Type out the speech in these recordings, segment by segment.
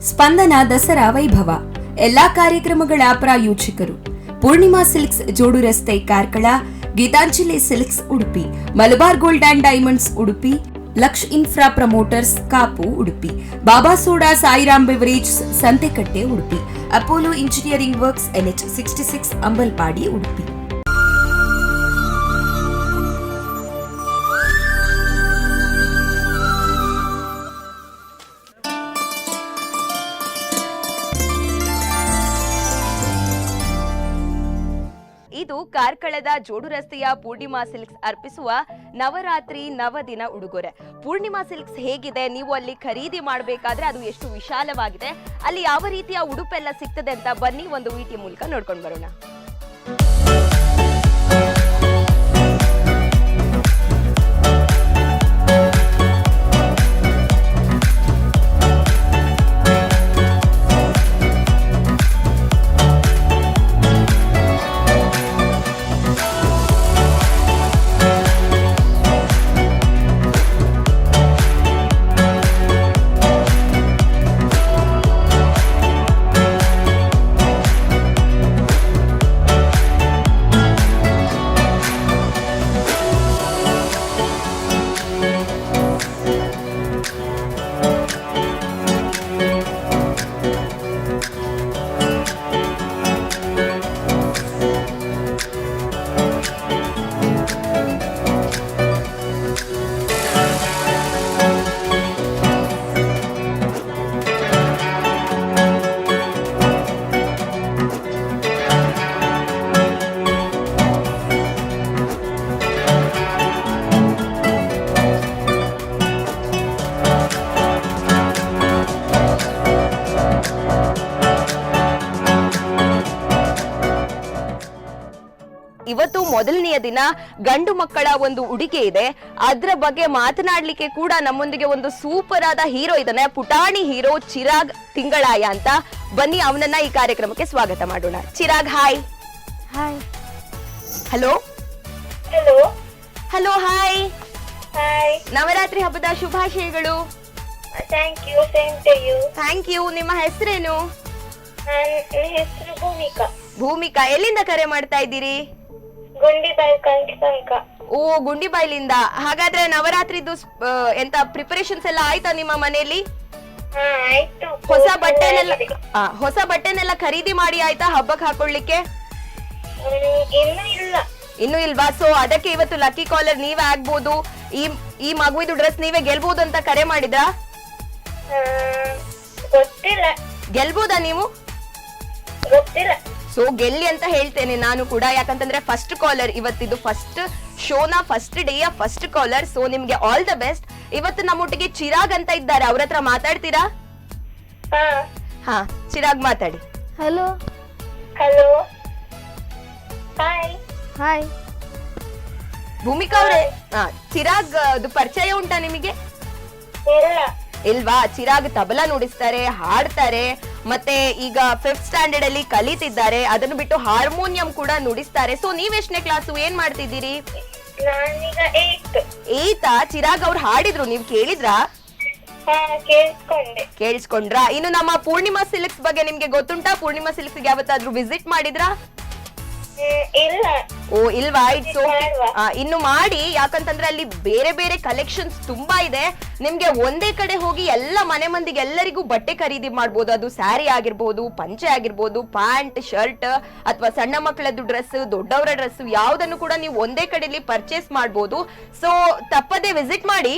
ಸ್ಪಂದನ ದಸರಾ ವೈಭವ ಎಲ್ಲಾ ಕಾರ್ಯಕ್ರಮಗಳ ಪ್ರಾಯೋಜಕರು ಪೂರ್ಣಿಮಾ ಸಿಲ್ಕ್ಸ್ ಜೋಡು ರಸ್ತೆ Karkala, Geetanjali silks Udupi, Malabar gold and diamonds Udupi, Laksh infra promoters Kapu Udupi, Baba soda Sairam beverage Santhekatte Udupi, Apollo engineering works NH 66 Ambalpadi Udupi. ಇದು ಕಾರ್ಕಳದ ಜೋಡು ರಸ್ತೆಯ ಪೂರ್ಣಿಮಾ ಸಿಲ್ಕ್ಸ್ ಅರ್ಪಿಸುವ ನವರಾತ್ರಿ ನವದಿನ ಉಡುಗೊರೆ. ಪೂರ್ಣಿಮಾ ಸಿಲ್ಕ್ಸ್ ಹೇಗಿದೆ, ನೀವು ಅಲ್ಲಿ ಖರೀದಿ ಮಾಡಬೇಕಾದ್ರೆ ಅದು ಎಷ್ಟು ವಿಶಾಲವಾಗಿದೆ, ಅಲ್ಲಿ ಯಾವ ರೀತಿಯ ಉಡುಪೆಲ್ಲ ಸಿಗ್ತದೆ ಅಂತ ಬನ್ನಿ ಒಂದು ವಿಟಿ ಮೂಲಕ ನೋಡ್ಕೊಂಡು ಬರೋಣ. ಇವತ್ತು ಮೊದಲನೆಯ ದಿನ ಗಂಡು ಮಕ್ಕಳ ಒಂದು ಉಡುಗೆ ಇದೆ, ಅದ್ರ ಬಗ್ಗೆ ಮಾತನಾಡ್ಲಿಕ್ಕೆ ಕೂಡ ನಮ್ಮೊಂದಿಗೆ ಒಂದು ಸೂಪರ್ ಆದ ಹೀರೋ ಇದ್ದಾನೆ, ಪುಟಾಣಿ ಹೀರೋ ಚಿರಾಗ್ ತಿಂಗಳಾಯ ಅಂತ. ಬನ್ನಿ ಅವನನ್ನ ಈ ಕಾರ್ಯಕ್ರಮಕ್ಕೆ ಸ್ವಾಗತ ಮಾಡೋಣ. Chirag, hi. Hi. Hello hello. Hello, hi. Hi. Navaratri ಹಬ್ಬದ ಶುಭಾಶಯಗಳು. Thank you. Same to you. Thank you. ನಿಮ್ಮ ಹೆಸರೇನು? ನನ್ನ ಹೆಸರು ಭೂಮಿಕಾ. ಭೂಮಿಕಾ, ಎಲ್ಲಿಂದ ಕರೆ ಮಾಡ್ತಾ ಇದ್ದೀರಿ? ಗುಂಡಿಬಾಯಿ ಕಂಕ. ಓ, ಗುಂಡಿಬಾಯ್ಲಿಂದ. ಹಾಗಾದ್ರೆ ನವರಾತ್ರಿದು ಎಂತ ಪ್ರಿಪರೇಷನ್ಸ್ ಎಲ್ಲ ಆಯ್ತಾ ನಿಮ್ಮ ಮನೆಯಲ್ಲಿ? ಆಯ್ತು. ಹೊಸ ಬಟ್ಟೆನೆಲ್ಲ ಖರೀದಿ ಮಾಡಿ ಆಯ್ತಾ ಹಬ್ಬಕ್ಕೆ ಹಾಕೊಳ್ಳಿಕ್ಕೆ? ಇನ್ನು ಇಲ್ವಾ? ಸೊ ಅದಕ್ಕೆ ಇವತ್ತು ಲಕ್ಕಿ ಕಾಲರ್ ನೀವೇ ಆಗ್ಬೋದು, ಈ ಮಗುವಿದು ಡ್ರೆಸ್ ನೀವೇ ಗೆಲ್ಬಹುದು ಅಂತ ಕರೆ ಮಾಡಿದ್ರಾ? ಗೊತ್ತಿಲ್ಲ. ಗೆಲ್ಬಹುದಾ ನೀವು? ಗೊತ್ತಿಲ್ಲ. ಸೊ ಗೆಲ್ಲಿ ಅಂತ ಹೇಳ್ತೇನೆ ನಾನು ಕೂಡ, ಯಾಕಂತಂದ್ರೆ ಫಸ್ಟ್ ಕಾಲರ್ ಇವತ್ತಿದು, ಫಸ್ಟ್ ಶೋನ ಫಸ್ಟ್ ಡೇಯ ಫಸ್ಟ್ ಕಾಲರ್. ಸೊ ನಿಮ್ಗೆ ಆಲ್ ದ ಬೆಸ್ಟ್. ಇವತ್ತು ನಮ್ಮೊಟ್ಟಿಗೆ ಚಿರಾಗ್ ಅಂತ ಇದ್ದಾರೆ, ಅವ್ರ ಹತ್ರ ಮಾತಾಡ್ತೀರಾ? ಹಾ, ಚಿರಾಗ್ ಮಾತಾಡಿ. Hello. Hello. Hi. Hi. Bhoomika ಅವರೇ, ಚಿರಾಗ್ ಪರಿಚಯ ಉಂಟಾ ನಿಮಗೆ? ಇಲ್ವಾ? ಚಿರಾಗ್ ತಬಲಾ ನುಡಿಸ್ತಾರೆ, ಹಾಡ್ತಾರೆ, ಮತ್ತೆ ಈಗ 5th ಸ್ಟ್ಯಾಂಡರ್ಡ್ ಅಲ್ಲಿ ಕಲಿತಿದ್ದಾರೆ. ಅದನ್ನು ಬಿಟ್ಟು ಹಾರ್ಮೋನಿಯಂ ಕೂಡ ನುಡಿಸ್ತಾರೆ. ಸೊ ನೀವ್ ಎಷ್ಟನೇ ಕ್ಲಾಸು, ಏನ್ ಮಾಡ್ತಿದ್ದೀರಿ? ಏಯ್ತಾ? ಚಿರಾಗ್ ಅವ್ರು ಹಾಡಿದ್ರು, ನೀವ್ ಕೇಳಿದ್ರಾ? ಕೇಳಿಸ್ಕೊಂಡ್ರಾ? ಇನ್ನು ನಮ್ಮ ಪೂರ್ಣಿಮಾ ಸಿಲ್ಕ್ಸ್ ಬಗ್ಗೆ ನಿಮ್ಗೆ ಗೊತ್ತುಂಟಾ? ಪೂರ್ಣಿಮಾ ಸಿಲ್ಕ್ಸ್ ಯಾವತ್ತಾದ್ರೂ ವಿಸಿಟ್ ಮಾಡಿದ್ರಾ? ಓ, ಇಲ್ವಾ? It's okay. ಇನ್ನು ಮಾಡಿ, ಯಾಕಂತಂದ್ರೆ ಅಲ್ಲಿ ಬೇರೆ ಬೇರೆ ಕಲೆಕ್ಷನ್ಸ್ ತುಂಬಾ ಇದೆ. ನಿಮ್ಗೆ ಒಂದೇ ಕಡೆ ಹೋಗಿ ಎಲ್ಲ ಮನೆ ಮಂದಿಗೆ ಎಲ್ಲರಿಗೂ ಬಟ್ಟೆ ಖರೀದಿ ಮಾಡ್ಬೋದು. ಅದು ಸ್ಯಾರಿ ಆಗಿರ್ಬೋದು, ಪಂಚೆ ಆಗಿರ್ಬೋದು, ಪ್ಯಾಂಟ್, ಶರ್ಟ್, ಅಥವಾ ಸಣ್ಣ ಮಕ್ಕಳದ್ದು ಡ್ರೆಸ್, ದೊಡ್ಡವರ ಡ್ರೆಸ್, ಯಾವ್ದನ್ನು ಕೂಡ ನೀವು ಒಂದೇ ಕಡೆಯಲ್ಲಿ ಪರ್ಚೇಸ್ ಮಾಡ್ಬೋದು. ಸೊ ತಪ್ಪದೆ ವಿಸಿಟ್ ಮಾಡಿ.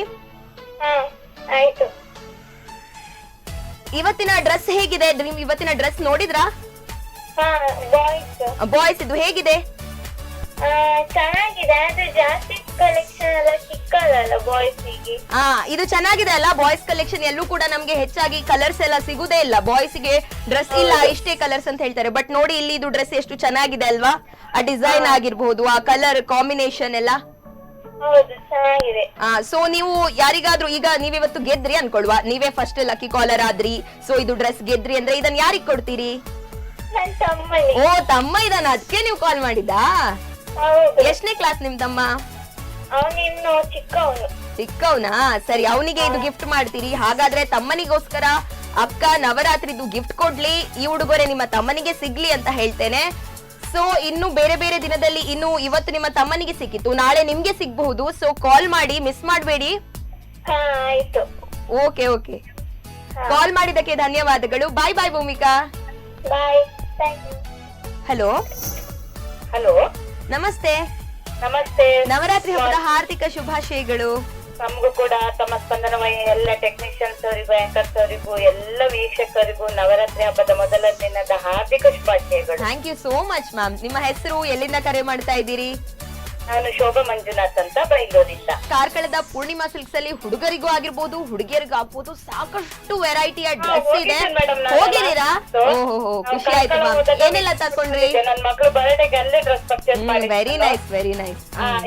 ಇವತ್ತಿನ ಡ್ರೆಸ್ ಹೇಗಿದೆ? ನೀವು ಇವತ್ತಿನ ಡ್ರೆಸ್ ನೋಡಿದ್ರಾ? ಬಾಯ್ಸ್ ಇದು ಹೇಗಿದೆ? ಚೆನ್ನಾಗಿದೆ. ಆದ್ರೆ ಜಾಸ್ತಿ ಕಲೆಕ್ಷನ್ ಎಲ್ಲ ಸಿಕ್ಕಲ್ಲ ಬಾಯ್ಸ್ ಗೆ. ಇದು ಚೆನ್ನಾಗಿದೆ ಅಲ್ಲ? ಬಾಯ್ಸ್ ಕಲೆಕ್ಷನ್ ಎಲ್ಲೂ ಕೂಡ ನಮ್ಗೆ ಹೆಚ್ಚಾಗಿ ಕಲರ್ಸ್ ಎಲ್ಲ ಸಿಗುದೇ ಇಲ್ಲ. ಬಾಯ್ಸ್ ಗೆ ಡ್ರೆಸ್ ಇಲ್ಲ, ಇಷ್ಟೇ ಕಲರ್ಸ್ ಅಂತ ಹೇಳ್ತಾರೆ. ಬಟ್ ನೋಡಿ ಇಲ್ಲಿ ಇದು ಡ್ರೆಸ್ ಎಷ್ಟು ಚೆನ್ನಾಗಿದೆ ಅಲ್ವಾ? ಆ ಡಿಸೈನ್ ಆಗಿರ್ಬಹುದು, ಆ ಕಲರ್ ಕಾಂಬಿನೇಷನ್ ಎಲ್ಲ. ಹೌದು, ಚೆನ್ನಾಗಿದೆ. ಸೊ ನೀವು ಯಾರಿಗಾದ್ರೂ, ಈಗ ನೀವಿವತ್ತು ಗೆದ್ರಿ ಅನ್ಕೊಳ್ವಾ, ನೀವೇ ಫಸ್ಟ್ ಲಕ್ಕಿ ಕಾಲರ್ ಆದ್ರಿ, ಸೊ ಇದು ಡ್ರೆಸ್ ಗೆದ್ರಿ ಅಂದ್ರೆ ಇದನ್ನ ಯಾರಿಗ್ ಕೊಡ್ತೀರಿ? ಓ, ತಮ್ಮ ಇದಾನ, ಅದಕ್ಕೆ ನೀವು ಕಾಲ್ ಮಾಡಿದ್ದಾ? ಎಷ್ಟನೇ ಕ್ಲಾಸ್ ನಿಮ್ ತಮ್ಮ? ಚಿಕ್ಕವನಾ? ಸರಿ, ಅವನಿಗೆ ಇದು ಗಿಫ್ಟ್ ಮಾಡ್ತೀರಿ. ಹಾಗಾದ್ರೆ ತಮ್ಮನಿಗೋಸ್ಕರ ಅಕ್ಕ ನವರಾತ್ರಿದು ಗಿಫ್ಟ್ ಕೊಡ್ಲಿ, ಈ ಉಡುಗೊರೆ ನಿಮ್ಮ ತಮ್ಮನಿಗೆ ಸಿಗ್ಲಿ ಅಂತ ಹೇಳ್ತೇನೆ. ಸೊ ಇನ್ನು ಬೇರೆ ಬೇರೆ ದಿನದಲ್ಲಿ, ಇನ್ನು ಇವತ್ತು ನಿಮ್ಮ ತಮ್ಮನಿಗೆ ಸಿಕ್ಕಿತ್ತು, ನಾಳೆ ನಿಮ್ಗೆ ಸಿಗ್ಬಹುದು. ಸೊ ಕಾಲ್ ಮಾಡಿ, ಮಿಸ್ ಮಾಡಬೇಡಿ. ಹಾ ಆಯ್ತು. ಓಕೆ ಓಕೆ, ಕಾಲ್ ಮಾಡಿದ್ದಕ್ಕೆ ಧನ್ಯವಾದಗಳು. Bye bye Bhoomika. Bye. Thank you. Hello hello, ನಮಸ್ತೆ. ನಮಸ್ತೆ. ನವರಾತ್ರಿ ಹಬ್ಬದ ಹಾರ್ದಿಕ ಶುಭಾಶಯಗಳು. ನಮಗೂ ಕೂಡ ತಮ್ಮ ಸ್ಪಂದನಮಯ ಎಲ್ಲ ಟೆಕ್ನಿಷಿಯನ್ಸ್ ಅವರಿಗೂ, ಆಂಕರ್ಸ್ ಅವರಿಗೂ, ಎಲ್ಲ ವೀಕ್ಷಕರಿಗೂ ನವರಾತ್ರಿ ಹಬ್ಬದ ಮೊದಲ ದಿನದ ಹಾರ್ದಿಕ ಶುಭಾಶಯಗಳು. Thank you so much ma'am. ನಿಮ್ಮ ಹೆಸರು, ಎಲ್ಲಿಂದ ಕರೆ ಮಾಡ್ತಾ ಇದ್ದೀರಿ? ನಾನು ಶೋಭಾ ಮಂಜುನಾಥ್ ಅಂತ ಬೈಂದೂರಿಂದ. ಕಾರ್ಕಳದ ಪೂರ್ಣಿಮಾ ಸಿಲ್ಕ್ಸ್ ಅಲ್ಲಿ ಹುಡುಗರಿಗೂ ಆಗಿರ್ಬೋದು, ಹುಡುಗಿಯರಿಗೂ ಆಗ್ಬೋದು, ಸಾಕಷ್ಟು ವೆರೈಟಿಯ ಡ್ರೆಸ್ ಇದೆ. ಹೋಗಿದ್ದೀರಾ? ಓಹೋ, ಖುಷಿ ಆಯ್ತು ಮ್ಯಾಮ್. ಏನೆಲ್ಲ ತಕೊಂಡ್ರಿ? ನನ್ನ ಮಗಳು ಬರ್ಡೇಗೆ ಅಲ್ಲೇ ಡ್ರೆಸ್ ಪರ್ಚೇಸ್ ಮಾಡಿ. Very nice, very nice.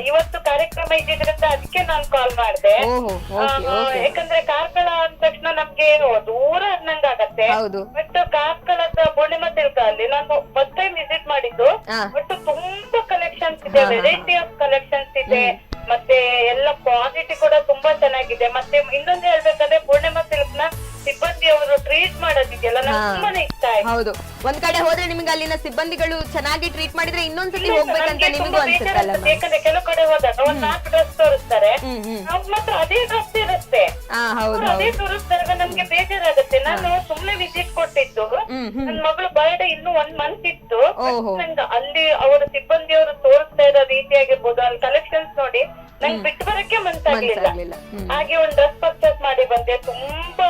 ಇವತ್ತು ಕಾರ್ಯಕ್ರಮ ಇದ್ದಿದ್ರಿಂದ ಅದಕ್ಕೆ ನಾನು ಕಾಲ್ ಮಾಡಿದೆ. ಓಹೋ, ಓಕೆ ಓಕೆ. ಯಾಕಂದ್ರೆ ಕಾರ್ಕಳ ಅಂದ ತಕ್ಷಣ ನಮ್ಗೆ ದೂರ ಅನ್ನಂಗಾಗತ್ತೆ. ಹೌದು. ಬಟ್ ಕಾರ್ಕಳದ ಪೂರ್ಣಿಮಾ ಸಿಲ್ಕ್ ಅಲ್ಲಿ ನಾನು ಫಸ್ಟ್ ಟೈಮ್ ವಿಸಿಟ್ ಮಾಡಿದ್ದು. ಹಾ. ಬಟ್ ತುಂಬಾ ಕಲೆಕ್ಷನ್ಸ್ ಇದೆ, ವೆರೈಟಿ ಆಫ್ ಕಲೆಕ್ಷನ್ಸ್ ಇದೆ, ಮತ್ತೆ ಎಲ್ಲ ಕ್ವಾಲಿಟಿ ಕೂಡ ತುಂಬಾ ಚೆನ್ನಾಗಿದೆ. ಮತ್ತೆ ಇನ್ನೊಂದು ಹೇಳ್ಬೇಕಂದ್ರೆ ಪೂರ್ಣಿಮಾ ಸಿಲ್ಕ್ ನ ಸಿಬ್ಬಂದಿ ಅವರು ಟ್ರೀಟ್ ಮಾಡೋದಿದೆಯಲ್ಲ, ನಂಗೆ ತುಂಬಾನೇ ಇಷ್ಟ ಆಯ್ತು. ಹೌದು, ಒಂದ್ ಕಡೆ ಹೋದ್ರೆ ನಿಮ್ಗೆ ಅಲ್ಲಿನ ಸಿಬ್ಬಂದಿಗಳು ಚೆನ್ನಾಗಿ ಟ್ರೀಟ್ ಮಾಡಿದ್ರೆ ಇನ್ನೊಂದ್ಸತಿ ಹೋಗ್ಬೇಕಂತ ನಿಮಗೂ ಅನ್ಸುತ್ತಲ್ಲ? ಯಾಕಂದ್ರೆ ಕೆಲವು ಕಡೆ ಹೋದಾಗ ಒಂದ್ 4 ಡ್ರೆಸ್ ತೋರಿಸ್ತಾರೆ, ನಾವ್ ಮಾತ್ರ ಅದೇ ಡ್ರೆಸ್ ಇರುತ್ತೆ. ಹೌದು ಅದೇ ತೋರಿಸಿದಾಗ ನಮ್ಗೆ ಬೇಜಾರಾಗುತ್ತೆ. ನಾನು ಸುಮ್ನೆ ವಿಸಿಟ್ ಕೊಟ್ಟಿದ್ದು, ನನ್ ಮಗಳು ಬರ್ಡೇ ಇನ್ನು 1 ಮಂತ್ ಇತ್ತು. ನಂಗೆ ಅಲ್ಲಿ ಅವರ ಸಿಬ್ಬಂದಿಯವರು ತೋರಿಸ್ತಾ ಇರೋ ರೀತಿ ಆಗಿರ್ಬೋದು, ಅಲ್ಲಿ ಕಲೆಕ್ಷನ್ಸ್ ನೋಡಿ ನಂಗೆ ಬಿಟ್ಟು ಬರಕ್ಕೆ ಮನ್ಸಾಗ್ಲಿಲ್ಲ. ಹಾಗೆ ಒಂದ್ ಡ್ರೆಸ್ ಪರ್ಚೇಸ್ ಮಾಡಿ ಬಂದೆ. ತುಂಬಾ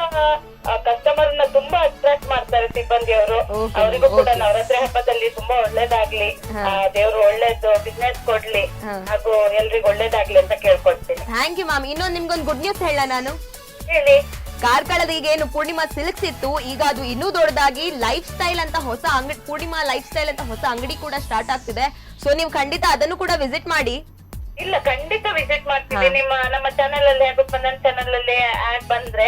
ಕಸ್ಟಮರ್ ನ ತುಂಬಾ ಅಟ್ರಾಕ್ಟ್ ಮಾಡ್ತಾರೆ ಸಿಬ್ಬಂದಿಯವರು. ಅವರಿಗೂ ಕೂಡ ನವರಾತ್ರಿ ಹಬ್ಬದಲ್ಲಿ ತುಂಬಾ ಒಳ್ಳೇದಾಗ್ಲಿ, ದೇವ್ರು ಒಳ್ಳೇದು ಬಿಸ್ನೆಸ್ ಕೊಡ್ಲಿ, ಹಾಗೂ ಎಲ್ರಿಗೂ ಒಳ್ಳೇದಾಗ್ಲಿ ಅಂತ ಕೇಳ್ಕೊಳ್ತೀನಿ. Thank you ma'am. ಇನ್ನೊಂದು ನಿಮ್ಗೊಂದು ಗುಡ್ ನ್ಯೂಸ್ ಹೇಳ ನಾನು. ಹೇಳಿ. ಕಾರ್ಕಳದ ಈಗ ಏನು ಪೂರ್ಣಿಮಾ ಸಿಲ್ಕ್ಸ್ ಇತ್ತು, ಈಗ ಅದು ಇನ್ನೂ ದೊಡ್ಡದಾಗಿ ಲೈಫ್ ಸ್ಟೈಲ್ ಅಂತ ಹೊಸ ಅಂಗಡಿ, ಪೂರ್ಣಿಮಾ ಲೈಫ್ ಸ್ಟೈಲ್ ಅಂತ ಹೊಸ ಅಂಗಡಿ ಕೂಡ ಸ್ಟಾರ್ಟ್ ಆಗ್ತಿದೆ. ಸೊ ನೀವು ಖಂಡಿತ ಅದನ್ನು ಕೂಡ ವಿಸಿಟ್ ಮಾಡಿ. ಇಲ್ಲ, ಖಂಡಿತ ವಿಸಿಟ್ ಮಾಡ್ತೀವಿ. ನಮ್ಮ ಚಾನೆಲ್ ಅಲ್ಲಿ ಹಾಗೂ ಸ್ಪಂದನ ಚಾನೆಲ್ ಅಲ್ಲಿ ಆಡ್ ಬಂದ್ರೆ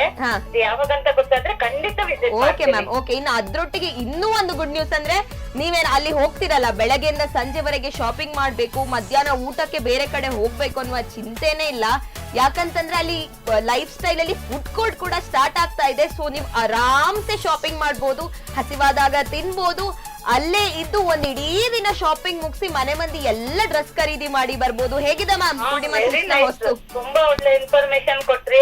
ಯಾವಾಗಂತ ಗೊತ್ತಾದ್ರೆ ಖಂಡಿತ ವಿಸಿಟ್. Okay ma'am, okay. ಇನ್ನು ಅದ್ರೊಟ್ಟಿಗೆ ಇನ್ನೂ ಒಂದು ಗುಡ್ ನ್ಯೂಸ್ ಅಂದ್ರೆ, ನೀವೇನ್ ಅಲ್ಲಿ ಹೋಗ್ತಿರಲ್ಲ, ಬೆಳಗ್ಗೆಯಿಂದ ಸಂಜೆವರೆಗೆ ಶಾಪಿಂಗ್ ಮಾಡ್ಬೇಕು, ಮಧ್ಯಾಹ್ನ ಊಟಕ್ಕೆ ಬೇರೆ ಕಡೆ ಹೋಗ್ಬೇಕು ಅನ್ನುವ ಚಿಂತೆನೇ ಇಲ್ಲ. ಯಾಕಂತಂದ್ರೆ ಅಲ್ಲಿ ಲೈಫ್ ಸ್ಟೈಲ್ ಅಲ್ಲಿ ಫುಡ್ ಕೋರ್ಟ್ ಕೂಡ ಸ್ಟಾರ್ಟ್ ಆಗ್ತಾ ಇದೆ. ಸೊ ನೀವು ಆರಾಮ್ಸೆ ಶಾಪಿಂಗ್ ಮಾಡ್ಬೋದು, ಹಸಿವಾದಾಗ ತಿನ್ಬೋದು, ಅಲ್ಲೇ ಇದ್ದು ಒಂದ್ ಇಡೀ ದಿನ ಶಾಪಿಂಗ್ ಮುಗಿಸಿ ಮನೆ ಮಂದಿ ಎಲ್ಲ ಡ್ರೆಸ್ ಖರೀದಿ ಮಾಡಿ ಬರ್ಬೋದು. ಹೇಗಿದೆ ಮ್ಯಾಮ್ ಪೂರ್ಣಿಮಾ ವಸ್ತು? ತುಂಬಾ ಒಳ್ಳೆ ಇನ್ಫಾರ್ಮೇಶನ್ ಕೊಟ್ರಿ.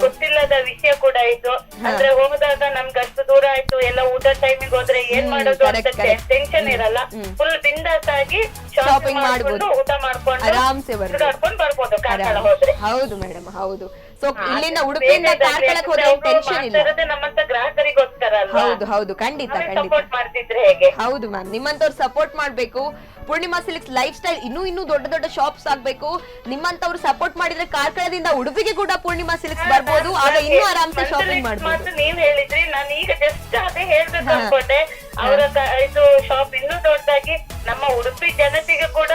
ಗೊತ್ತಿಲ್ಲದ ವಿಷಯ ಕೂಡ ಇದು. ಅಂದ್ರೆ ಹೋದಾಗ ನಮ್ಗೆ ಅಷ್ಟು ದೂರ ಆಯ್ತು, ಎಲ್ಲ ಊಟ ಟೈಮಿಗೆ ಹೋದ್ರೆ ಏನ್ ಮಾಡೋದು ಅಂತ ಟೆನ್ಷನ್ ಇರಲ್ಲ. ಫುಲ್ ಬಿಂದಾಸ್ ಆಗಿ ಶಾಪಿಂಗ್ ಮಾಡ್ಬೋದು, ಊಟ ಮಾಡ್ಕೊಂಡು ಆರಾಮ್ಸೆ ಕರ್ಕೊಂಡು ಬರ್ಬೋದು ಕಾರ್ಕಳ ಹೋದ್ರೆ. ಹೌದು ಮೇಡಮ್, ಹೌದು. ಸೊ ಇಲ್ಲಿಂದ ಉಡುಪಿಯಿಂದ ಕಾರ್ಕಳಕ್ಕೆ ಹೋದ್ರೆ ಟೆನ್ಷನ್ ಇಲ್ಲ. ನಮ್ಮಂತ ಗ್ರಾಹಕರಿಗೋಸ್ಕರ. ಹೌದು ಹೌದು, ಖಂಡಿತ ಖಂಡಿತ. ಸಪೋರ್ಟ್ ಮಾಡ್ತಿದ್ರೆ ಹೇಗೆ? ಹೌದು ಮ್ಯಾಮ್, ನಿಮ್ಮಂತವ್ರು ಸಪೋರ್ಟ್ ಮಾಡ್ಬೇಕು. ಪೂರ್ಣಿಮಾ ಸಿಲ್ಕ್ಸ್ ಲೈಫ್ ಸ್ಟೈಲ್ ಇನ್ನೂ ದೊಡ್ಡ ದೊಡ್ಡ ಶಾಪ್ಸ್ ಆಗ್ಬೇಕು. ನಿಮ್ಮಂತವ್ರು ಸಪೋರ್ಟ್ ಮಾಡಿದ್ರೆ ಕಾರ್ಕಳದಿಂದ ಉಡುಪಿಗೆ ಕೂಡ ಪೂರ್ಣಿಮಾ ಸಿಲ್ಕ್ಸ್ ಬರ್ಬೋದು. ಆಗ ಇನ್ನೂ ಆರಾಮ್ಸೆ ಶಾಪಿಂಗ್ ಮಾಡ್ಬೋದು. ನೀವ್ ಹೇಳಿದ್ರಿ, ನಾನು ಈಗ ಜಸ್ಟ್ ಅದೇ ಹೇಳ್ಬೇಕು ಅನ್ಕೊಂಡೆ. ಅವರ ಇದು ಶಾಪ್ ಇನ್ನೂ ದೊಡ್ಡದಾಗಿ ನಮ್ಮ ಉಡುಪಿ ಜನತೆಗೆ ಕೂಡ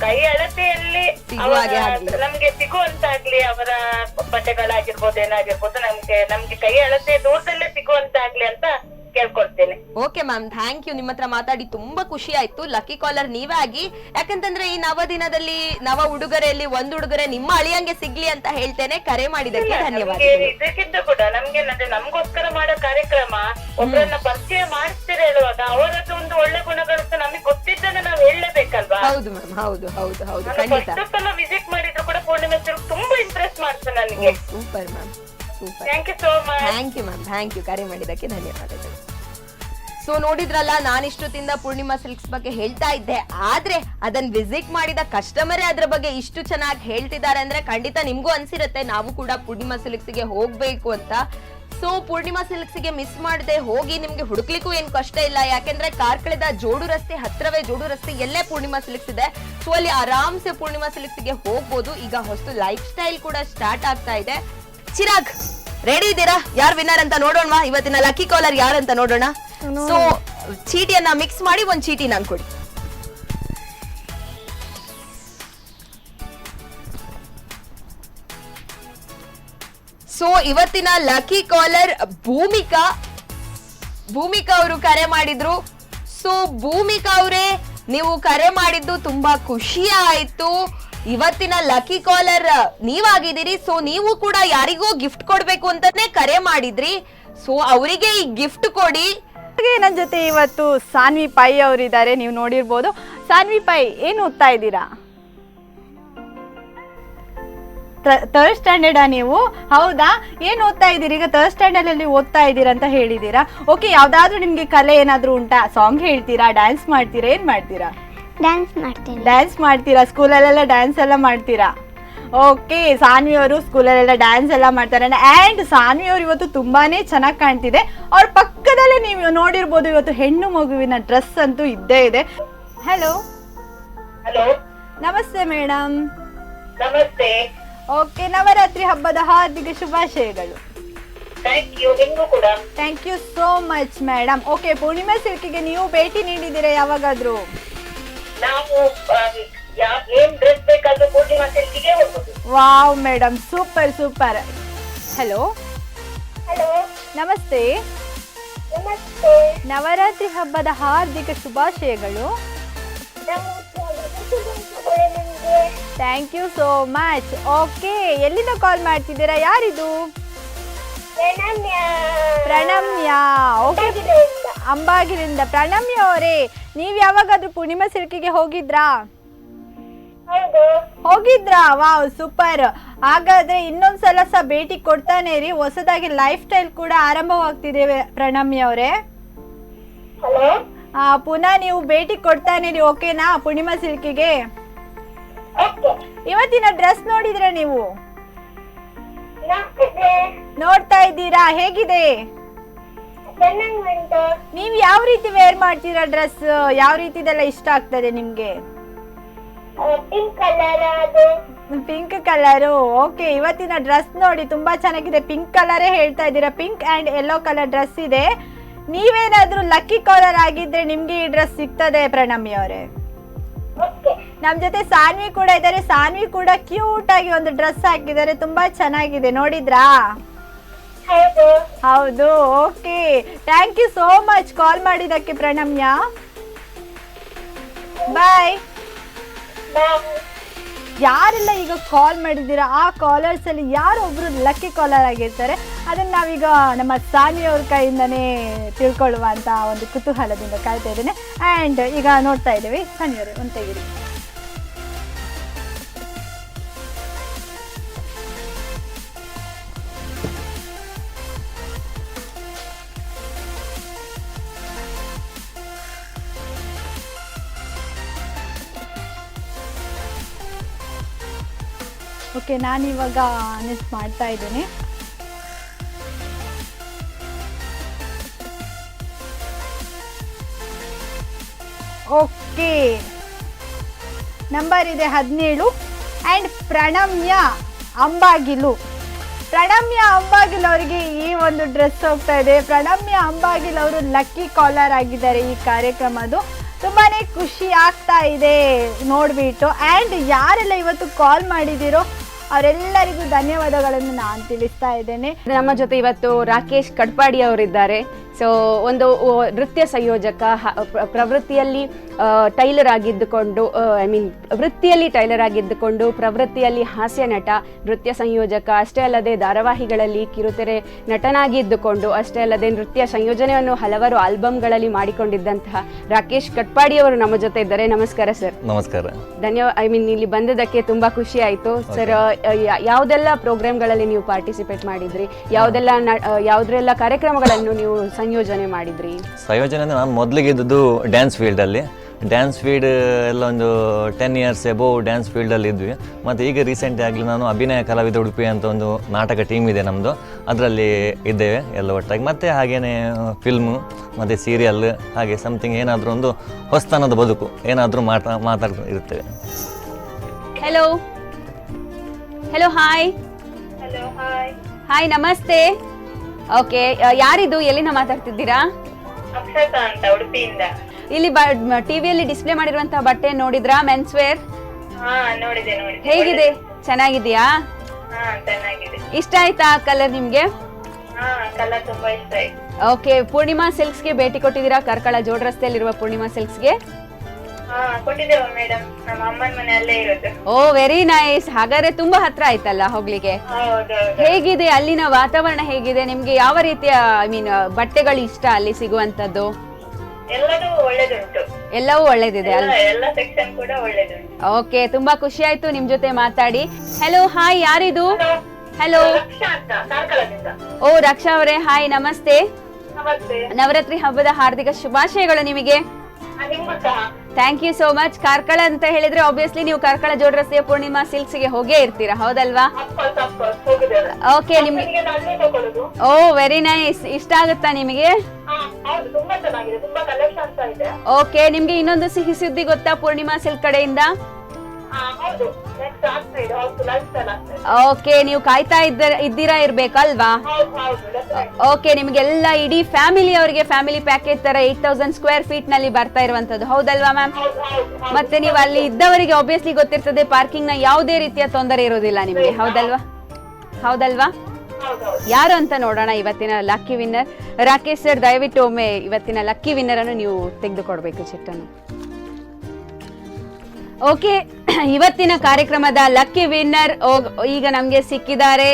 ಕೈ ಅಳತೆಯಲ್ಲಿ ನಮ್ಗೆ ಸಿಗುವಂತಾಗ್ಲಿ, ಅವರ ಬಟ್ಟೆಗಳಾಗಿರ್ಬೋದು, ಏನಾಗಿರ್ಬೋದು, ನಮ್ಗೆ ಕೈ ಅಳತೆ ದೂರದಲ್ಲೇ ಸಿಗುವಂತಾಗ್ಲಿ ಅಂತ ಕೇಳ್ಕೊಳ್ತೇನೆ. Okay ma'am, thank you. ನಿಮ್ಮ ಹತ್ರ ಮಾತಾಡಿ ತುಂಬಾ ಖುಷಿ ಆಯ್ತು. ಲಕ್ಕಿ ಕಾಲರ್ ನೀವೇ ಆಗಿ. ಯಾಕಂತಂದ್ರೆ ಈ ನವ ದಿನದಲ್ಲಿ ನವ ಉಡುಗೊರೆಯಲ್ಲಿ ಒಂದು ಉಡುಗೊರೆ ನಿಮ್ಮ ಅಳಿಯಂಗೆ ಸಿಗ್ಲಿ ಅಂತ ಹೇಳ್ತೇನೆ. ಕರೆ ಮಾಡಿದಕ್ಕೆ ಧನ್ಯವಾದಗಳು. ಇದಕ್ಕಿಂತ ಕೂಡ ನಮ್ಗೆ ನಮ್ಗೋಸ್ಕರ ಮಾಡೋ ಕಾರ್ಯಕ್ರಮ, ಒಬ್ಬರನ್ನ ಪರಿಚಯ ಮಾಡಿಸ್ತೀರ ಹೇಳುವಾಗ ಅವರದ್ದು ಒಂದು ಒಳ್ಳೆ ಗುಣಗಳು ನಮಗೆ ಗೊತ್ತಿದ್ದಂಗೆ ನಾವು ಹೇಳಲೇಬೇಕಲ್ವಾ? ಹೌದು ಮ್ಯಾಮ್, ಹೌದು ಹೌದು ಹೌದು, ಖಂಡಿತ. ವಿಸಿಟ್ ಮಾಡಿದ್ರು ಕೂಡ ಪೂರ್ಣಿಮಾ ಸಿಲ್ಕ್ ತುಂಬಾ ಇಂಪ್ರೆಸ್ ಮಾಡ್ತು ನನಗೆ. Super ma'am, super. Thank you so much. Thank you ma'am, thank you. ಕರೆ ಮಾಡಿದ್ದಕ್ಕೆ ಧನ್ಯವಾದಗಳು. ಸೊ ನೋಡಿದ್ರಲ್ಲ, ನಾನಿಷ್ಟೊತ್ತಿಂದ ಪೂರ್ಣಿಮಾ ಸಿಲ್ಕ್ಸ್ ಬಗ್ಗೆ ಹೇಳ್ತಾ ಇದ್ದೆ, ಆದ್ರೆ ಅದನ್ನ ವಿಸಿಟ್ ಮಾಡಿದ ಕಸ್ಟಮರೇ ಅದ್ರ ಬಗ್ಗೆ ಇಷ್ಟು ಚೆನ್ನಾಗಿ ಹೇಳ್ತಿದ್ದಾರೆ ಅಂದ್ರೆ ಖಂಡಿತ ನಿಮ್ಗೂ ಅನ್ಸಿರುತ್ತೆ ನಾವು ಕೂಡ ಪೂರ್ಣಿಮಾ ಸಿಲ್ಕ್ಸ್ಗೆ ಹೋಗ್ಬೇಕು ಅಂತ. ಸೊ ಪೂರ್ಣಿಮಾ ಸಿಲ್ಕ್ಸ್ಗೆ ಮಿಸ್ ಮಾಡದೆ ಹೋಗಿ, ನಿಮ್ಗೆ ಹುಡುಕ್ಲಿಕ್ಕೂ ಏನು ಕಷ್ಟ ಇಲ್ಲ. ಯಾಕೆಂದ್ರೆ ಕಾರ್ಕಳದ ಜೋಡು ರಸ್ತೆ ಹತ್ರವೇ, ಜೋಡು ರಸ್ತೆ ಎಲ್ಲೇ ಪೂರ್ಣಿಮಾ ಸಿಲ್ಕ್ಸ್ ಇದೆ. ಸೊ ಅಲ್ಲಿ ಆರಾಮ್ಸೆ ಪೂರ್ಣಿಮಾ ಸಿಲ್ಕ್ಸ್ಗೆ ಹೋಗ್ಬೋದು. ಈಗ ಹೊಸ ಲೈಫ್ ಸ್ಟೈಲ್ ಕೂಡ ಸ್ಟಾರ್ಟ್ ಆಗ್ತಾ ಇದೆ. ಚಿರಾಗ್, ರೆಡಿ ಇದ್ದೀರಾ? ಯಾರು ವಿನ್ನರ್ ಅಂತ ನೋಡೋಣ. ಇವತ್ತಿನ ಲಕ್ಕಿ ಕಾಲರ್ ಯಾರಂತ ನೋಡೋಣ. ಸೊ ಚೀಟಿಯನ್ನ ಮಿಕ್ಸ್ ಮಾಡಿ ಒಂದ್ ಚೀಟಿ ನಂಗೆ ಕೊಡಿ. ಸೊ ಇವತ್ತಿನ ಲಕ್ಕಿ ಕಾಲರ್ ಭೂಮಿಕಾ ಅವರು ಕರೆ ಮಾಡಿದ್ರು. ಸೊ ಭೂಮಿಕಾ ಅವರೇ, ನೀವು ಕರೆ ಮಾಡಿದ್ದು ತುಂಬಾ ಖುಷಿ ಆಯ್ತು. ಇವತ್ತಿನ ಲಕ್ಕಿ ಕಾಲರ್ ನೀವಾಗಿದ್ದೀರಿ. ಸೊ ನೀವು ಕೂಡ ಯಾರಿಗೂ ಗಿಫ್ಟ್ ಕೊಡ್ಬೇಕು ಅಂತಾನೆ ಕರೆ ಮಾಡಿದ್ರಿ. ಸೊ ಅವರಿಗೆ ಈ ಗಿಫ್ಟ್ ಕೊಡಿ. ನನ್ನ ಜೊತೆ ಇವತ್ತು ಸಾನ್ವಿ ಪೈ ಅವರಿದ್ದಾರೆ. ನೀವು ನೋಡಿರ್ಬೋದು. ಸಾನ್ವಿ ಪೈ, ಏನು ಓದ್ತಾ ಇದ್ದೀರಾ? ಥರ್ಡ್ ಸ್ಟ್ಯಾಂಡರ್ಡಾ ನೀವು? ಹೌದಾ, ಏನು ಓದ್ತಾ ಇದ್ದೀರಿ ಈಗ? ಥರ್ಡ್ ಸ್ಟ್ಯಾಂಡರ್ಡ್ ಅಲ್ಲಿ ಓದ್ತಾ ಇದ್ದೀರಾ ಅಂತ ಹೇಳಿದ್ದೀರಾ. ಓಕೆ, ಯಾವ್ದಾದ್ರು ನಿಮ್ಗೆ ಕಲೆ ಏನಾದ್ರು ಉಂಟಾ? ಸಾಂಗ್ ಹೇಳ್ತೀರಾ, ಡ್ಯಾನ್ಸ್ ಮಾಡ್ತೀರಾ, ಏನ್ ಮಾಡ್ತೀರಾ? ಡ್ಯಾನ್ಸ್ ಮಾಡ್ತೀರಾ? ಸ್ಕೂಲಲ್ಲೆಲ್ಲ ಡ್ಯಾನ್ಸ್ ಎಲ್ಲ ಮಾಡ್ತೀರಾ? ಓಕೆ, ಸಾನ್ವಿ ಅವರು ಸ್ಕೂಲಲ್ಲೆಲ್ಲ ಡ್ಯಾನ್ಸ್ ಎಲ್ಲ ಮಾಡ್ತಾರೆ. ಆ್ಯಂಡ್ ಸಾನ್ವಿ ಅವರು ಇವತ್ತು ತುಂಬಾನೇ ಚೆನ್ನಾಗಿ ಕಾಣ್ತಿದೆ. ಅವ್ರ ಪಕ್ಕದಲ್ಲೇ ನೀವು ನೋಡಿರ್ಬೋದು, ಇವತ್ತು ಹೆಣ್ಣು ಮಗುವಿನ ಡ್ರೆಸ್ ಅಂತೂ ಇದ್ದೇ ಇದೆ. Hello. Hello, namaste madam. Namaste. Okay, Navratri ಹಬ್ಬದ ಹಾರ್ದಿಕ ಶುಭಾಶಯಗಳು. ಥ್ಯಾಂಕ್ ಯು, ನಿಮಗೂ ಕೂಡ. Thank you so much madam. Okay, Purnima ಸಿಲ್ಕಿಗೆ ನೀವು ಭೇಟಿ ನೀಡಿದ್ದೀರಾ ಯಾವಾಗಾದ್ರೂ? ನಾವು ಏನ್ ಡ್ರೆಸ್ ಬೇಕಾದ್ರೂ ಪೂರ್ಣಿಮಾ ಸಿಲ್ಕಿಗೆ ಹೋಗೋದು. Wow madam, super super. Hello. Hello, ನಮಸ್ತೆ. ನಮಸ್ತೆ. ನವರಾತ್ರಿ ಹಬ್ಬದ ಹಾರ್ದಿಕ ಶುಭಾಶಯಗಳು. Thank you so much. Okay, ಎಲ್ಲಿಂದ ಕಾಲ್ ಮಾಡ್ತಿದ್ದೀರಾ? ಯಾರಿದು? ಪ್ರಣಮ್ಯ. ಓಕೆ, ಅಂಬಾಗಿಲಿಂದ. ಪ್ರಣಮ್ಯ ಅವರೇ, ನೀವು ಯಾವಾಗಾದ್ರೂ ಪೂರ್ಣಿಮಾ ಸಿಲ್ಕಿಗೆ ಹೋಗಿದ್ರಾ? ಹೋಗಿದ್ರಾ? Wow, super. ಹಾಗಾದ್ರೆ ಇನ್ನೊಂದ್ಸಲ ಸಹ ಭೇಟಿ ಕೊಡ್ತಾನೆ ಇರಿ. ಹೊಸದಾಗಿ ಲೈಫ್ ಸ್ಟೈಲ್ ಕೂಡ ಆರಂಭವಾಗ್ತಿದೆ ಪ್ರಣಮ್ಯ ಅವರೇ. ಪುನಃ ನೀವು ಭೇಟಿ ಕೊಡ್ತಾನೆ ಇರಿ, ಓಕೆನಾ? ಪೂರ್ಣಿಮಾ ಸಿಲ್ಕಿಗೆ. ಇವತ್ತಿನ ಡ್ರೆಸ್ ನೋಡಿದ್ರೆ ನೀವು ನೋಡ್ತಾ ಇದ್ದೀರಾ? ಹೇಗಿದೆ? ನೀವು ಯಾವ ರೀತಿ ವೇರ್ ಮಾಡ್ತೀರಾ ಡ್ರೆಸ್? ಯಾವ ರೀತಿದೆಲ್ಲ ಇಷ್ಟ ಆಗ್ತದೆ ನಿಮ್ಗೆ? Pink colour. ಓಕೆ, ಇವತ್ತಿನ ಡ್ರೆಸ್ ನೋಡಿ ತುಂಬಾ ಚೆನ್ನಾಗಿದೆ. ಪಿಂಕ್ ಕಲರೇ ಹೇಳ್ತಾ ಇದ್ದೀರಾ. Pink and yellow colour dress ಇದೆ. ನೀವೇನಾದ್ರೂ ಲಕ್ಕಿ ಕಾಲರ್ ಆಗಿದ್ರೆ ನಿಮ್ಗೆ ಈ ಡ್ರೆಸ್ ಸಿಗ್ತದೆ ಪ್ರಣಮ್ಯ ಅವರೇ. ನಮ್ ಜೊತೆ ಸಾನ್ವಿ ಕೂಡ ಇದ್ದಾರೆ. ಸಾನ್ವಿ ಕೂಡ ಕ್ಯೂಟ್ ಆಗಿ ಒಂದು ಡ್ರೆಸ್ ಹಾಕಿದ್ದಾರೆ, ತುಂಬಾ ಚೆನ್ನಾಗಿದೆ. ನೋಡಿದ್ರಾ? ಹೌದು. Okay, thank you so much call ಮಾಡಿದಕ್ಕೆ ಪ್ರಣಮ್ಯ. ಬಾಯ್. ಯಾರೆಲ್ಲ ಈಗ ಕಾಲ್ ಮಾಡಿದ್ದೀರಾ, ಆ ಕಾಲರ್ಸ್ ಅಲ್ಲಿ ಯಾರೊಬ್ರು ಲಕ್ಕಿ ಕಾಲರ್ ಆಗಿರ್ತಾರೆ, ಅದನ್ನ ನಾವೀಗ ನಮ್ಮ ಸಾನ್ವಿ ಅವ್ರ ಕೈಯಿಂದನೇ ತಿಳ್ಕೊಳ್ಳುವ ಅಂತ ಒಂದು ಕುತೂಹಲದಿಂದ ಕಾಯ್ತಾ ಇದ್ದೇನೆ. ಆ್ಯಂಡ್ ಈಗ ನೋಡ್ತಾ ಇದ್ದೀವಿ. ಸಾನ್ವಿ ಅವರೇ, ಒಂದು ತೆಗೀರಿ. ಓಕೆ, ನಾನಿವಾಗ ನೆಕ್ಸ್ಟ್ ಮಾಡ್ತಾ ಇದ್ದೀನಿ. ಓಕೆ, ನಂಬರ್ ಇದೆ 17 ಆ್ಯಂಡ್ ಪ್ರಣಮ್ಯ ಅಂಬಾಗಿಲು. ಪ್ರಣಮ್ಯ ಅಂಬಾಗಿಲ್ ಅವರಿಗೆ ಈ ಒಂದು ಡ್ರೆಸ್ ಹೋಗ್ತಾ ಇದೆ. ಪ್ರಣಮ್ಯ ಅಂಬಾಗಿಲ್ ಅವರು ಲಕ್ಕಿ ಕಾಲರ್ ಆಗಿದ್ದಾರೆ ಈ ಕಾರ್ಯಕ್ರಮದ್ದು. ತುಂಬಾನೇ ಖುಷಿ ಆಗ್ತಾ ಇದೆ ನೋಡ್ಬಿಟ್ಟು. ಆ್ಯಂಡ್ ಯಾರೆಲ್ಲ ಇವತ್ತು ಕಾಲ್ ಮಾಡಿದ್ದೀರೋ ಅವರೆಲ್ಲರಿಗೂ ಧನ್ಯವಾದಗಳನ್ನು ನಾನು ತಿಳಿಸ್ತಾ ಇದ್ದೇನೆ. ನಮ್ಮ ಜೊತೆ ಇವತ್ತು ರಾಕೇಶ್ ಕಡ್ಪಾಡಿ ಅವರಿದ್ದಾರೆ. ಸೊ ಒಂದು ನೃತ್ಯ ಸಂಯೋಜಕ, ಪ್ರವೃತ್ತಿಯಲ್ಲಿ ಟೈಲರ್ ಆಗಿದ್ದುಕೊಂಡು, ವೃತ್ತಿಯಲ್ಲಿ ಟೈಲರ್ ಆಗಿದ್ದುಕೊಂಡು ಪ್ರವೃತ್ತಿಯಲ್ಲಿ ಹಾಸ್ಯ ನಟ, ನೃತ್ಯ ಸಂಯೋಜಕ, ಅಷ್ಟೇ ಅಲ್ಲದೆ ಧಾರಾವಾಹಿಗಳಲ್ಲಿ ಕಿರುತೆರೆ ನಟನಾಗಿದ್ದುಕೊಂಡು, ಅಷ್ಟೇ ಅಲ್ಲದೆ ನೃತ್ಯ ಸಂಯೋಜನೆಯನ್ನು ಹಲವಾರು ಆಲ್ಬಮ್ಗಳಲ್ಲಿ ಮಾಡಿಕೊಂಡಿದ್ದಂತಹ ರಾಕೇಶ್ ಕಟ್ಪಾಡಿ ಅವರು ನಮ್ಮ ಜೊತೆ ಇದ್ದಾರೆ. ನಮಸ್ಕಾರ ಸರ್. ನಮಸ್ಕಾರ. ಇಲ್ಲಿ ಬಂದದಕ್ಕೆ ತುಂಬಾ ಖುಷಿ ಆಯ್ತು ಸರ್. ಯಾವುದೆಲ್ಲ ಪ್ರೋಗ್ರಾಮ್ಗಳಲ್ಲಿ ನೀವು ಪಾರ್ಟಿಸಿಪೇಟ್ ಮಾಡಿದ್ರಿ? ಯಾವುದೆಲ್ಲ ಕಾರ್ಯಕ್ರಮಗಳನ್ನು ನೀವು ಸಂಯೋಜನೆ ಮಾಡಿದ್ರಿ? ಸಂಯೋಜನೆ ಅಂದರೆ ನಾನು ಮೊದಲಿಗೆ ಇದ್ದದ್ದು ಡ್ಯಾನ್ಸ್ ಫೀಲ್ಡಲ್ಲಿ. ಡ್ಯಾನ್ಸ್ ಫೀಲ್ಡ್ ಎಲ್ಲ ಒಂದು 10 ಇಯರ್ಸ್ ಎಬೋವ್ ಡ್ಯಾನ್ಸ್ ಫೀಲ್ಡಲ್ಲಿ ಇದ್ವಿ. ಮತ್ತು ಈಗ ರೀಸೆಂಟ್ ಆಗಲಿ ನಾನು ಅಭಿನಯ ಕಲಾವಿದ ಉಡುಪಿ ಅಂತ ಒಂದು ನಾಟಕ ಟೀಮ್ ಇದೆ ನಮ್ಮದು, ಅದರಲ್ಲಿ ಇದ್ದೇವೆ ಎಲ್ಲ ಒಟ್ಟಾಗಿ. ಮತ್ತು ಹಾಗೆಯೇ ಫಿಲ್ಮು ಮತ್ತು ಸೀರಿಯಲ್, ಹಾಗೆ ಸಮಥಿಂಗ್ ಏನಾದರೂ ಒಂದು ಹೊಸತನದ ಬದುಕು ಏನಾದರೂ ಮಾತಾಡ್ತಾ ಇರ್ತೇವೆ. Hello hello hi. Hello, hi. Hi, ನಮಸ್ತೆ. ಓಕೆ, ಯಾರಿದು? ಎಲ್ಲಿಂದ ಮಾತಾಡ್ತಿದ್ದೀರಾ? ಅಕ್ಷತಾ ಅಂತ, ಉಡುಪಿಯಿಂದ. ಇಲ್ಲಿ ಟಿವಿಯಲ್ಲಿ ಡಿಸ್ಪ್ಲೇ ಮಾಡಿರುವಂತಹ ಬಟ್ಟೆ ನೋಡಿದ್ರಾ? Men's wear. ಹಾ, ನೋಡಿದೆ. ಹೇಗಿದೆ? ಚೆನ್ನಾಗಿದೆಯಾ? ಹಾ, ಚೆನ್ನಾಗಿದೆ. ಇಷ್ಟ ಆಯ್ತಾ ಕಲರ್ ನಿಮ್ಗೆ? ಹಾ, ಕಲರ್ ತುಂಬಾ ಇಷ್ಟ ಆಯ್ತು. ಓಕೆ, ಪೂರ್ಣಿಮಾ ಸಿಲ್ಕ್ಸ್ಗೆ ಭೇಟಿ ಕೊಟ್ಟಿದ್ದೀರಾ? ಕಾರ್ಕಳ ಜೋಡ್ ರಸ್ತೆಯಲ್ಲಿರುವ ಪೂರ್ಣಿಮಾ ಸಿಲ್ಕ್ಸ್ಗೆ. ಕೊಟ್ಟಿದ್ದೇವೆ ಮೇಡಮ್, ನಮ್ಮ ಅಮ್ಮನ ಮನೆ ಅಲ್ಲೇ ಇರೋದು. ಓ ವೆರಿ ನೈಸ್. ಹಾಗಾದ್ರೆ ತುಂಬಾ ಹತ್ರ ಆಯ್ತಲ್ಲ ಹೋಗ್ಲಿಕ್ಕೆ. ಹೌದೌದು. ಹೇಗಿದೆ ಅಲ್ಲಿನ ವಾತಾವರಣ, ಹೇಗಿದೆ ನಿಮ್ಗೆ? ಯಾವ ರೀತಿಯ ಐ ಮೀನ್ ಬಟ್ಟೆಗಳು ಇಷ್ಟ ಅಲ್ಲಿ ಸಿಗುವಂತದ್ದು? ಎಲ್ಲದೂ ಒಳ್ಳೇದುಂಟು, ಎಲ್ಲವೂ ಒಳ್ಳೇದಿದೆ ಅಲ್ಲ? ಎಲ್ಲ ಸೆಕ್ಷನ್ ಕೂಡ ಒಳ್ಳೇದುಂಟು. ಓಕೆ, ತುಂಬಾ ಖುಷಿ ಆಯ್ತು ನಿಮ್ ಜೊತೆ ಮಾತಾಡಿ. ಹೆಲೋ, ಹಾಯ್, ಯಾರಿದು? ಹೆಲೋ. ರಕ್ಷಾ ಅಂತ ಕಾರ್ಕಳದಿಂದ. ಓ ರಕ್ಷಾ ಅವರೇ, ಹಾಯ್, ನಮಸ್ತೆ. ನಮಸ್ತೆ. ನವರಾತ್ರಿ ಹಬ್ಬದ ಹಾರ್ದಿಕ ಶುಭಾಶಯಗಳು ನಿಮಗೆ. ನಿಮ್ಗೂ ಸಹ. Thank you so much. Karkala ಅಂತ ಹೇಳಿದ್ರೆ ಆಬ್ವಿಯಸ್ಲಿ ನೀವು ಕಾರ್ಕಳ ಜೋಡ್ ರಸ್ತೆಯ ಪೂರ್ಣಿಮಾ ಸಿಲ್ಕ್ಸ್ ಗೆ ಹೋಗೇ ಇರ್ತೀರಾ, ಹೌದಲ್ವಾ? ಹೋಗಿದ್ದೇವೆ. ಓಕೆ, ನಿಮ್ಗೆ ನನಗೆ ಅಲ್ಲೇ ತಗೊಳ್ಳೋದು. ಓ ವೆರಿ ನೈಸ್. ಇಷ್ಟ ಆಗುತ್ತಾ ನಿಮಗೆ? ಹೌದು, ತುಂಬಾ ಚೆನ್ನಾಗಿದೆ, ತುಂಬಾ ಕಲೆಕ್ಷನ್ಸ್ ಇದೆ. ಓಕೆ, ನಿಮ್ಗೆ ಇನ್ನೊಂದು ಸಿಹಿ ಸುದ್ದಿ ಗೊತ್ತಾ ಪೂರ್ಣಿಮಾ ಸಿಲ್ಕ್ ಕಡೆಯಿಂದ? ಹೌದು, ನೆಕ್ಸ್ಟ್ ಆಗ್ತಾ ಇದೆ, ಹೌದು, ಲೈಫ್ ಸ್ಟೈಲ್ ಆಗ್ತಾ ಇದೆ. ಓಕೆ, ನೀವು ಕಾಯ್ತಾ ಇದ್ದೀರಾ ಇರ್ಬೇಕಲ್ವಾ? ಹೌದು ಹೌದು, definitely. ಓಕೆ, ನಿಮ್ಗೆಲ್ಲ ಇಡೀ ಫ್ಯಾಮಿಲಿ ಅವರಿಗೆ ಫ್ಯಾಮಿಲಿ ಪ್ಯಾಕೇಜ್ ತರ 8000 ಸ್ಕ್ವೇರ್ ಫೀಟ್ ನಲ್ಲಿ ಬರ್ತಾ ಇರುವಂತದ್ದು, ಹೌದಲ್ವಾ ಮ್ಯಾಮ್? ಹೌದು ಹೌದು ಹೌದು. ಮತ್ತೆ ನೀವು ಅಲ್ಲಿ ಇದ್ದವರಿಗೆ ಆಬ್ವಿಯಸ್ಲಿ ಗೊತ್ತಿರ್ತದೆ ಪಾರ್ಕಿಂಗ್ ನ ಯಾವುದೇ ರೀತಿಯ ತೊಂದರೆ ಇರೋದಿಲ್ಲ ನಿಮ್ಗೆ, ಹೌದಲ್ವಾ? ಹೌದಲ್ವಾ? ಹೌದೌದು. ಯಾರು ಅಂತ ನೋಡೋಣ ಇವತ್ತಿನ ಲಕ್ಕಿ ವಿನ್ನರ್. ರಾಕೇಶ್ ಸರ್, ದಯವಿಟ್ಟು ಒಮ್ಮೆ ಇವತ್ತಿನ ಲಕ್ಕಿ ವಿನ್ನರ್ ಅನ್ನು ನೀವು ತೆಗೆದುಕೊಡ್ಬೇಕು ಚಿಟ್ಟನ್ನು. ಓಕೆ, ಇವತ್ತಿನ ಕಾರ್ಯಕ್ರಮದ ಲಕ್ಕಿ ವಿನ್ನರ್ ಈಗ ನಮ್ಗೆ ಸಿಕ್ಕಿದ್ದಾರೆ.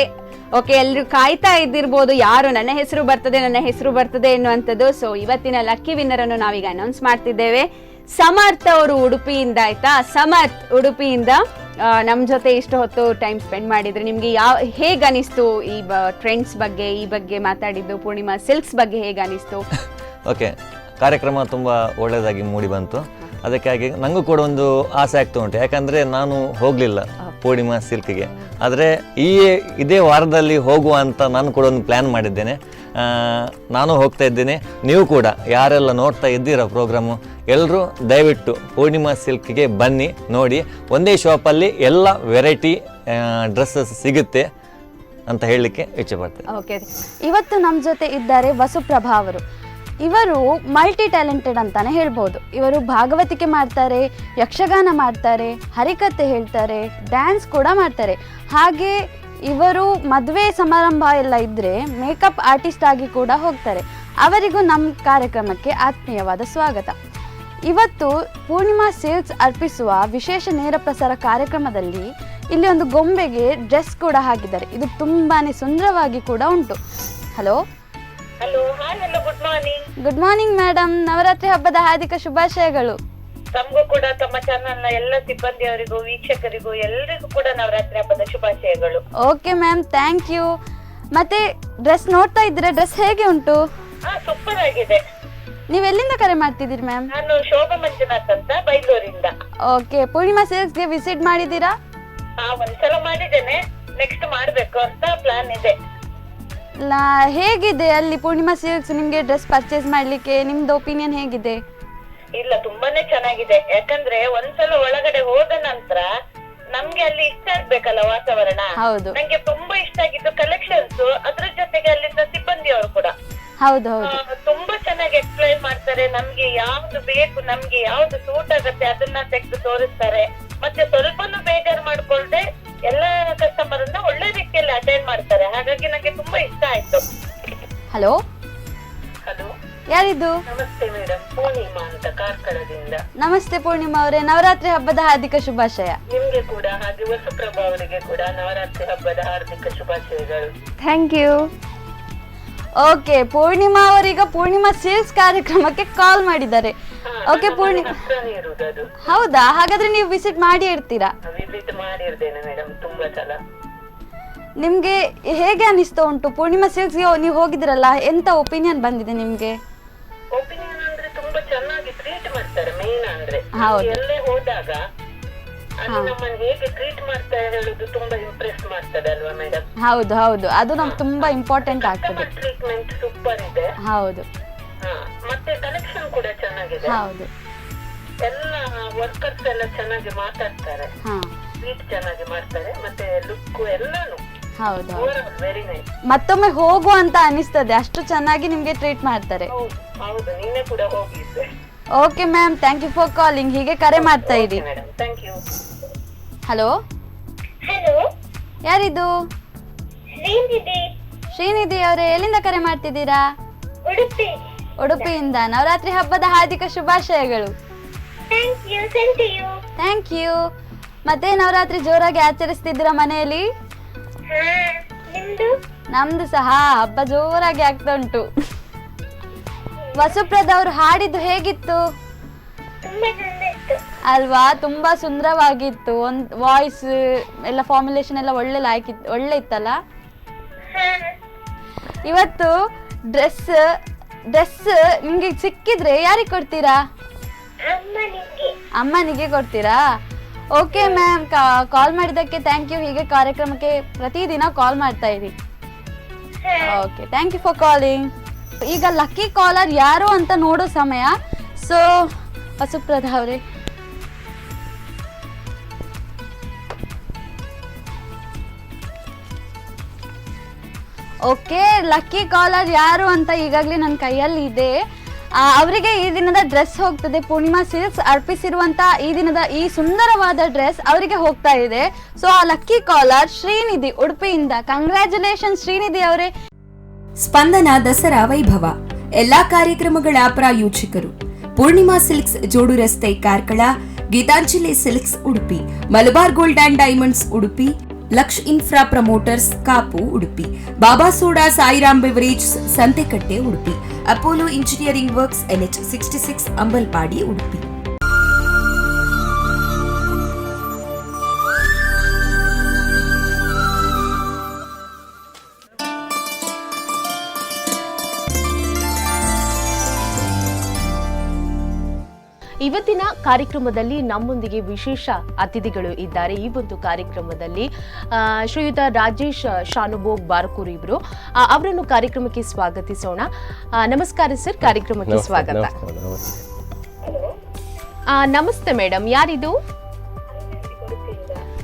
ಓಕೆ, ಎಲ್ರು ಕಾಯ್ತಾ ಇದ್ದಿರ್ಬೋದು ಯಾರು ನನ್ನ ಹೆಸರು ಬರ್ತದೆ ಎನ್ನುವಂಥದ್ದು. ಸೊ ಇವತ್ತಿನ ಲಕ್ಕಿ ವಿನ್ನರ್ ಅನ್ನು ನಾವೀಗ ಅನೌನ್ಸ್ ಮಾಡ್ತಿದ್ದೇವೆ. ಸಮರ್ಥ್ ಅವರು ಉಡುಪಿಯಿಂದ. ಆಯ್ತಾ, ಸಮರ್ಥ್ ಉಡುಪಿಯಿಂದ ನಮ್ಮ ಜೊತೆ ಇಷ್ಟು ಹೊತ್ತು ಟೈಮ್ ಸ್ಪೆಂಡ್ ಮಾಡಿದ್ರೆ ನಿಮ್ಗೆ ಹೇಗೆ ಅನಿಸ್ತು ಈ ಟ್ರೆಂಡ್ಸ್ ಬಗ್ಗೆ, ಈ ಬಗ್ಗೆ ಮಾತಾಡಿದ್ದು, ಪೂರ್ಣಿಮಾ ಸಿಲ್ಕ್ಸ್ ಬಗ್ಗೆ ಹೇಗೆ ಅನಿಸ್ತು? ಓಕೆ, ಕಾರ್ಯಕ್ರಮ ತುಂಬ ಒಳ್ಳೆಯದಾಗಿ ಮೂಡಿ ಬಂತು. ಅದಕ್ಕಾಗಿ ನನಗೂ ಕೂಡ ಒಂದು ಆಸೆ ಆಗ್ತಾ ಉಂಟು, ಯಾಕಂದರೆ ನಾನು ಹೋಗಲಿಲ್ಲ ಪೂರ್ಣಿಮಾ ಸಿಲ್ಕ್ಗೆ. ಆದರೆ ಇದೇ ವಾರದಲ್ಲಿ ಹೋಗುವ ಅಂತ ನಾನು ಕೂಡ ಒಂದು ಪ್ಲ್ಯಾನ್ ಮಾಡಿದ್ದೇನೆ. ನಾನು ಹೋಗ್ತಾ ಇದ್ದೇನೆ, ನೀವು ಕೂಡ ಯಾರೆಲ್ಲ ನೋಡ್ತಾ ಇದ್ದೀರಾ ಪ್ರೋಗ್ರಾಮು ಎಲ್ಲರೂ ದಯವಿಟ್ಟು ಪೂರ್ಣಿಮಾ ಸಿಲ್ಕ್ಗೆ ಬನ್ನಿ, ನೋಡಿ. ಒಂದೇ ಶಾಪಲ್ಲಿ ಎಲ್ಲ ವೆರೈಟಿ ಡ್ರೆಸ್ಸಸ್ ಸಿಗುತ್ತೆ ಅಂತ ಹೇಳಲಿಕ್ಕೆ ಇಚ್ಛೆಪಡ್ತೇನೆ. ಓಕೆ, ಇವತ್ತು ನಮ್ಮ ಜೊತೆ ಇದ್ದಾರೆ ವಸುಪ್ರಭಾ ಅವರು. ಇವರು ಮಲ್ಟಿ ಟ್ಯಾಲೆಂಟೆಡ್ ಅಂತಾನೆ ಹೇಳ್ಬೋದು. ಇವರು ಭಾಗವತಿಕೆ ಮಾಡ್ತಾರೆ, ಯಕ್ಷಗಾನ ಮಾಡ್ತಾರೆ, ಹರಿಕಥೆ ಹೇಳ್ತಾರೆ, ಡ್ಯಾನ್ಸ್ ಕೂಡ ಮಾಡ್ತಾರೆ. ಹಾಗೆ ಇವರು ಮದುವೆ ಸಮಾರಂಭ ಎಲ್ಲ ಇದ್ದರೆ ಮೇಕಪ್ ಆರ್ಟಿಸ್ಟ್ ಆಗಿ ಕೂಡ ಹೋಗ್ತಾರೆ. ಅವರಿಗೂ ನಮ್ಮ ಕಾರ್ಯಕ್ರಮಕ್ಕೆ ಆತ್ಮೀಯವಾದ ಸ್ವಾಗತ. ಇವತ್ತು ಪೂರ್ಣಿಮಾ ಸಿಲ್ಕ್ಸ್ ಅರ್ಪಿಸುವ ವಿಶೇಷ ನೇರ ಪ್ರಸಾರ ಕಾರ್ಯಕ್ರಮದಲ್ಲಿ ಇಲ್ಲಿ ಒಂದು ಗೊಂಬೆಗೆ ಡ್ರೆಸ್ ಕೂಡ ಹಾಕಿದ್ದಾರೆ. ಇದು ತುಂಬಾ ಸುಂದರವಾಗಿ ಕೂಡ ಉಂಟು. Hello. Hello, hi, hello, good morning. Good morning madam, Navratri ಹಬ್ಬದ ಹಾರ್ದಿಕ ಶುಭಾಶಯಗಳು. ತಮಗೂ ಕೂಡ, ತಮ್ಮ ಚಾನಲ್ನ ಎಲ್ಲ ಸಿಬ್ಬಂದಿಯವರಿಗೂ, ವೀಕ್ಷಕರಿಗೂ ಎಲ್ಲರಿಗೂ ಕೂಡ ನವರಾತ್ರಿ ಹಬ್ಬದ ಶುಭಾಶಯಗಳು. Okay ma'am, thank you. ಮತ್ತೆ ಡ್ರೆಸ್ ನೋಡ್ತಾ ಇದ್ದೀರಾ, ಡ್ರೆಸ್ ಹೇಗೆ ಉಂಟು? ಸೂಪರ್ ಆಗಿದೆ. ನೀವು ಎಲ್ಲಿಂದ ಕರೆ ಮಾಡ್ತಿದ್ದೀರಿ ಮ್ಯಾಮ್? ನಾನು ಶೋಭಾ ಮಂಜುನಾಥ್ ಅಂತ, ಬೈಲೂರಿಂದ. ಓಕೆ, ಪೂರ್ಣಿಮಾ ಸಿಲ್ಕ್ಸ್ಗೆ ವಿಸಿಟ್ ಮಾಡಿದ್ದೀರಾ? ಒಂದ್ಸಲ ಮಾಡಿದ್ದೇನೆ, ನೆಕ್ಸ್ಟ್ ಮಾಡ್ಬೇಕು ಅಂತ ಪ್ಲಾನ್ ಇದೆ. ಹೇಗಿದೆ ಅಲ್ಲಿ ಪೂರ್ಣಿಮಾ ಸಿಲ್ಕ್ಸ್? ನಿಮ್ಗೆ ಡ್ರೆಸ್ ಪರ್ಚೇಸ್ ಮಾಡ್ಲಿಕ್ಕೆ ನಿಮ್ದು ಒಪಿನಿಯನ್ ಹೇಗಿದೆ? ಇಲ್ಲ, ತುಂಬಾನೇ ಚೆನ್ನಾಗಿದೆ. ಯಾಕಂದ್ರೆ ಒಂದ್ಸಲ ಒಳಗಡೆ ಹೋದ ನಂತರ ನಮ್ಗೆ ಅಲ್ಲಿ ಇಷ್ಟ ಆಗ್ಬೇಕಲ್ಲ ವಾತಾವರಣ. ಹೌದು. ನಂಗೆ ತುಂಬಾ ಇಷ್ಟ ಆಗಿದ್ದು ಕಲೆಕ್ಷನ್ಸ್, ಅದ್ರ ಜೊತೆಗೆ ಅಲ್ಲಿದ್ದ ಸಿಬ್ಬಂದಿಯವರು ಕೂಡ ಹೌದು ಹೌದು ತುಂಬಾ ಚೆನ್ನಾಗಿ ಎಕ್ಸ್ಪ್ಲೈನ್ ಮಾಡ್ತಾರೆ. ನಮ್ಗೆ ಯಾವ್ದು ಬೇಕು, ನಮ್ಗೆ ಯಾವ್ದು ಸೂಟ್ ಆಗತ್ತೆ ಅದನ್ನ ತೆಗೆದು ತೋರಿಸ್ತಾರೆ. ಮತ್ತೆ ಸ್ವಲ್ಪನೂ ಬೇಜಾರು ಮಾಡ್ಕೊಳ್ದೆ ಎಲ್ಲ ಕಸ್ಟಮರ್ ಅನ್ನ ಒಳ್ಳೆ ರೀತಿಯಲ್ಲಿ ಅಟೆಂಡ್ ಮಾಡ್ತಾರೆ. ಹಾಗಾಗಿ ನಂಗೆ ತುಂಬಾ ಇಷ್ಟ ಆಯ್ತು. ಹಲೋ. ಹಲೋ, ಯಾರಿದ್ದು? ನಮಸ್ತೆ ಮೇಡಮ್, ಪೂರ್ಣಿಮಾ ಅಂತ ಕಾರ್ಕಳದಿಂದ. ನಮಸ್ತೆ ಪೂರ್ಣಿಮಾ ಅವರೇ, ನವರಾತ್ರಿ ಹಬ್ಬದ ಹಾರ್ದಿಕ ಶುಭಾಶಯ. ನಿಮ್ಗೆ ಕೂಡ, ಹಾಗೆ ವಸುಪ್ರಭಾ ಅವರಿಗೆ ಕೂಡ ನವರಾತ್ರಿ ಹಬ್ಬದ ಹಾರ್ದಿಕ ಶುಭಾಶಯಗಳು. Thank you. ಓಕೆ, ಪೂರ್ಣಿಮಾ ಅವರೀಗ ಪೂರ್ಣಿಮಾ ಸಿಲ್ಕ್ಸ್ ಕಾರ್ಯಕ್ರಮಕ್ಕೆ ಕಾಲ್ ಮಾಡಿದ್ದಾರೆ. ಓಕೆ ಪೂರ್ಣಿಮಾ, ಇರುವುದು ಹೌದಾ? ಹಾಗಾದ್ರೆ ನೀವು ವಿಸಿಟ್ ಮಾಡಿ ಇರ್ತೀರಾ? ವಿಸಿಟ್ ಮಾಡಿರ್ತೇನೆ ಮೇಡಮ್, ತುಂಬಾ ಸಲ. ನಿಮ್ಗೆ ಹೇಗೆ ಅನಿಸ್ತಾ ಉಂಟು ಪೂರ್ಣಿಮಾ ಸಿಲ್ಕ್ಸ್ಗೆ ನೀವು ಹೋಗಿದ್ರಲ್ಲ, ಎಂತ ಒಪಿನಿಯನ್ ಬಂದಿದೆ ನಿಮ್ಗೆ? ಒಪಿನಿಯನ್ ಅಂದ್ರೆ ತುಂಬಾ ಚೆನ್ನಾಗಿ ಟ್ರೀಟ್ ಮಾಡ್ತಾರೆ. ಮೇನ್ ಅಂದ್ರೆ ಹೌದು. ಎಲ್ಲೇ ಹೋದಾಗ ಅಲ್ಲಿ ನಮ್ಮನ್ನು ಹೇಗೆ ಟ್ರೀಟ್ ಮಾಡ್ತಾರೆ ಹೇಳುದು ತುಂಬಾ ಇಂಪ್ರೆಸ್ ಮಾಡ್ತದೆ ಅಲ್ವಾ ಮೇಡಮ್? ಹೌದು ಹೌದು, ಅದು ನಮ್ಗೆ ತುಂಬಾ ಇಂಪಾರ್ಟೆಂಟ್ ಆಗ್ತದೆ. ಟ್ರೀಟ್ಮೆಂಟ್ ಸೂಪರ್ ಇದೆ. ಹೌದು. ಮತ್ತೆ ಕಲೆಕ್ಷನ್ ಕೂಡ ಚೆನ್ನಾಗಿದೆ. ಹೌದು. ಎಲ್ಲ ವರ್ಕರ್ಸ್ ಎಲ್ಲ ಚೆನ್ನಾಗಿ ಮಾತಾಡ್ತಾರೆ, ಟ್ರೀಟ್ ಚೆನ್ನಾಗಿ ಮಾಡ್ತಾರೆ. ಮತ್ತೆ ಲುಕ್ ಎಲ್ಲಾನು ಹೌದು. Very nice. ಮತ್ತೊಮ್ಮೆ ಹೋಗುವ ಅಂತ ಅನಿಸ್ತದೆ, ಅಷ್ಟು ಚೆನ್ನಾಗಿ ನಿಮ್ಗೆ ಟ್ರೀಟ್ ಮಾಡ್ತಾರೆ. ಹೌದು, ನೀನೇ ಕೂಡ ಹೋಗಿದ್ದೆ. Okay ma'am, thank you for calling. ಹೀಗೆ ಕರೆ ಮಾಡ್ತಾ ಇರಿ. Madam, thank you. Hello. Hello, ಯಾರಿದು? ಶ್ರೀನಿಧಿ. ಶ್ರೀನಿಧಿ ಅವರೇ, ಎಲ್ಲಿಂದ ಕರೆ ಮಾಡ್ತಿದ್ದೀರಾ? ಉಡುಪಿ. ಉಡುಪಿಯಿಂದ. ನವರಾತ್ರಿ ಹಬ್ಬದ ಹಾರ್ದಿಕ ಶುಭಾಶಯಗಳು. Thank you. ಮತ್ತೆ ನವರಾತ್ರಿ ಜೋರಾಗಿ ಆಚರಿಸ್ತಿದ್ದೀರಾ ಮನೆಯಲ್ಲಿ? ನಮ್ದು ಸಹ ಹಬ್ಬ ಜೋರಾಗಿ ಆಗ್ತಾ ಉಂಟು. ವಸುಪ್ರದ ಅವರು ಹಾಡಿದ್ದು ಹೇಗಿತ್ತು ಅಲ್ವಾ? ತುಂಬಾ ಸುಂದರವಾಗಿತ್ತು. ಒಂದು ವಾಯ್ಸ್ ಎಲ್ಲ ಫಾರ್ಮುಲೇಷನ್ ಎಲ್ಲ ಒಳ್ಳೆ ಇತ್ತಲ್ಲ. ಇವತ್ತು ಡ್ರೆಸ್ ನಿಮ್ಗೆ ಸಿಕ್ಕಿದ್ರೆ ಯಾರಿಗೆ ಕೊಡ್ತೀರಾ? ಅಮ್ಮನಿಗೆ ಕೊಡ್ತೀರಾ? ಓಕೆ ಮ್ಯಾಮ್, ಕಾಲ್ ಮಾಡಿದ್ದಕ್ಕೆ ಥ್ಯಾಂಕ್ ಯು. ಹೀಗೆ ಕಾರ್ಯಕ್ರಮಕ್ಕೆ ಪ್ರತಿದಿನ ಕಾಲ್ ಮಾಡ್ತಾ ಇರಿ. Okay, thank you for calling. ಈಗ ಲಕ್ಕಿ ಕಾಲರ್ ಯಾರು ಅಂತ ನೋಡೋ ಸಮಯ. ಸೊ ವಸುಪ್ರದ ಅವರೇ, ಓಕೆ, ಲಕ್ಕಿ ಕಾಲರ್ ಯಾರು ಅಂತ ಈಗಾಗಲೇ ನನ್ನ ಕೈಯಲ್ಲಿ ಇದೆ. ಅವರಿಗೆ ಈ ದಿನದ ಡ್ರೆಸ್ ಹೋಗ್ತದೆ. ಪೂರ್ಣಿಮಾ ಸಿಲ್ಕ್ಸ್ ಅರ್ಪಿಸಿರುವಂತ ಈ ದಿನದ ಈ ಸುಂದರವಾದ ಡ್ರೆಸ್ ಅವರಿಗೆ ಹೋಗ್ತಾ ಇದೆ. ಸೊ ಆ ಲಕ್ಕಿ ಕಾಲರ್ ಶ್ರೀನಿಧಿ ಉಡುಪಿಯಿಂದ. ಕಂಗ್ರ್ಯಾಚುಲೇಷನ್ ಶ್ರೀನಿಧಿ ಅವರೇ. ಸ್ಪಂದನ ದಸರಾ ವೈಭವ ಎಲ್ಲಾ ಕಾರ್ಯಕ್ರಮಗಳ ಪ್ರಾಯೋಜಕರು ಪೂರ್ಣಿಮಾ ಸಿಲ್ಕ್ಸ್ ಜೋಡು ರಸ್ತೆ Karkala, Geetanjali silks Udupi, Malabar gold and diamonds Udupi, Laksh infra promoters Kapu Udupi, Baba soda Sairam beverage Santhekatte Udupi, Apollo engineering works NH66 Ambalpady Udupi. ಇವತ್ತಿನ ಕಾರ್ಯಕ್ರಮದಲ್ಲಿ ನಮ್ಮೊಂದಿಗೆ ವಿಶೇಷ ಅತಿಥಿಗಳು ಇದ್ದಾರೆ. ಈ ಒಂದು ಕಾರ್ಯಕ್ರಮದಲ್ಲಿ ಶ್ರೀಯುತ ರಾಜೇಶ್ ಶಾನುಭೋಗ್ ಬಾರ್ಕೂರ್ ಇವರು, ಅವರನ್ನು ಕಾರ್ಯಕ್ರಮಕ್ಕೆ ಸ್ವಾಗತಿಸೋಣ. ನಮಸ್ಕಾರ ಸರ್, ಕಾರ್ಯಕ್ರಮಕ್ಕೆ ಸ್ವಾಗತ. ನಮಸ್ತೆ ಮೇಡಮ್, ಯಾರಿದು?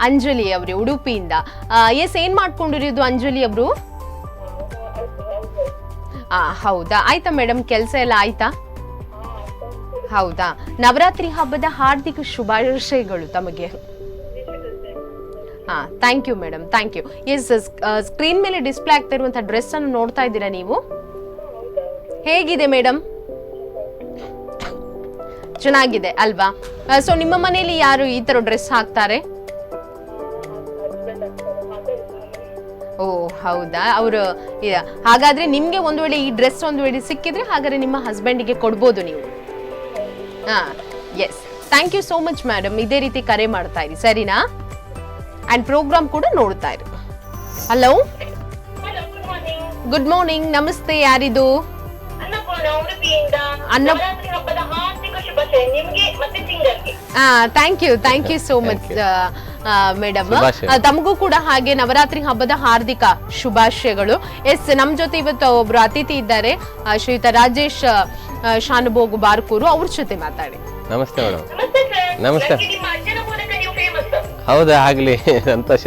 ಅಂಜಲಿ ಅವರು ಉಡುಪಿಯಿಂದ. ಏನ್ ಮಾಡ್ಕೊಂಡಿರೋದು ಅಂಜಲಿ ಅವರು? ಹೌದಾ, ಆಯ್ತಾ ಮೇಡಮ್, ಕೆಲಸ ಎಲ್ಲ ಆಯ್ತಾ? ಹೌದಾ, ನವರಾತ್ರಿ ಹಬ್ಬದ ಹಾರ್ದಿಕ ಶುಭಾಶಯಗಳು ತಮಗೆ. Thank you madam, thank you. Yes, screen ಮೇಲೆ ಡಿಸ್ಪ್ಲೇ ಆಗ್ತಾ ಇರುವಂತಹ ಡ್ರೆಸ್ ಅನ್ನು ನೋಡ್ತಾ ಇದ್ದೀರಾ ನೀವು? ಹೇಗಿದೆ ಮೇಡಮ್? ಚೆನ್ನಾಗಿದೆ ಅಲ್ವಾ? ಸೊ ನಿಮ್ಮ ಮನೆಯಲ್ಲಿ ಯಾರು ಈ ತರ ಡ್ರೆಸ್ ಹಾಕ್ತಾರೆ? ಓ ಹೌದಾ, ಅವರು ಹಾಗಾದ್ರೆ ನಿಮ್ಗೆ ಒಂದು ವೇಳೆ ಈ ಡ್ರೆಸ್ ಒಂದು ವೇಳೆ ಸಿಕ್ಕಿದ್ರೆ ಹಾಗಾದ್ರೆ ನಿಮ್ಮ ಹಸ್ಬೆಂಡಿಗೆ ಕೊಡ್ಬೋದು ನೀವು. Yes, thank you so much madam. ಇದೇ ರೀತಿ ಕರೆ ಮಾಡ್ತಾ ಇರಿ, ಸರಿನಾ? ಅಂಡ್ ಪ್ರೋಗ್ರಾಮ್ ಕೂಡ ನೋಡ್ತಾ ಇರಿ. ಹಲೋ, ಗುಡ್ ಮಾರ್ನಿಂಗ್, ನಮಸ್ತೆ, ಯಾರಿದು? Thank you so much madam. ತಮಗೂ ಕೂಡ ಹಾಗೆ ನವರಾತ್ರಿ ಹಬ್ಬದ ಹಾರ್ದಿಕ ಶುಭಾಶಯಗಳು. ಎಸ್, ನಮ್ ಜೊತೆ ಇವತ್ತು ಒಬ್ರು ಅತಿಥಿ ಇದ್ದಾರೆ, ಶ್ರೀಯುತ ರಾಜೇಶ್ ಶಾನುಭೋಗ್ ಬಾರ್ಕೂರು, ಅವ್ರ ಜೊತೆ ಮಾತಾಡಿ. ನಮಸ್ತೆ ಮೇಡಮ್. ನಮಸ್ತೆ. ಹೌದಾ, ಆಗ್ಲಿ, ಸಂತೋಷ.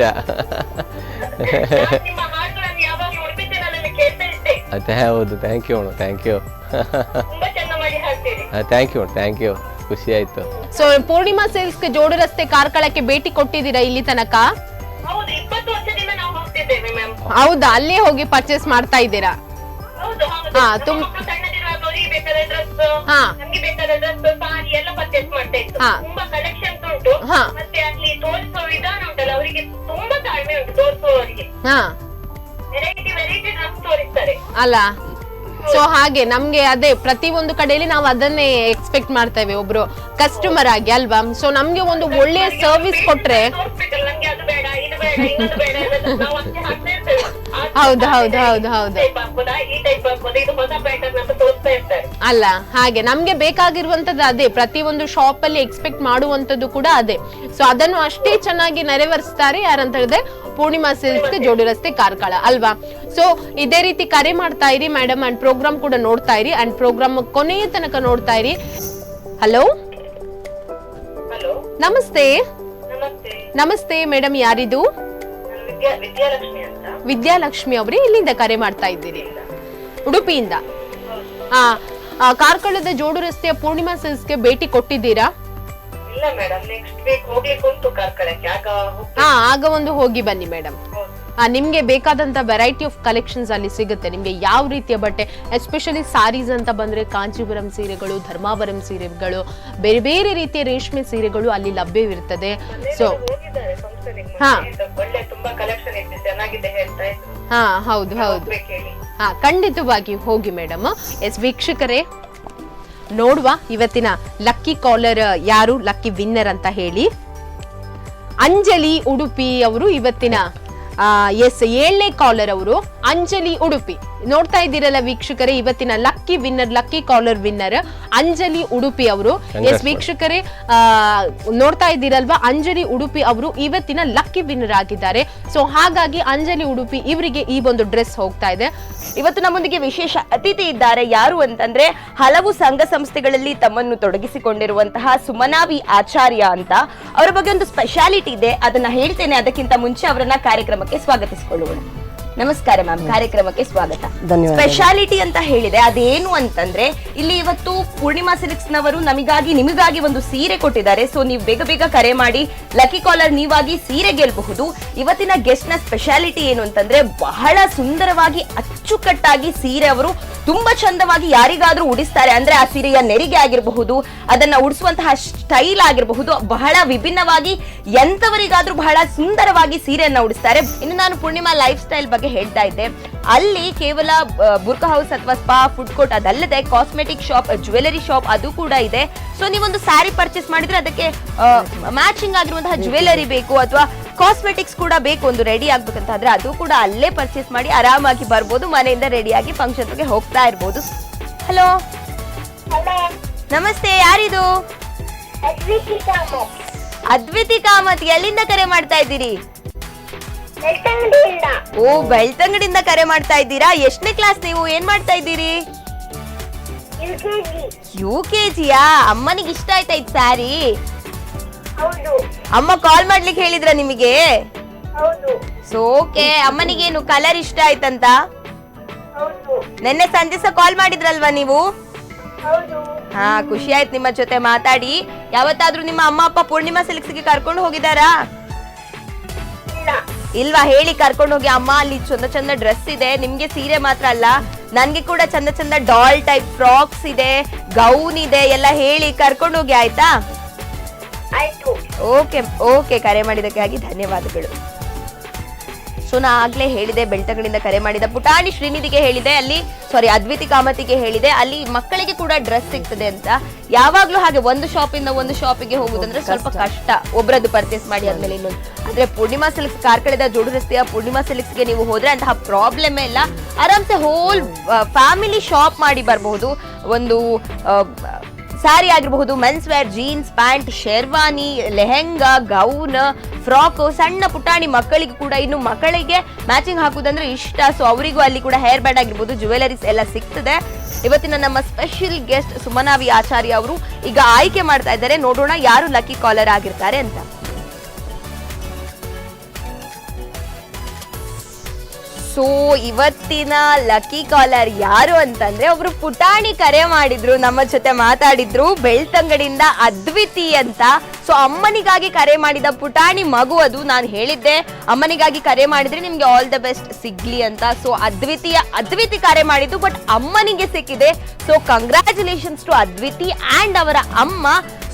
ಅದೇ ಹೌದು, thank you madam, thank you. Thank you, thank you, ಖುಷಿ ಆಯ್ತು. ಸೊ ಪೂರ್ಣಿಮಾ ಸಿಲ್ಕ್ಸ್ ಜೋಡು ರಸ್ತೆ ಕಾರ್ಕಳಕ್ಕೆ ಭೇಟಿ ಕೊಟ್ಟಿದ್ದೀರಾ ಇಲ್ಲಿ ತನಕ? ಹೌದಾ, ಅಲ್ಲೇ ಹೋಗಿ ಪರ್ಚೇಸ್ ಮಾಡ್ತಾ ಇದ್ದೀರಾ? ಅಲ್ಲ, ಸೊ ಹಾಗೆ ನಮ್ಗೆ ಅದೇ ಪ್ರತಿ ಒಂದು ಕಡೆಯಲ್ಲಿ ನಾವು ಅದನ್ನೇ ಎಕ್ಸ್ಪೆಕ್ಟ್ ಮಾಡ್ತೇವೆ ಒಬ್ರು ಕಸ್ಟಮರ್ ಆಗಿ, ಅಲ್ವಾ? ಸೊ ನಮ್ಗೆ ಒಂದು ಒಳ್ಳೆಯ ಸರ್ವಿಸ್ ಕೊಟ್ರೆ. ಹೌದು ಹೌದು ಹೌದು ಹೌದು, ಅಲ್ಲ ಹಾಗೆ ನಮ್ಗೆ ಬೇಕಾಗಿರುವಂತದ್ದು ಅದೇ, ಪ್ರತಿ ಒಂದು ಶಾಪ್ ಅಲ್ಲಿ ಎಕ್ಸ್ಪೆಕ್ಟ್ ಮಾಡುವಂತದ್ದು ಕೂಡ ಅದೇ. ಸೊ ಅದನ್ನು ಅಷ್ಟೇ ಚೆನ್ನಾಗಿ ನೆರವೇರಿಸ್ತಾರೆ ಯಾರಂತ ಹೇಳಿದ್ರೆ ಪೂರ್ಣಿಮಾ ಸಿಲ್ಕ್ಸ್ ಜೋಡು ರಸ್ತೆ ಕಾರ್ಕಳ, ಅಲ್ವಾ? ಸೊ ಇದೇ ರೀತಿ ಕರೆ ಮಾಡ್ತಾ ಇರಿ ಮೇಡಮ್, ಅಂಡ್ ಪ್ರೋಗ್ರಾಮ್ ಕೂಡ ನೋಡ್ತಾ ಇರಿ, ಅಂಡ್ ಪ್ರೋಗ್ರಾಮ್ ಕೊನೆಯ ತನಕ ನೋಡ್ತಾ ಇರಿ. ಹಲೋ, ನಮಸ್ತೆ. ನಮಸ್ತೆ ಮೇಡಮ್, ಯಾರಿದು? ವಿದ್ಯಾಲಕ್ಷ್ಮಿ ಅವರೇ, ಇಲ್ಲಿಂದ ಕರೆ ಮಾಡ್ತಾ ಇದ್ದೀರಿ? ಉಡುಪಿಯಿಂದ. ಕಾರ್ಕಳದ ಜೋಡು ರಸ್ತೆಯ ಪೂರ್ಣಿಮಾ ಸಿಲ್ಕ್ಸ್ಗೆ ಭೇಟಿ ಕೊಟ್ಟಿದ್ದೀರಾ? ಆಗ ಒಂದು ಹೋಗಿ ಬನ್ನಿ ಮೇಡಮ್. ನಿಮ್ಗೆ ಬೇಕಾದಂತ ವೆರೈಟಿ ಆಫ್ ಕಲೆಕ್ಷನ್ಸ್ ಅಲ್ಲಿ ಸಿಗುತ್ತೆ. ನಿಮ್ಗೆ ಯಾವ ರೀತಿಯ ಬಟ್ಟೆ, ಎಸ್ಪೆಷಲಿ ಸಾರೀಸ್ ಅಂತ ಬಂದ್ರೆ ಕಾಂಚೀಪುರಂ ಸೀರೆಗಳು, ಧರ್ಮಾವರಂ ಸೀರೆಗಳು, ಬೇರೆ ಬೇರೆ ರೀತಿಯ ರೇಷ್ಮೆ ಸೀರೆಗಳು ಅಲ್ಲಿ ಲಭ್ಯವಿರುತ್ತದೆ. ಸೊ ಹಾ ಒಳ್ಳೆ ತುಂಬಾ ಕಲೆಕ್ಷನ್ ಇದೆ, ಚೆನ್ನಾಗಿದೆ ಹೇಳ್ತಾ ಇದ್ರು. ಹಾ ಹೌದು ಹೌದು, ಹಾ ಖಂಡಿತವಾಗಿ ಹೋಗಿ ಮೇಡಮ್. ಎಸ್ ವೀಕ್ಷಕರೇ, ನೋಡುವ ಇವತ್ತಿನ ಲಕ್ಕಿ ಕಾಲರ್ ಯಾರು, ಲಕ್ಕಿ ವಿನ್ನರ್ ಅಂತ ಹೇಳಿ. ಅಂಜಲಿ ಉಡುಪಿ ಅವರು ಇವತ್ತಿನ ಎಸ್ 7ನೇ ಕಾಲರ್ ಅವರು ಅಂಜಲಿ ಉಡುಪಿ. ನೋಡ್ತಾ ಇದ್ದೀರಲ್ಲ ವೀಕ್ಷಕರೇ, ಇವತ್ತಿನ lucky winner, lucky collar winner Anjali Udupi ಅವರು. ಎಸ್ ವೀಕ್ಷಕರೇ, ನೋಡ್ತಾ ಇದ್ದೀರಲ್ವಾ, ಅಂಜಲಿ ಉಡುಪಿ ಅವರು ಇವತ್ತಿನ ಲಕ್ಕಿ ವಿನ್ನರ್ ಆಗಿದ್ದಾರೆ. ಸೊ ಹಾಗಾಗಿ ಅಂಜಲಿ ಉಡುಪಿ ಇವರಿಗೆ ಈ ಒಂದು ಡ್ರೆಸ್ ಹೋಗ್ತಾ ಇದೆ. ಇವತ್ತು ನಮ್ಮೊಂದಿಗೆ ವಿಶೇಷ ಅತಿಥಿ ಇದ್ದಾರೆ. ಯಾರು ಅಂತಂದ್ರೆ ಹಲವು ಸಂಘ ಸಂಸ್ಥೆಗಳಲ್ಲಿ ತಮ್ಮನ್ನು ತೊಡಗಿಸಿಕೊಂಡಿರುವಂತಹ ಸುಮನಾವಿ ಆಚಾರ್ಯ ಅಂತ. ಅವರ ಬಗ್ಗೆ ಒಂದು ಸ್ಪೆಷಾಲಿಟಿ ಇದೆ, ಅದನ್ನ ಹೇಳ್ತೇನೆ. ಅದಕ್ಕಿಂತ ಮುಂಚೆ ಅವರನ್ನ ಕಾರ್ಯಕ್ರಮಕ್ಕೆ ಸ್ವಾಗತಿಸಿಕೊಳ್ಳೋಣ. ನಮಸ್ಕಾರ ಮ್ಯಾಮ್, ಕಾರ್ಯಕ್ರಮಕ್ಕೆ ಸ್ವಾಗತ. ಸ್ಪೆಷಾಲಿಟಿ ಅಂತ ಹೇಳಿದೆ, ಅದೇನು ಅಂತಂದ್ರೆ ಇಲ್ಲಿ ಇವತ್ತು ಪೂರ್ಣಿಮಾ ಸಿಲ್ಕ್ಸ್ ನವರು ನಿಮಗಾಗಿ ಒಂದು ಸೀರೆ ಕೊಟ್ಟಿದ್ದಾರೆ. ಸೊ ನೀವು ಬೇಗ ಬೇಗ ಕರೆ ಮಾಡಿ ಲಕ್ಕಿ ಕಾಲರ್ ನೀವಾಗಿ ಸೀರೆ ಗೆಲ್ಬಹುದು. ಇವತ್ತಿನ ಗೆಸ್ಟ್ ನ ಸ್ಪೆಷಾಲಿಟಿ ಏನು ಅಂತಂದ್ರೆ ಬಹಳ ಸುಂದರವಾಗಿ ಅಚ್ಚುಕಟ್ಟಾಗಿ ಸೀರೆ ಅವರು ತುಂಬಾ ಚಂದವಾಗಿ ಯಾರಿಗಾದ್ರೂ ಉಡಿಸ್ತಾರೆ. ಅಂದ್ರೆ ಆ ಸೀರೆಯ ನೆರಿಗೆ ಆಗಿರಬಹುದು, ಅದನ್ನ ಉಡಿಸುವಂತಹ ಸ್ಟೈಲ್ ಆಗಿರಬಹುದು, ಬಹಳ ವಿಭಿನ್ನವಾಗಿ ಎಂತವರಿಗಾದ್ರೂ ಬಹಳ ಸುಂದರವಾಗಿ ಸೀರೆಯನ್ನ ಉಡಿಸ್ತಾರೆ. ಇನ್ನು ನಾನು ಪೂರ್ಣಿಮಾ ಲೈಫ್ ಸ್ಟೈಲ್ ಬಗ್ಗೆ ಹೇಳ್ತಾ ಇದ್ದೆ. ಅಲ್ಲಿ ಕೇವಲ ಬುರ್ಕಾ ಹೌಸ್ ಅಥವಾ ಸ್ಪಾ, ಫುಡ್ ಕೋರ್ಟ್ ಅದಲ್ಲದೆ ಕಾಸ್ಮೆಟಿಕ್ ಶಾಪ್, ಜ್ಯುವೆಲರಿ ಶಾಪ್ ಅದು ಕೂಡ ಇದೆ. ಸೊ ನೀವೊಂದು ಸ್ಯಾರಿ ಪರ್ಚೇಸ್ ಮಾಡಿದ್ರೆ ಅದಕ್ಕೆ ಮ್ಯಾಚಿಂಗ್ ಆಗಿರುವಂತಹ ಜ್ಯುವೆಲರಿ ಬೇಕು ಅಥವಾ ಕಾಸ್ಮೆಟಿಕ್ಸ್ ಕೂಡ ಬೇಕು ಒಂದು ರೆಡಿ ಆಗ್ಬೇಕಂತ ಆದ್ರೆ ಅದು ಕೂಡ ಅಲ್ಲೇ ಪರ್ಚೇಸ್ ಮಾಡಿ ಆರಾಮಾಗಿ ಬರ್ಬೋದು. ಮನೆಯಿಂದ ರೆಡಿಯಾಗಿ ಫಂಕ್ಷನ್ಗೆ ಹೋಗ್ತಾ ಇರ್ಬೋದು. ಹಲೋ ನಮಸ್ತೆ, ಯಾರಿದು? ಅದ್ವಿತಿ ಕಾಮತ್. ಎಲ್ಲಿಂದ ಕರೆ ಮಾಡ್ತಾ ಇದ್ದೀರಿ? ಓ, ಬೆಳ್ತಂಗಡಿಯಿಂದ ಕರೆ ಮಾಡ್ತಾ ಇದ್ದೀರಾ. ಎಷ್ಟನೇ ಕ್ಲಾಸ್ ನೀವು? ಏನ್ ಮಾಡ್ತಾ ಇದ್ದೀರಿ? UKGಯಾ? ಅಮ್ಮನಿಗೆ ಇಷ್ಟ ಆಯ್ತಾ ಇದ್ ಸ್ಯಾರಿ? ಅಮ್ಮ ಕಾಲ್ ಮಾಡ್ಲಿಕ್ಕೆ ಹೇಳಿದ್ರ ನಿಮಗೆ? ಸೊ ಓಕೆ, ಅಮ್ಮನಿಗೇನು ಕಲರ್ ಇಷ್ಟ ಆಯ್ತಂತ? ನಿನ್ನೆ ಸಂಜೆ ಸಹ ಕಾಲ್ ಮಾಡಿದ್ರಲ್ವಾ ನೀವು? ಹಾ, ಖುಷಿ ಆಯ್ತು ನಿಮ್ಮ ಜೊತೆ ಮಾತಾಡಿ. ಯಾವತ್ತಾದ್ರೂ ನಿಮ್ಮ ಅಮ್ಮ ಅಪ್ಪ ಪೂರ್ಣಿಮಾ ಸಿಲ್ಕ್ಸ್ಗೆ ಕರ್ಕೊಂಡು ಹೋಗಿದಾರಾ? ಇಲ್ವಾ? ಹೇಳಿ ಕರ್ಕೊಂಡು ಹೋಗಿ. ಅಮ್ಮ ಅಲ್ಲಿ ಚಂದ ಚಂದ ಡ್ರೆಸ್ ಇದೆ, ನಿಮ್ಗೆ ಸೀರೆ ಮಾತ್ರ ಅಲ್ಲ, ನನ್ಗೆ ಕೂಡ ಚಂದ ಚಂದ ಡಾಲ್ ಟೈಪ್ ಫ್ರಾಕ್ಸ್ ಇದೆ, ಗೌನ್ ಇದೆ, ಎಲ್ಲ ಹೇಳಿ ಕರ್ಕೊಂಡು ಹೋಗಿ. ಆಯ್ತಾ? ಓಕೆ ಓಕೆ, ಕರೆ ಮಾಡಿದಕ್ಕಾಗಿ ಧನ್ಯವಾದಗಳು. ಸೊ ನಾ ಆಗ್ಲೇ ಹೇಳಿದೆ, ಬೆಳ್ತಂಗಡಿಯಿಂದ ಕರೆ ಮಾಡಿದ ಪುಟಾಣಿ ಶ್ರೀನಿಧಿಗೆ ಹೇಳಿದೆ, ಅದ್ವಿತಿ ಕಾಮತಿಗೆ ಹೇಳಿದೆ, ಅಲ್ಲಿ ಮಕ್ಕಳಿಗೆ ಕೂಡ ಡ್ರೆಸ್ ಸಿಗ್ತದೆ ಅಂತ. ಯಾವಾಗ್ಲೂ ಹಾಗೆ ಒಂದು ಶಾಪಿಂದ ಒಂದು ಶಾಪಿಗೆ ಹೋಗುದಂದ್ರೆ ಸ್ವಲ್ಪ ಕಷ್ಟ, ಒಬ್ರದ್ದು ಪರ್ಚೇಸ್ ಮಾಡಿ ಆದ್ಮೇಲೆ ಇನ್ನೊಂದು. ಆದ್ರೆ ಪೂರ್ಣಿಮಾ ಸಿಲ್ಕ್ಸ್, ಕಾರ್ಕಳದ ಜೋಡು ರಸ್ತೆಯ ಪೂರ್ಣಿಮಾ ಸಿಲ್ಕ್ಸ್ಗೆ ನೀವು ಹೋದ್ರೆ ಅಂತಹ ಪ್ರಾಬ್ಲಮ್ ಇಲ್ಲ. ಆರಾಮ್ಸೆ ಹೋಲ್ ಫ್ಯಾಮಿಲಿ ಶಾಪ್ ಮಾಡಿ ಬರಬಹುದು. ಒಂದು ಸ್ಯಾರಿ ಆಗಿರಬಹುದು, men's wear, jeans, pant, sherwani, lehenga, gown, frock, ಸಣ್ಣ ಪುಟಾಣಿ ಮಕ್ಕಳಿಗೆ ಕೂಡ, ಇನ್ನು ಮಕ್ಕಳಿಗೆ ಮ್ಯಾಚಿಂಗ್ ಹಾಕುದಂದ್ರೆ ಇಷ್ಟ. ಸೊ ಅವರಿಗೂ ಅಲ್ಲಿ ಕೂಡ ಹೇರ್ ಬ್ಯಾಂಡ್ ಆಗಿರ್ಬೋದು, ಜ್ಯುವೆಲರೀಸ್ ಎಲ್ಲ ಸಿಗ್ತದೆ. ಇವತ್ತಿನ ನಮ್ಮ ಸ್ಪೆಷಲ್ ಗೆಸ್ಟ್ ಸುಮನಾವಿ ಆಚಾರ್ಯ ಅವರು ಈಗ ಆಯ್ಕೆ ಮಾಡ್ತಾ ಇದ್ದಾರೆ. ನೋಡೋಣ ಯಾರು ಲಕ್ಕಿ ಕಾಲರ್ ಆಗಿರ್ತಾರೆ ಅಂತ. ಸೊ ಇವತ್ತಿನ ಲಕ್ಕಿ ಕಾಲರ್ ಯಾರು ಅಂತಂದ್ರೆ ಒಬ್ರು ಪುಟಾಣಿ ಕರೆ ಮಾಡಿದ್ರು, ನಮ್ಮ ಜೊತೆ ಮಾತಾಡಿದ್ರು. ಬೆಳ್ತಂಗಡಿಯಿಂದ ಅದ್ವಿತಿ ಅಂತ. ಸೊ ಅಮ್ಮನಿಗಾಗಿ ಕರೆ ಮಾಡಿದ ಪುಟಾಣಿ ಮಗು ಅದು. ನಾನು ಹೇಳಿದ್ದೆ ಅಮ್ಮನಿಗಾಗಿ ಕರೆ ಮಾಡಿದ್ರೆ ನಿಮ್ಗೆ ಆಲ್ ದ ಬೆಸ್ಟ್ ಸಿಗ್ಲಿ ಅಂತ. ಸೊ ಅದ್ವಿತಿ ಕರೆ ಮಾಡಿದ್ದು, ಬಟ್ ಅಮ್ಮನಿಗೆ ಸಿಕ್ಕಿದೆ. So congratulations to Adviti and ಅವರ ಅಮ್ಮ.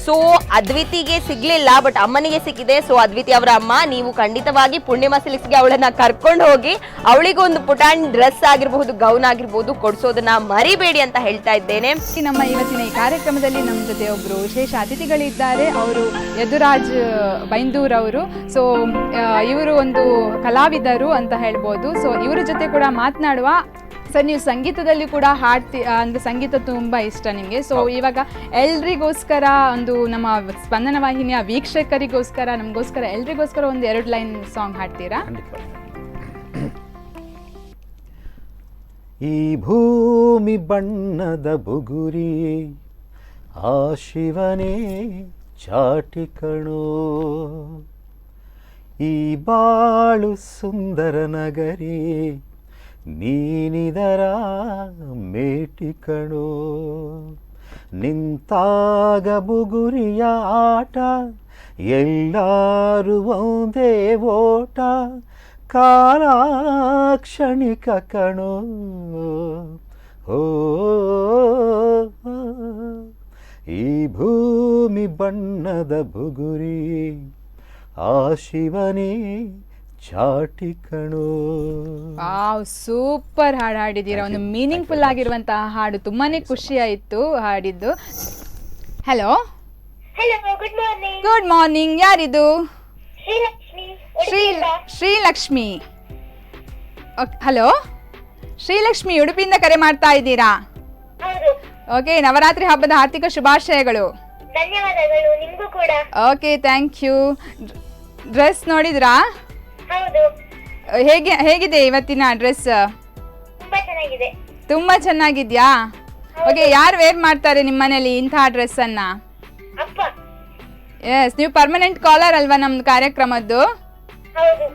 ಸೊ ಅದ್ವಿತಿಗೆ ಸಿಗ್ಲಿಲ್ಲ, ಬಟ್ ಅಮ್ಮನಿಗೆ ಸಿಕ್ಕಿದೆ. ಸೊ ಅದ್ವಿತಿ ಅವರ ಅಮ್ಮ, ನೀವು ಖಂಡಿತವಾಗಿ ಪೂರ್ಣಿಮಾ ಸಿಲ್ಕ್ಸ್ಗೆ ಅವಳನ್ನ ಕರ್ಕೊಂಡು ಹೋಗಿ ಅವಳಿಗೂ ಒಂದು ಪುಟಾಣಿ ಡ್ರೆಸ್ ಆಗಿರಬಹುದು, ಗೌನ್ ಆಗಿರ್ಬೋದು ಕೊಡ್ಸೋದನ್ನ ಮರಿಬೇಡಿ ಅಂತ ಹೇಳ್ತಾ ಇದ್ದೇನೆ. ನಮ್ಮ ಇವತ್ತಿನ ಈ ಕಾರ್ಯಕ್ರಮದಲ್ಲಿ ನಮ್ಮ ಜೊತೆ ಒಬ್ರು ವಿಶೇಷ ಅತಿಥಿಗಳಿದ್ದಾರೆ. ಅವರು ಯದುರಾಜ್ ಬೈಂದೂರ್ ಅವರು. ಸೊ ಇವರು ಒಂದು ಕಲಾವಿದರು ಅಂತ ಹೇಳ್ಬೋದು. ಸೊ ಇವರ ಜೊತೆ ಕೂಡ ಮಾತನಾಡುವ. ಸರ್, ನೀವು ಸಂಗೀತದಲ್ಲಿ ಕೂಡ ಅಂದರೆ ಸಂಗೀತ ತುಂಬ ಇಷ್ಟ ನಿಮಗೆ. ಸೊ ಇವಾಗ ಎಲ್ರಿಗೋಸ್ಕರ ಒಂದು ನಮ್ಮ ಸ್ಪಂದನ ವಾಹಿನಿಯ ವೀಕ್ಷಕರಿಗೋಸ್ಕರ, ನಮಗೋಸ್ಕರ, ಎಲ್ರಿಗೋಸ್ಕರ ಒಂದು 2 ಲೈನ್ ಸಾಂಗ್ ಹಾಡ್ತೀರಾ? ಈ ಭೂಮಿ ಬಣ್ಣದ ಬುಗುರಿ ಆ ಶಿವನೇ ಚಾಟಿ ಕಣೋ, ಈ ಬಾಳು ಸುಂದರ ನಗರಿ ನೀನಿದರ ಮೇಟಿ ಕಣೋ. ನಿಂತಾಗ ಬುಗುರಿಯ ಆಟ, ಎಲ್ಲರೂ ಒಂದೇ ಓಟ, ಕಾಲಾಕ್ಷಣಿಕ ಕಣೋ ಓ ಈ ಭೂಮಿ ಬಣ್ಣದ ಬುಗುರಿ ಆ ಶಿವನೇ ಚಾಟಿ ಕಣೋ. ವಾವ್, ಸೂಪರ್ ಹಾಡು ಹಾಡಿದ್ದೀರಾ. ಒಂದು ಮೀನಿಂಗ್ಫುಲ್ ಆಗಿರುವಂತಹ ಹಾಡು, ತುಂಬಾನೇ ಖುಷಿ ಆಯಿತು ಹಾಡಿದ್ದು. Hello good morning. Good morning. ಯಾರಿದು? ಶ್ರೀಲಕ್ಷ್ಮಿ. ಶ್ರೀಲಕ್ಷ್ಮಿ. ಹಲೋ ಶ್ರೀಲಕ್ಷ್ಮಿ, ಉಡುಪಿಯಿಂದ ಕರೆ ಮಾಡ್ತಾ ಇದ್ದೀರಾ? ಹೌದು. ಓಕೆ, ನವರಾತ್ರಿ ಹಬ್ಬದ ಹಾರ್ದಿಕ ಶುಭಾಶಯಗಳು. ಧನ್ಯವಾದಗಳು, ನಿಮಗೂ ಕೂಡ. Okay, thank you. ಡ್ರೆಸ್ ನೋಡಿದ್ರಾ? ಹೌದು, ಹೇಗಿದೆ ಇವತ್ತಿನ ಡ್ರೆಸ್? ತುಂಬಾ ಚೆನ್ನಾಗಿದೆ. ತುಂಬಾ ಚೆನ್ನಾಗಿದ್ಯಾ? ಓಕೆ, ಯಾರು ವೇರ್ ಮಾಡ್ತಾರೆ ನಿಮ್ಮ ಮನೇಲಿ ಇಂತಹ ಡ್ರೆಸ್ ಅನ್ನ? ಅಪ್ಪ. ಎಸ್, ನೀವು ಪರ್ಮನೆಂಟ್ ಕಾಲರ್ ಅಲ್ವಾ ನಮ್ದು ಕಾರ್ಯಕ್ರಮದ್ದು? ಹೌದು.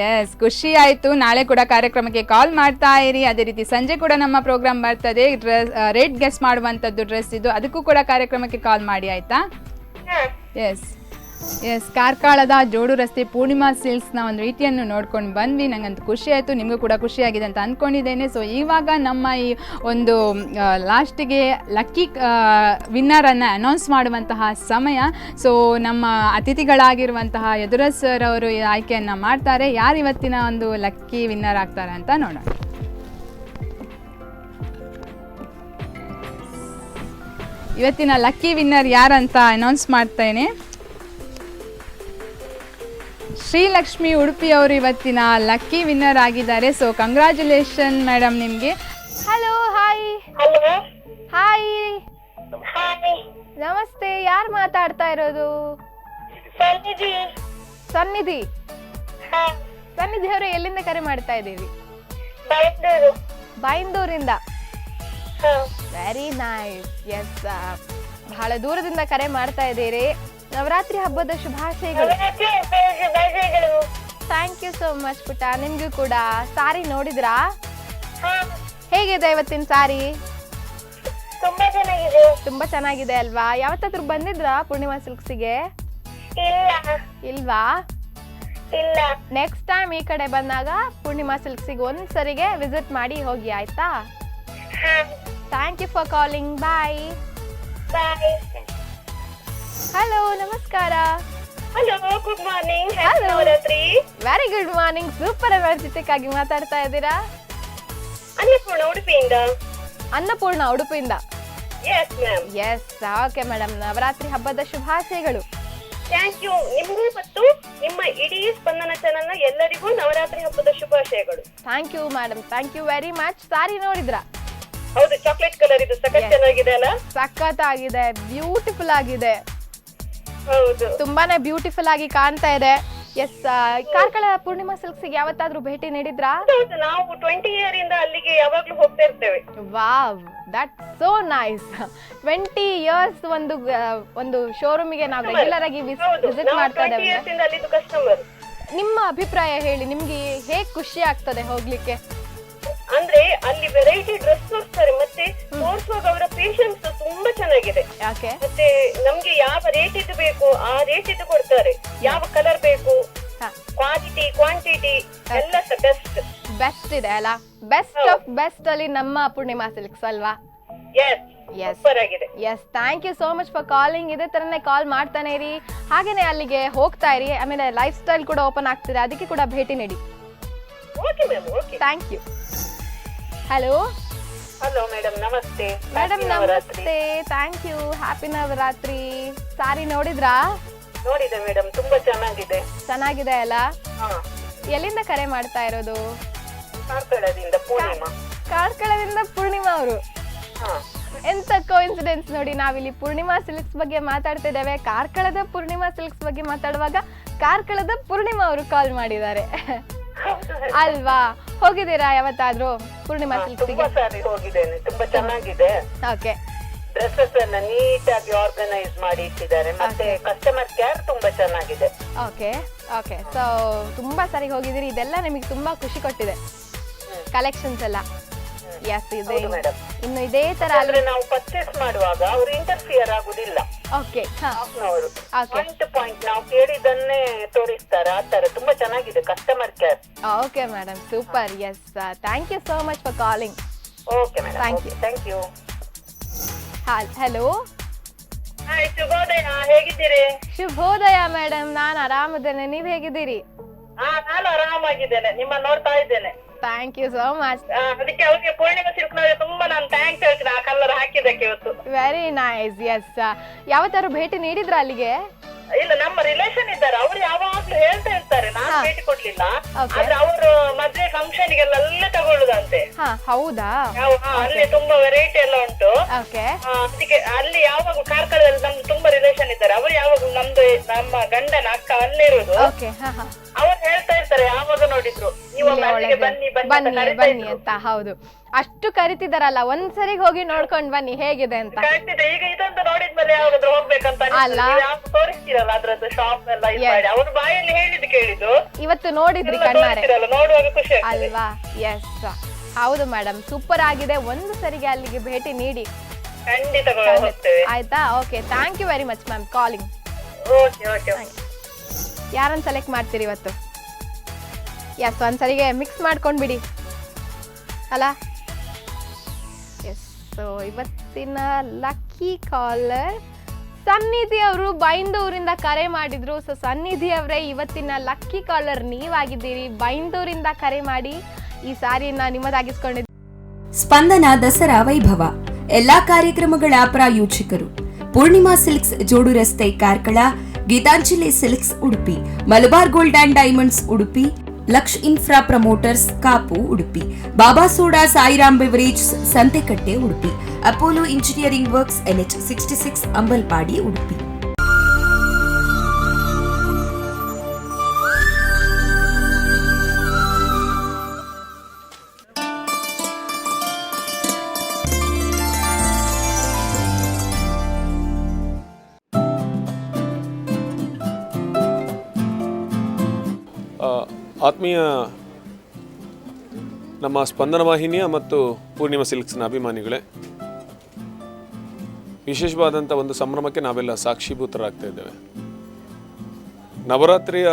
ಎಸ್, ಖುಷಿ ಆಯ್ತು. ನಾಳೆ ಕೂಡ ಕಾರ್ಯಕ್ರಮಕ್ಕೆ ಕಾಲ್ ಮಾಡ್ತಾ ಇರಿ. ಅದೇ ರೀತಿ ಸಂಜೆ ಕೂಡ ನಮ್ಮ ಪ್ರೋಗ್ರಾಮ್ ಬರ್ತದೆ, ರೇಟ್ ಗೆಸ್ ಮಾಡುವಂಥದ್ದು ಡ್ರೆಸ್ ಇದು, ಅದಕ್ಕೂ ಕೂಡ ಕಾರ್ಯಕ್ರಮಕ್ಕೆ ಕಾಲ್ ಮಾಡಿ, ಆಯ್ತಾ? ಎಸ್ ಎಸ್, ಕಾರ್ಕಳದ ಜೋಡು ರಸ್ತೆ ಪೂರ್ಣಿಮಾ ಸಿಲ್ಕ್ಸ್ನ ಒಂದು ರೀತಿಯನ್ನು ನೋಡ್ಕೊಂಡು ಬಂದ್ವಿ. ನಂಗಂತೂ ಖುಷಿ ಆಯಿತು, ನಿಮಗೂ ಕೂಡ ಖುಷಿಯಾಗಿದೆ ಅಂತ ಅಂದ್ಕೊಂಡಿದ್ದೇನೆ. ಸೊ ಇವಾಗ ನಮ್ಮ ಈ ಒಂದು ಲಾಸ್ಟಿಗೆ ಲಕ್ಕಿ ವಿನ್ನರನ್ನು ಅನೌನ್ಸ್ ಮಾಡುವಂತಹ ಸಮಯ. ಸೊ ನಮ್ಮ ಅತಿಥಿಗಳಾಗಿರುವಂತಹ ಯದುರಾಜ್ ಸರ್ ಅವರು ಆಯ್ಕೆಯನ್ನು ಮಾಡ್ತಾರೆ. ಯಾರು ಇವತ್ತಿನ ಒಂದು ಲಕ್ಕಿ ವಿನ್ನರ್ ಆಗ್ತಾರೆ ಅಂತ ನೋಡೋಣ. ಇವತ್ತಿನ ಲಕ್ಕಿ ವಿನ್ನರ್ ಯಾರಂತ ಅನೌನ್ಸ್ ಮಾಡ್ತೇನೆ. ಶ್ರೀಲಕ್ಷ್ಮಿ ಉಡುಪಿ ಅವರು ಇವತ್ತಿನ ಲಕ್ಕಿ ವಿನ್ನರ್ ಆಗಿದ್ದಾರೆ. ಸೊ ಕಂಗ್ರ್ಯಾಚುಲೇಷನ್ ಮೇಡಮ್ ನಿಮಗೆ. Hello, hi. Hello. Hi, hi. ನಮಸ್ತೆ. ಯಾರು ಮಾತಾಡ್ತಾ ಇರೋದು? ಸನ್ನಿಧಿ. ಸನ್ನಿಧಿ. ಸನ್ನಿಧಿ ಅವರು ಎಲ್ಲಿಂದ ಕರೆ ಮಾಡ್ತಾ ಇದ್ದೀವಿ? ಬೈಂದೂರು. ಬೈಂದೂರಿಂದ. Very nice. ಎಸ್, ಬಹಳ ದೂರದಿಂದ ಕರೆ ಮಾಡ್ತಾ ಇದ್ದೀರಿ. ನವರಾತ್ರಿ ಹಬ್ಬದ ಶುಭಾಶಯಗಳು. ಥ್ಯಾಂಕ್ ಯು ಸೋ ಮಚ್ ಪುಟ್ಟ. ನಿಮ್ಗೂ ಕೂಡ. ಸಾರಿ ನೋಡಿದ್ರಾ? ಹೇಗಿದೆ ಇವತ್ತಿನ ಸಾರಿ? ತುಂಬಾ ಚೆನ್ನಾಗಿದೆ. ತುಂಬಾ ಚೆನ್ನಾಗಿದೆ ಅಲ್ವಾ? ಯಾವತ್ತಾದ್ರೂ ಬಂದಿದ್ರಾ ಪೂರ್ಣಿಮಾ ಸಿಲ್ಕ್ಸಿಗೆ? ಇಲ್ವಾ? ಇಲ್ಲ. ನೆಕ್ಸ್ಟ್ ಟೈಮ್ ಈ ಕಡೆ ಬಂದಾಗ ಪೂರ್ಣಿಮಾ ಸಿಲ್ಕ್ಸಿಗೆ ಒಂದ್ಸರಿಗೆ ವಿಸಿಟ್ ಮಾಡಿ ಹೋಗಿ, ಆಯ್ತಾ? Thank you for calling. Bye. Bye. Hello, ನಮಸ್ಕಾರ. Hello, good morning. Happy Navratri. Very good morning. Super energetic ಆಗಿ ಮಾತಾಡ್ತಾ ಇದ್ದೀರಾ. ಅನ್ನಪೂರ್ಣ ಉಡುಪಿಯಿಂದ. ಅನ್ನಪೂರ್ಣ ಉಡುಪಿಯಿಂದ. Yes ma'am. Yes, okay madam. Navratri ಹಬ್ಬದ ಶುಭಾಶಯಗಳು. Thank you. ನಿಮಗೂ ಮತ್ತು ನಿಮ್ಮ ಇಡೀ ಸ್ಪಂದನ ಚಾನೆಲ್ನ ಎಲ್ಲರಿಗೂ ನವರಾತ್ರಿ ಹಬ್ಬದ ಶುಭಾಶಯಗಳು. Thank you madam, thank you very much. Sari ನೋಡಿದ್ರಾ? ಹೌದು, ಚಾಕ್ಲೇಟ್ ಕಲರ್ ಇದು ಸಖತ್ ಚೆನ್ನಾಗಿದೆ ಅಲ್ಲ? ಸಖತ್ ಆಗಿದೆ, ಬ್ಯೂಟಿಫುಲ್ ಆಗಿದೆ. ಹೌದು, ತುಂಬಾನೇ ಬ್ಯೂಟಿಫುಲ್ ಆಗಿ ಕಾಣ್ತಾ ಇದೆ. ಎಸ್, ಕಾರ್ಕಳ ಪೂರ್ಣಿಮಾ ಸಿಲ್ಕ್ಸ್ಗೆ ಯಾವತ್ತಾದ್ರೂ ಭೇಟಿ ನೀಡಿದ್ರಾ? ನಾವು 20 ಇಯರ್ ಇಂದ ಅಲ್ಲಿಗೆ ಯಾವಾಗ್ಲೂ ಹೋಗ್ತಾ ಇರ್ತೇವೆ. Wow, that's so nice. 20 years ಒಂದು ಶೋರೂಮಿಗೆ ನಾವು ರೆಗ್ಯುಲರ್ ಆಗಿ ವಿಸಿಟ್ ಮಾಡ್ತಾ ಇದ್ದೇವೆ. ಕಸ್ಟಮರ್. ನಿಮ್ಮ ಅಭಿಪ್ರಾಯ ಹೇಳಿ, ನಿಮ್ಗೆ ಹೇಗ್ ಖುಷಿ ಆಗ್ತದೆ ಹೋಗ್ಲಿಕ್ಕೆ? ಅಂದ್ರೆ ಅಲ್ಲಿ ವೆರೈಟಿ ಡ್ರೆಸ್ ತೋರಿಸ್ತಾರೆ, ಮತ್ತೆ ತೋರಿಸುವಾಗ ಅವರ ಪೇಷನ್ಸ್ ತುಂಬಾ ಚೆನ್ನಾಗಿದೆ. ಯಾಕೆ? ಮತ್ತೆ ನಮ್ಗೆ ಯಾವ ರೇಟ್ ಇದು ಬೇಕು ಆ ರೇಟ್ ಇದು ಕೊಡ್ತಾರೆ. ಯಾವ ಕಲರ್ ಬೇಕು, ಕ್ವಾಲಿಟಿ ಕ್ವಾಂಟಿಟಿ ಎಲ್ಲ ಬೆಸ್ಟ್ ಇದೆ ಅಲ್ಲ? ಬೆಸ್ಟ್ ಆಫ್ ಬೆಸ್ಟ್ ಅಲ್ಲಿ ನಮ್ಮ ಪೂರ್ಣಿಮಾ ಸಿಲ್ಕ್ಸ್ ಅಲ್ವಾ? ಸೂಪರ್ ಆಗಿದೆ. Yes, thank you so much for calling. ಇದೇ ತರನೇ ಕಾಲ್ ಮಾಡ್ತಾನೆ ಇರಿ, ಹಾಗೇನೆ ಅಲ್ಲಿಗೆ ಹೋಗ್ತಾ ಇರಿ. ಆಮೇಲೆ ಲೈಫ್ ಸ್ಟೈಲ್ ಕೂಡ ಓಪನ್ ಆಗ್ತಿದೆ, ಅದಕ್ಕೆ ಕೂಡ ಭೇಟಿ ನೀಡಿ. Okay ma'am, okay. Thank you. Hello. Hello madam, ನಮಸ್ತೆ. ಮೇಡಮ್ ನಮಸ್ತೆ. Thank you. Happy Navaratri. Sari ನೋಡಿದ್ರಾ? ನೋಡಿದೆ ಮೇಡಮ್, ತುಂಬಾ ಚೆನ್ನಾಗಿದೆ. ಚೆನ್ನಾಗಿದೆ ಅಲ್ಲ? ಎಲ್ಲಿಂದ ಕರೆ ಮಾಡ್ತಾ ಇರೋದು? ಕಾರ್ಕಳದಿಂದ ಪೂರ್ಣಿಮಾ. ಕಾರ್ಕಳದಿಂದ ಪೂರ್ಣಿಮಾ ಅವರು. ಎಂತ ಕೋಇನ್ಸಿಡೆನ್ಸ್ ನೋಡಿ, ನಾವಿಲ್ಲಿ ಪೂರ್ಣಿಮಾ ಸಿಲ್ಕ್ಸ್ ಬಗ್ಗೆ ಮಾತಾಡ್ತಾ ಇದ್ದೇವೆ. ಕಾರ್ಕಳದ ಪೂರ್ಣಿಮಾ ಸಿಲ್ಕ್ಸ್ ಬಗ್ಗೆ ಮಾತಾಡುವಾಗ ಕಾರ್ಕಳದ ಪೂರ್ಣಿಮಾ ಅವರು ಕಾಲ್ ಮಾಡಿದ್ದಾರೆ ಅಲ್ವಾ? ಹೋಗಿದ್ದೀರಾ ಯಾವತ್ತಾದ್ರೂ ಪೂರ್ಣಿಮಾ ಸಿಲ್ಕ್ಸ್ಗೆ? ಹೋಗಿದ್ದೇನೆ, ತುಂಬಾ ಚೆನ್ನಾಗಿದೆ. ಓಕೆ. ಡ್ರೆಸ್ಸಸ್ ಎಲ್ಲ ನೀಟ್ ಆಗಿ ಆರ್ಗನೈಸ್ ಮಾಡಿ ಇಟ್ಟಿದ್ದಾರೆ, ಮತ್ತೆ ಕಸ್ಟಮರ್ ಕೇರ್ ತುಂಬಾ ಚೆನ್ನಾಗಿದೆ. Okay okay. ಸೊ ತುಂಬಾ ಸರಿ ಹೋಗಿದ್ದೀರಿ, ಇದೆಲ್ಲ ನಿಮಗೆ ತುಂಬಾ ಖುಷಿ ಕೊಟ್ಟಿದೆ ಕಲೆಕ್ಷನ್ಸ್ ಎಲ್ಲ. ಎಸ್ ಇದೆ ಹೌದು ಮೇಡಮ್. ಇನ್ನು ಇದೇ ತರ ಅಂದ್ರೆ ನಾವು ಪರ್ಚೇಸ್ ಮಾಡುವಾಗ ಅವರು ಇಂಟರ್ಫಿಯರ್ ಆಗುದಿಲ್ಲ. ಓಕೆ ಅವರು ಪಾಯಿಂಟ್ ಪಾಯಿಂಟ್ ನಾವು ಕೇಳಿದನ್ನೇ ತೋರಿಸ್ತಾರೆ. ಆ ತರ ತುಂಬಾ ಚೆನ್ನಾಗಿದೆ customer care. Okay madam, super. Yes, thank you so much for calling. Okay madam, thank you. Hello, hi, ಶುಭೋದಯ. ಹೇಗಿದ್ದೀರಿ? ಶುಭೋದಯ ಮೇಡಮ್, ನಾನು ಆರಾಮಿದ್ದೇನೆ, ನೀವ್ ಹೇಗಿದ್ದೀರಿ? ನಾನು ಆರಾಮಾಗಿದ್ದೇನೆ, ನಿಮ್ಮನ್ನ ನೋಡ್ತಾ ಇದ್ದೇನೆ. Thank you so much. ಅದಕ್ಕೆ ಅವ್ರಿಗೆ ಪೂರ್ಣಿಮಾ ಸಿಲ್ಕ್ನವರಿಗೆ ತುಂಬಾ ನಾನು ಥ್ಯಾಂಕ್ಸ್ ಹೇಳ್ತೀನಿ ಆ ಕಲರ್ ಹಾಕಿದ್ದಕ್ಕೆ ಇವತ್ತು. Very nice. ಎಸ್, ಯಾವತ್ತಾರು ಭೇಟಿ ನೀಡಿದ್ರ ಅಲ್ಲಿಗೆ? ಇಲ್ಲ, ನಮ್ಮ ರಿಲೇಷನ್ ಇದ್ದಾರೆ, ಅವ್ರು ಯಾವಾಗ್ಲೂ ಹೇಳ್ತಾ ಇರ್ತಾರೆ. ನಾನು ಭೇಟಿ ಕೊಡ್ಲಿಲ್ಲ, ಆದ್ರೆ ಅವರು ಮದ್ವೆ ಫಂಕ್ಷನ್ ಗೆಲ್ಲ ಅಲ್ಲೇ ತಗೊಳ್ಳುದಂತೆ. ಹೌದಾ? ಅಲ್ಲಿ ತುಂಬಾ ವೆರೈಟಿ ಎಲ್ಲ ಉಂಟು. ಅದಕ್ಕೆ ಅಲ್ಲಿ ಯಾವಾಗ ಕಾರ್ಕಳದಲ್ಲಿ ನಮ್ದು ತುಂಬಾ ರಿಲೇಷನ್ ಇದ್ದಾರೆ, ಅವ್ರು ಯಾವಾಗ ನಮ್ಮ ಗಂಡನ ಅಕ್ಕ ಅಲ್ಲೇ ಇರುದು. ಅವ್ರು ಹೇಳ್ತಾ ಇರ್ತಾರೆ ಯಾವಾಗ ನೋಡಿದ್ರು ನೀವು ಬನ್ನಿ ಬನ್ನಿ ಅಂತ. ಹೌದು, ಅಷ್ಟು ಕರಿತಿದಾರಲ್ಲ, ಒಂದ್ಸರಿ ಹೋಗಿ ನೋಡ್ಕೊಂಡ್ ಬನ್ನಿ ಹೇಗಿದೆ ಅಂತ. ಈಗ ಇದಂತ ನೋಡಿದ್ಮೇಲೆ ಯಾವಾಗಾದ್ರೂ ಹೋಗ್ಬೇಕಂತ ತೋರಿಸ್ತೀರಲ್ಲ ಅದ್ರದ್ದು ಶಾಪ್ ಎಲ್ಲ ಅವ್ರ ಬಾಯಲ್ಲಿ ಹೇಳಿದ್ದು ಕೇಳಿದ್ದು ಇವತ್ತು ನೋಡಿದ್ರಿ ಕಣ್ಣಾರೆ, ನೋಡುವಾಗ ಖುಷಿ ಅಲ್ವಾ? ಎಸ್, ಹೌದು ಮೇಡಮ್, ಸೂಪರ್ ಆಗಿದೆ. ಒಂದು ಸರಿಗೆ ಅಲ್ಲಿಗೆ ಭೇಟಿ ನೀಡಿ. ಖಂಡಿತ ಹೋಗ್ತೇವೆ. ಆಯ್ತಾ? Okay, thank you very much ma'am calling. ಯಾರನ್ನ ಸೆಲೆಕ್ಟ್ ಮಾಡ್ತೀರಿ ಇವತ್ತು? ಎಸ್, ಒಂದ್ಸರಿಗೆ ಮಿಕ್ಸ್ ಮಾಡ್ಕೊಂಡ್ಬಿಡಿ ಅಲ್ಲ. ಎಸ್, ಸೊ ಇವತ್ತಿನ ಲಕ್ಕಿ ಕಾಲರ್ ಸನ್ನಿಧಿ ಅವರು ಬೈಂದೂರಿಂದ ಕರೆ ಮಾಡಿದ್ರು. ಸೊ ಸನ್ನಿಧಿ ಅವರೇ, ಇವತ್ತಿನ ಲಕ್ಕಿ ಕಾಲರ್ ನೀವಾಗಿದ್ದೀರಿ. ಬೈಂದೂರಿಂದ ಕರೆ ಮಾಡಿ ಈ ಸಾರಿಯನ್ನ ನಿಮ್ಮದಾಗಿಸ್ಕೊಂಡಿದ್ದೀರಿ. ಸ್ಪಂದನ ದಸರಾ ವೈಭವ ಎಲ್ಲಾ ಕಾರ್ಯಕ್ರಮಗಳ ಪ್ರಾಯೋಜಕರು ಪೂರ್ಣಿಮಾ ಸಿಲ್ಕ್ಸ್, ಜೋಡು ರಸ್ತೆ, Karkala. Geetanjali silks, Udupi. Malabar gold and diamonds, Udupi. Laksh infra promoters, Kapu, Udupi. Baba soda, Sairam beverage, Santhekatte, Udupi. Apollo engineering works, NH66, Ambalpady, Udupi. ಆತ್ಮೀಯ ನಮ್ಮ ಸ್ಪಂದನ ವಾಹಿನಿಯ ಮತ್ತು ಪೂರ್ಣಿಮಾ ಸಿಲ್ಕ್ಸ್ನ ಅಭಿಮಾನಿಗಳೇ, ವಿಶೇಷವಾದಂಥ ಒಂದು ಸಂಭ್ರಮಕ್ಕೆ ನಾವೆಲ್ಲ ಸಾಕ್ಷೀಭೂತರಾಗ್ತಾ ಇದ್ದೇವೆ. ನವರಾತ್ರಿಯ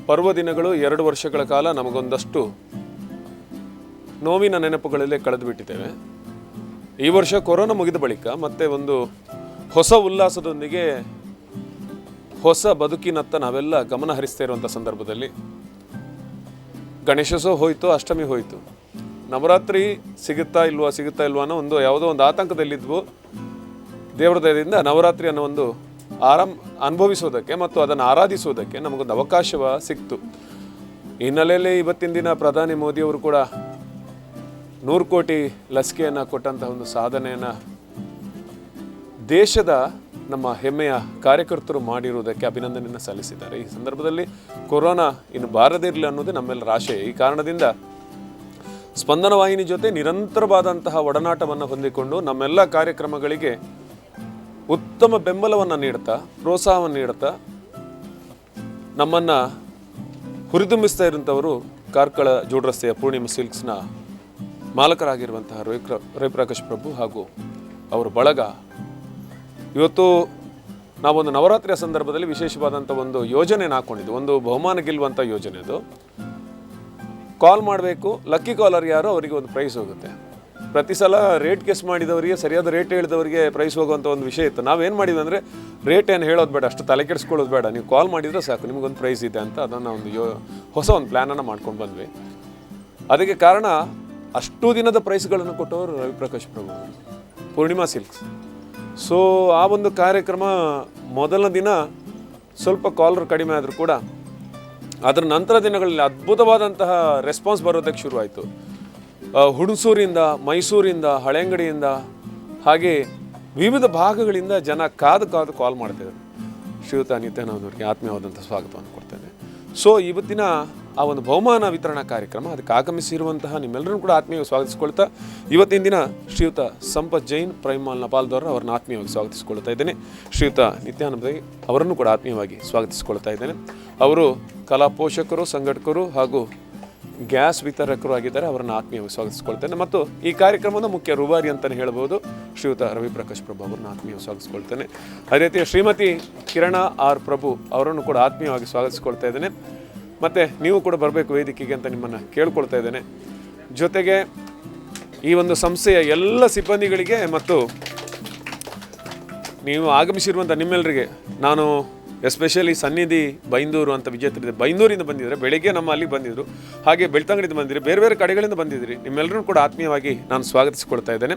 ಪರ್ವದಿನಗಳು 2 ವರ್ಷಗಳ ಕಾಲ ನಮಗೊಂದಷ್ಟು ನೋವಿನ ನೆನಪುಗಳಲ್ಲೇ ಕಳೆದು ಬಿಟ್ಟಿದ್ದೇವೆ. ಈ ವರ್ಷ ಕೊರೋನಾ ಮುಗಿದ ಬಳಿಕ ಮತ್ತೆ ಒಂದು ಹೊಸ ಉಲ್ಲಾಸದೊಂದಿಗೆ ಹೊಸ ಬದುಕಿನತ್ತ ನಾವೆಲ್ಲ ಗಮನ ಹರಿಸ್ತಾ ಇರುವಂಥ ಸಂದರ್ಭದಲ್ಲಿ ಗಣೇಶೋತ್ಸವ ಹೋಯಿತು, ಅಷ್ಟಮಿ ಹೋಯಿತು, ನವರಾತ್ರಿ ಸಿಗುತ್ತಾ ಇಲ್ವಾ ಅನ್ನೋ ಒಂದು ಯಾವುದೋ ಒಂದು ಆತಂಕದಲ್ಲಿದ್ವು. ದೇವರ ದಯದಿಂದ ನವರಾತ್ರಿ ಅನ್ನೋ ಒಂದು ಅನುಭವಿಸೋದಕ್ಕೆ ಮತ್ತು ಅದನ್ನು ಆರಾಧಿಸೋದಕ್ಕೆ ನಮಗೊಂದು ಅವಕಾಶ ಸಿಕ್ತು. ಹಿನ್ನೆಲೆಯಲ್ಲಿ ಇವತ್ತಿನ ದಿನ ಪ್ರಧಾನಿ ಮೋದಿಯವರು ಕೂಡ 100 ಕೋಟಿ ಲಸಿಕೆಯನ್ನು ಕೊಟ್ಟಂತಹ ಒಂದು ಸಾಧನೆಯನ್ನು ದೇಶದ ನಮ್ಮ ಹೆಮ್ಮೆಯ ಕಾರ್ಯಕರ್ತರು ಮಾಡಿರುವುದಕ್ಕೆ ಅಭಿನಂದನೆಯನ್ನು ಸಲ್ಲಿಸಿದ್ದಾರೆ. ಈ ಸಂದರ್ಭದಲ್ಲಿ ಕೊರೋನಾ ಇನ್ನು ಬಾರದಿರಲಿ ಅನ್ನೋದೇ ನಮ್ಮೆಲ್ಲರ ಆಶೆ. ಈ ಕಾರಣದಿಂದ ಸ್ಪಂದನ ವಾಹಿನಿ ಜೊತೆ ನಿರಂತರವಾದಂತಹ ಒಡನಾಟವನ್ನು ಹೊಂದಿಕೊಂಡು ನಮ್ಮೆಲ್ಲ ಕಾರ್ಯಕ್ರಮಗಳಿಗೆ ಉತ್ತಮ ಬೆಂಬಲವನ್ನು ನೀಡುತ್ತಾ, ಪ್ರೋತ್ಸಾಹವನ್ನು ನೀಡುತ್ತಾ ನಮ್ಮನ್ನು ಹುರಿದುಂಬಿಸ್ತಾ ಇರುವಂಥವರು ಕಾರ್ಕಳ ಜೋಡು ರಸ್ತೆಯ ಪೂರ್ಣಿಮಾ ಸಿಲ್ಕ್ಸ್ನ ಮಾಲಕರಾಗಿರುವಂತಹ ರವಿಪ್ರಕಾಶ್ ಪ್ರಭು ಹಾಗೂ ಅವರ ಬಳಗ. ಇವತ್ತು ನಾವೊಂದು ನವರಾತ್ರಿಯ ಸಂದರ್ಭದಲ್ಲಿ ವಿಶೇಷವಾದಂಥ ಒಂದು ಯೋಜನೆಯನ್ನು ಹಾಕ್ಕೊಂಡಿದ್ದು, ಒಂದು ಬಹುಮಾನ ಗೆಲ್ಲುವಂಥ ಯೋಜನೆ. ಅದು ಕಾಲ್ ಮಾಡಬೇಕು, ಲಕ್ಕಿ ಕಾಲರ್ ಯಾರು ಅವರಿಗೆ ಒಂದು ಪ್ರೈಸ್ ಹೋಗುತ್ತೆ. ಪ್ರತಿ ಸಲ ರೇಟ್ ಗೆಸ್ ಮಾಡಿದವರಿಗೆ, ಸರಿಯಾದ ರೇಟ್ ಹೇಳಿದವರಿಗೆ ಪ್ರೈಸ್ ಹೋಗುವಂಥ ಒಂದು ವಿಷಯ ಇತ್ತು. ನಾವೇನು ಮಾಡಿದ್ವಿ ಅಂದರೆ ರೇಟ್ ಏನು ಹೇಳೋದು ಬೇಡ, ಅಷ್ಟು ತಲೆ ಕೆಡಿಸ್ಕೊಳ್ಳೋದು ಬೇಡ, ನೀವು ಕಾಲ್ ಮಾಡಿದರೆ ಸಾಕು, ನಿಮಗೊಂದು ಪ್ರೈಸ್ ಇದೆ ಅಂತ ಅದನ್ನು ಒಂದು ಹೊಸ ಒಂದು ಪ್ಲ್ಯಾನನ್ನು ಮಾಡ್ಕೊಂಡು ಬಂದ್ವಿ. ಅದಕ್ಕೆ ಕಾರಣ ಅಷ್ಟು ದಿನದ ಪ್ರೈಸ್ಗಳನ್ನು ಕೊಟ್ಟವರು ರವಿಪ್ರಕಾಶ್ ಪ್ರಭು, ಪೂರ್ಣಿಮಾ ಸಿಲ್ಕ್ಸ್. ಸೊ ಆ ಒಂದು ಕಾರ್ಯಕ್ರಮ ಮೊದಲ ದಿನ ಸ್ವಲ್ಪ ಕಾಲರ್ ಕಡಿಮೆ ಆದರೂ ಕೂಡ ಅದರ ನಂತರ ದಿನಗಳಲ್ಲಿ ಅದ್ಭುತವಾದಂತಹ ರೆಸ್ಪಾನ್ಸ್ ಬರೋದಕ್ಕೆ ಶುರುವಾಯಿತು. ಹುಣಸೂರಿಂದ, ಮೈಸೂರಿಂದ, ಹಳೆಂಗಡಿಯಿಂದ, ಹಾಗೆ ವಿವಿಧ ಭಾಗಗಳಿಂದ ಜನ ಕಾದು ಕಾಲ್ ಮಾಡ್ತಿದ್ದಾರೆ. ಶ್ರೀಯುತ ನಿತ್ಯಾನಂದವ್ರಿಗೆ ಆತ್ಮೀಯವಾದಂಥ ಸ್ವಾಗತವನ್ನು ಕೊಡ್ತೇನೆ. ಸೊ ಇವತ್ತಿನ ಆ ಒಂದು ಬಹುಮಾನ ವಿತರಣಾ ಕಾರ್ಯಕ್ರಮ, ಅದಕ್ಕೆ ಆಗಮಿಸಿರುವಂತಹ ನಿಮ್ಮೆಲ್ಲರೂ ಕೂಡ ಆತ್ಮೀಯವಾಗಿ ಸ್ವಾಗತಿಸಿಕೊಳ್ತಾ, ಇವತ್ತಿನ ದಿನ ಶ್ರೀಯುತ ಸಂಪತ್ ಜೈನ್, ಪ್ರೈಮ್ ಮಾಲ್ ನಪಾಲ್ದವರು ಅವರನ್ನು ಆತ್ಮೀಯವಾಗಿ ಸ್ವಾಗತಿಸಿಕೊಳ್ತಾ ಇದ್ದೇನೆ. ಶ್ರೀಯುತ ನಿತ್ಯಾನಂದ ಅವರನ್ನು ಕೂಡ ಆತ್ಮೀಯವಾಗಿ ಸ್ವಾಗತಿಸಿಕೊಳ್ತಾ ಇದ್ದೇನೆ. ಅವರು ಕಲಾ ಪೋಷಕರು, ಸಂಘಟಕರು ಹಾಗೂ ಗ್ಯಾಸ್ ವಿತರಕರು ಆಗಿದ್ದಾರೆ, ಅವರನ್ನು ಆತ್ಮೀಯವಾಗಿ ಸ್ವಾಗತಿಸ್ಕೊಳ್ತೇನೆ. ಮತ್ತು ಈ ಕಾರ್ಯಕ್ರಮದ ಮುಖ್ಯ ರೂವಾರಿ ಅಂತಲೇ ಹೇಳ್ಬೋದು ಶ್ರೀಯುತ ರವಿ ಪ್ರಕಾಶ್ ಪ್ರಭು ಅವರನ್ನು ಆತ್ಮೀಯವಾಗಿ ಸ್ವಾಗತಿಸ್ಕೊಳ್ತೇನೆ. ಅದೇ ರೀತಿ ಶ್ರೀಮತಿ ಕಿರಣ ಆರ್ ಪ್ರಭು ಅವರನ್ನು ಕೂಡ ಆತ್ಮೀಯವಾಗಿ ಸ್ವಾಗತಿಸ್ಕೊಳ್ತಾ ಇದ್ದೇನೆ. ಮತ್ತು ನೀವು ಕೂಡ ಬರಬೇಕು ವೇದಿಕೆಗೆ ಅಂತ ನಿಮ್ಮನ್ನು ಕೇಳ್ಕೊಳ್ತಾ ಇದ್ದೇನೆ. ಜೊತೆಗೆ ಈ ಒಂದು ಸಂಸ್ಥೆಯ ಎಲ್ಲ ಸಿಬ್ಬಂದಿಗಳಿಗೆ ಮತ್ತು ನೀವು ಆಗಮಿಸಿರುವಂಥ ನಿಮ್ಮೆಲ್ಲರಿಗೆ ನಾನು ಎಸ್ಪೆಷಲಿ ಸನ್ನಿಧಿ ಬೈಂದೂರು ಅಂತ ವಿಜೇತರಿದೆ, ಬೈಂದೂರಿಂದ ಬಂದಿದ್ದಾರೆ, ಬೆಳಗ್ಗೆ ನಮ್ಮ ಅಲ್ಲಿಗೆ ಬಂದಿದ್ದರು, ಹಾಗೆ ಬೆಳ್ತಂಗಡಿಯಿಂದ ಬಂದಿರಿ, ಬೇರೆ ಬೇರೆ ಕಡೆಗಳಿಂದ ಬಂದಿದ್ದೀರಿ. ನಿಮ್ಮೆಲ್ಲರೂ ಕೂಡ ಆತ್ಮೀಯವಾಗಿ ನಾನು ಸ್ವಾಗತಿಸಿಕೊಳ್ತಾ ಇದ್ದೇನೆ.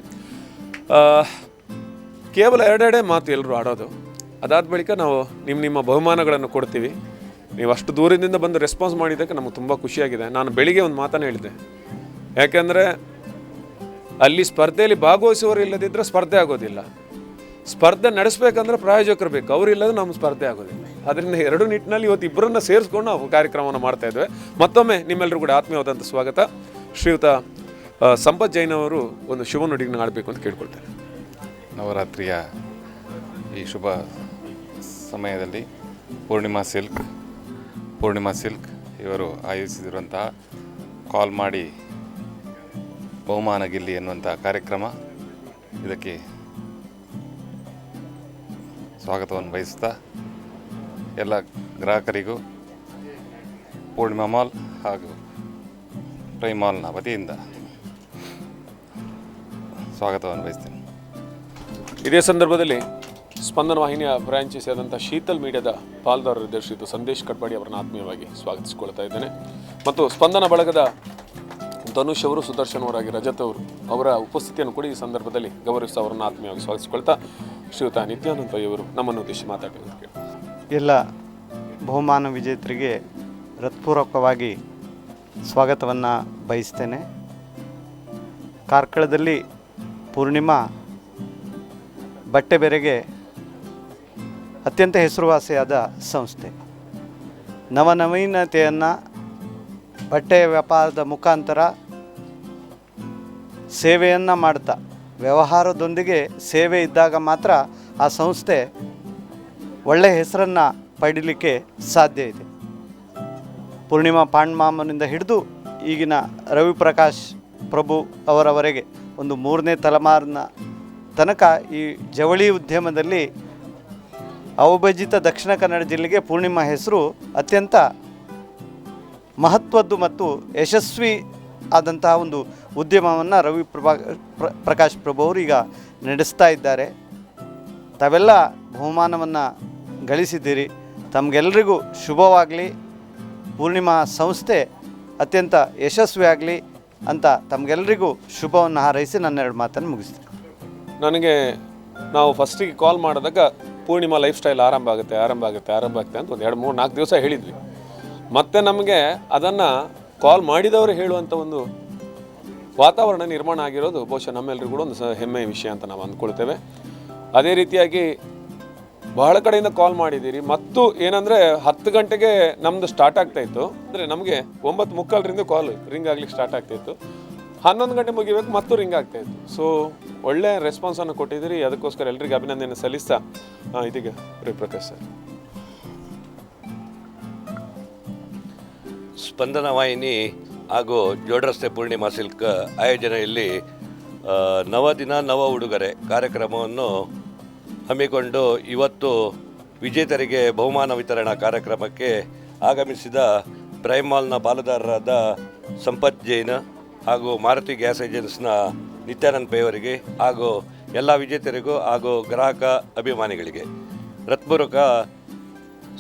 ಕೇವಲ ಎರಡೆರಡೇ ಮಾತು ಎಲ್ಲರೂ ಆಡೋದು, ಅದಾದ ಬಳಿಕ ನಾವು ನಿಮ್ಮ ಬಹುಮಾನಗಳನ್ನು ಕೊಡ್ತೀವಿ. ನೀವು ಅಷ್ಟು ದೂರದಿಂದ ಬಂದು ರೆಸ್ಪಾನ್ಸ್ ಮಾಡಿದ್ದಕ್ಕೆ ನಮಗೆ ತುಂಬ ಖುಷಿಯಾಗಿದೆ. ನಾನು ಬೆಳಿಗ್ಗೆ ಒಂದು ಮಾತನ್ನು ಹೇಳಿದ್ದೆ, ಯಾಕೆಂದರೆ ಅಲ್ಲಿ ಸ್ಪರ್ಧೆಯಲ್ಲಿ ಭಾಗವಹಿಸುವವರು ಇಲ್ಲದಿದ್ದರೆ ಸ್ಪರ್ಧೆ ಆಗೋದಿಲ್ಲ. ಸ್ಪರ್ಧೆ ನಡೆಸಬೇಕಂದ್ರೆ ಪ್ರಾಯೋಜಕರು ಬೇಕು, ಅವರಿಲ್ಲದೆ ನಮ್ಮ ಸ್ಪರ್ಧೆ ಆಗೋದಿಲ್ಲ. ಅದರಿಂದ ಎರಡು ನಿಟ್ಟಿನಲ್ಲಿ ಇವತ್ತು ಇಬ್ಬರನ್ನ ಸೇರಿಸ್ಕೊಂಡು ನಾವು ಕಾರ್ಯಕ್ರಮವನ್ನು ಮಾಡ್ತಾ ಇದ್ದೇವೆ. ಮತ್ತೊಮ್ಮೆ ನಿಮ್ಮೆಲ್ಲರೂ ಕೂಡ ಆತ್ಮೀಯವಾದಂಥ ಸ್ವಾಗತ. ಶ್ರೀಯುತ ಸಂಪತ್ ಜೈನ್ ಅವರು ಒಂದು ಶುಭ ನುಡಿಯನ್ನು ಆಡಬೇಕು ಅಂತ ಕೇಳ್ಕೊಳ್ತೇನೆ. ನವರಾತ್ರಿಯ ಈ ಶುಭ ಸಮಯದಲ್ಲಿ ಪೂರ್ಣಿಮಾ ಸಿಲ್ಕ್ ಇವರು ಆಯೋಜಿಸಿರುವಂತಹ ಕಾಲ್ ಮಾಡಿ ಬಹುಮಾನ ಗೆಲ್ಲಿ ಎನ್ನುವಂಥ ಕಾರ್ಯಕ್ರಮ, ಇದಕ್ಕೆ ಸ್ವಾಗತವನ್ನು ಬಯಸುತ್ತಾ ಎಲ್ಲ ಗ್ರಾಹಕರಿಗೂ ಪೂರ್ಣಿಮಾ ಮಾಲ್ ಹಾಗೂ ಪ್ರೈಮ್ ಮಾಲ್ನ ವತಿಯಿಂದ ಸ್ವಾಗತವನ್ನು ಬಯಸ್ತೇನೆ. ಇದೇ ಸಂದರ್ಭದಲ್ಲಿ ಸ್ಪಂದನ ವಾಹಿನಿಯ ಬ್ರಾಂಚಸ್ ಆದಂಥ ಶೀತಲ್ ಮೀಡಿಯಾದ ಪಾಲ್ದಾರರಿದ್ದ ಶ್ರೀಯುತ ಸಂದೇಶ್ ಕಟ್ಪಾಡಿ ಅವರನ್ನು ಆತ್ಮೀಯವಾಗಿ ಸ್ವಾಗತಿಸಿಕೊಳ್ತಾ ಇದ್ದೇನೆ. ಮತ್ತು ಸ್ಪಂದನ ಬಳಗದ ಧನುಷ್ ಅವರು, ಸುದರ್ಶನ್ ಅವರಾಗಿ ರಜತ್ ಅವರು, ಅವರ ಉಪಸ್ಥಿತಿಯನ್ನು ಕೂಡ ಈ ಸಂದರ್ಭದಲ್ಲಿ ಗೌರವಿಸಿ ಅವರನ್ನು ಆತ್ಮೀಯವಾಗಿ ಸ್ವಾಗತಿಸಿಕೊಳ್ತಾ ಶ್ರೀಯುತ ನಿತ್ಯಾನಂದ ಪೈ ಅವರು ನಮ್ಮನ್ನು ಉದ್ದೇಶಿಸಿ ಮಾತಾಡಬೇಕು. ಎಲ್ಲ ಬಹುಮಾನ ವಿಜೇತರಿಗೆ ಹೃತ್ಪೂರ್ವಕವಾಗಿ ಸ್ವಾಗತವನ್ನು ಬಯಸ್ತೇನೆ. ಕಾರ್ಕಳದಲ್ಲಿ ಪೂರ್ಣಿಮಾ ಬಟ್ಟೆ ಬೆರೆಗೆ ಅತ್ಯಂತ ಹೆಸರುವಾಸಿಯಾದ ಸಂಸ್ಥೆ. ನವನವೀನತೆಯನ್ನು ಬಟ್ಟೆಯ ವ್ಯಾಪಾರದ ಮುಖಾಂತರ ಸೇವೆಯನ್ನು ಮಾಡ್ತಾ, ವ್ಯವಹಾರದೊಂದಿಗೆ ಸೇವೆ ಇದ್ದಾಗ ಮಾತ್ರ ಆ ಸಂಸ್ಥೆ ಒಳ್ಳೆಯ ಹೆಸರನ್ನು ಪಡೀಲಿಕ್ಕೆ ಸಾಧ್ಯ ಇದೆ. ಪೂರ್ಣಿಮಾ ಪಾಂಡ್ಮಾಮನಿಂದ ಹಿಡಿದು ಈಗಿನ ರವಿ ಪ್ರಕಾಶ್ ಪ್ರಭು ಅವರವರೆಗೆ ಒಂದು 3ನೇ ತಲೆಮಾರಿನ ತನಕ ಈ ಜವಳಿ ಉದ್ಯಮದಲ್ಲಿ ಅವಿಭಜಿತ ದಕ್ಷಿಣ ಕನ್ನಡ ಜಿಲ್ಲೆಗೆ ಪೂರ್ಣಿಮಾ ಹೆಸರು ಅತ್ಯಂತ ಮಹತ್ವದ್ದು ಮತ್ತು ಯಶಸ್ವಿ ಆದಂತಹ ಒಂದು ಉದ್ಯಮವನ್ನು ರವಿ ಪ್ರಕಾಶ್ ಪ್ರಭು ಅವರು ಈಗ ನಡೆಸ್ತಾ ಇದ್ದಾರೆ. ತಾವೆಲ್ಲ ಬಹುಮಾನವನ್ನು ಗಳಿಸಿದ್ದೀರಿ, ತಮಗೆಲ್ಲರಿಗೂ ಶುಭವಾಗಲಿ, ಪೂರ್ಣಿಮಾ ಸಂಸ್ಥೆ ಅತ್ಯಂತ ಯಶಸ್ವಿಯಾಗಲಿ ಅಂತ ತಮಗೆಲ್ಲರಿಗೂ ಶುಭವನ್ನು ಹಾರೈಸಿ ನನ್ನ 2 ಮಾತನ್ನು ಮುಗಿಸ್ತೀನಿ. ನನಗೆ ನಾವು ಫಸ್ಟಿಗೆ ಕಾಲ್ ಮಾಡಿದಾಗ ಪೂರ್ಣಿಮಾ ಲೈಫ್ ಸ್ಟೈಲ್ ಆರಂಭ ಆಗುತ್ತೆ ಅಂತ ಒಂದು 2-3-4 ದಿವಸ ಹೇಳಿದ್ವಿ. ಮತ್ತು ನಮಗೆ ಅದನ್ನು ಕಾಲ್ ಮಾಡಿದವರು ಹೇಳುವಂಥ ಒಂದು ವಾತಾವರಣ ನಿರ್ಮಾಣ ಆಗಿರೋದು ಬಹುಶಃ ನಮ್ಮೆಲ್ಲರಿಗೂ ಕೂಡ ಒಂದು ಹೆಮ್ಮೆಯ ವಿಷಯ ಅಂತ ನಾವು ಅಂದ್ಕೊಳ್ತೇವೆ. ಅದೇ ರೀತಿಯಾಗಿ ಬಹಳ ಕಡೆಯಿಂದ ಕಾಲ್ ಮಾಡಿದ್ದೀರಿ. ಮತ್ತು ಏನಂದರೆ 10 ಗಂಟೆಗೆ ನಮ್ಮದು ಸ್ಟಾರ್ಟ್ ಆಗ್ತಾಯಿತ್ತು, ಅಂದರೆ ನಮಗೆ 9:45ರಿಂದ ಕಾಲ್ ರಿಂಗ್ ಆಗ್ಲಿಕ್ಕೆ ಸ್ಟಾರ್ಟ್ ಆಗ್ತಾಯಿತ್ತು. 11 ಗಂಟೆ ಮುಗಿಬೇಕು ಮತ್ತು ರಿಂಗ್ ಆಗ್ತಾಯಿತ್ತು. ಸೊ ಒಳ್ಳೆಯ ರೆಸ್ಪಾನ್ಸನ್ನು ಕೊಟ್ಟಿದ್ದೀರಿ, ಅದಕ್ಕೋಸ್ಕರ ಎಲ್ಲರಿಗೆ ಅಭಿನಂದನೆ ಸಲ್ಲಿಸ್ತಾ ಇದೀಗ ಪ್ರಕಾಶ್ ಸರ್. ಸ್ಪಂದನ ವಾಹಿನಿ ಹಾಗೂ ಜೋಡ್ರಸ್ತೆ ಪೂರ್ಣಿಮಾ ಸಿಲ್ಕ್ ಆಯೋಜನೆಯಲ್ಲಿ ನವದಿನ ನವ ಉಡುಗೊರೆ ಕಾರ್ಯಕ್ರಮವನ್ನು ಹಮ್ಮಿಕೊಂಡು ಇವತ್ತು ವಿಜೇತರಿಗೆ ಬಹುಮಾನ ವಿತರಣಾ ಕಾರ್ಯಕ್ರಮಕ್ಕೆ ಆಗಮಿಸಿದ ಪ್ರೈಮ್ ಮಾಲ್ನ ಪಾಲುದಾರರಾದ ಸಂಪತ್ ಜೈನ್ ಹಾಗೂ ಮಾರುತಿ ಗ್ಯಾಸ್ ಏಜೆನ್ಸ್ನ ನಿತ್ಯಾನಂದ ಪೈ ಅವರಿಗೆ ಹಾಗೂ ಎಲ್ಲ ವಿಜೇತರಿಗೂ ಹಾಗೂ ಗ್ರಾಹಕ ಅಭಿಮಾನಿಗಳಿಗೆ ಹೃತ್ಪೂರ್ವಕ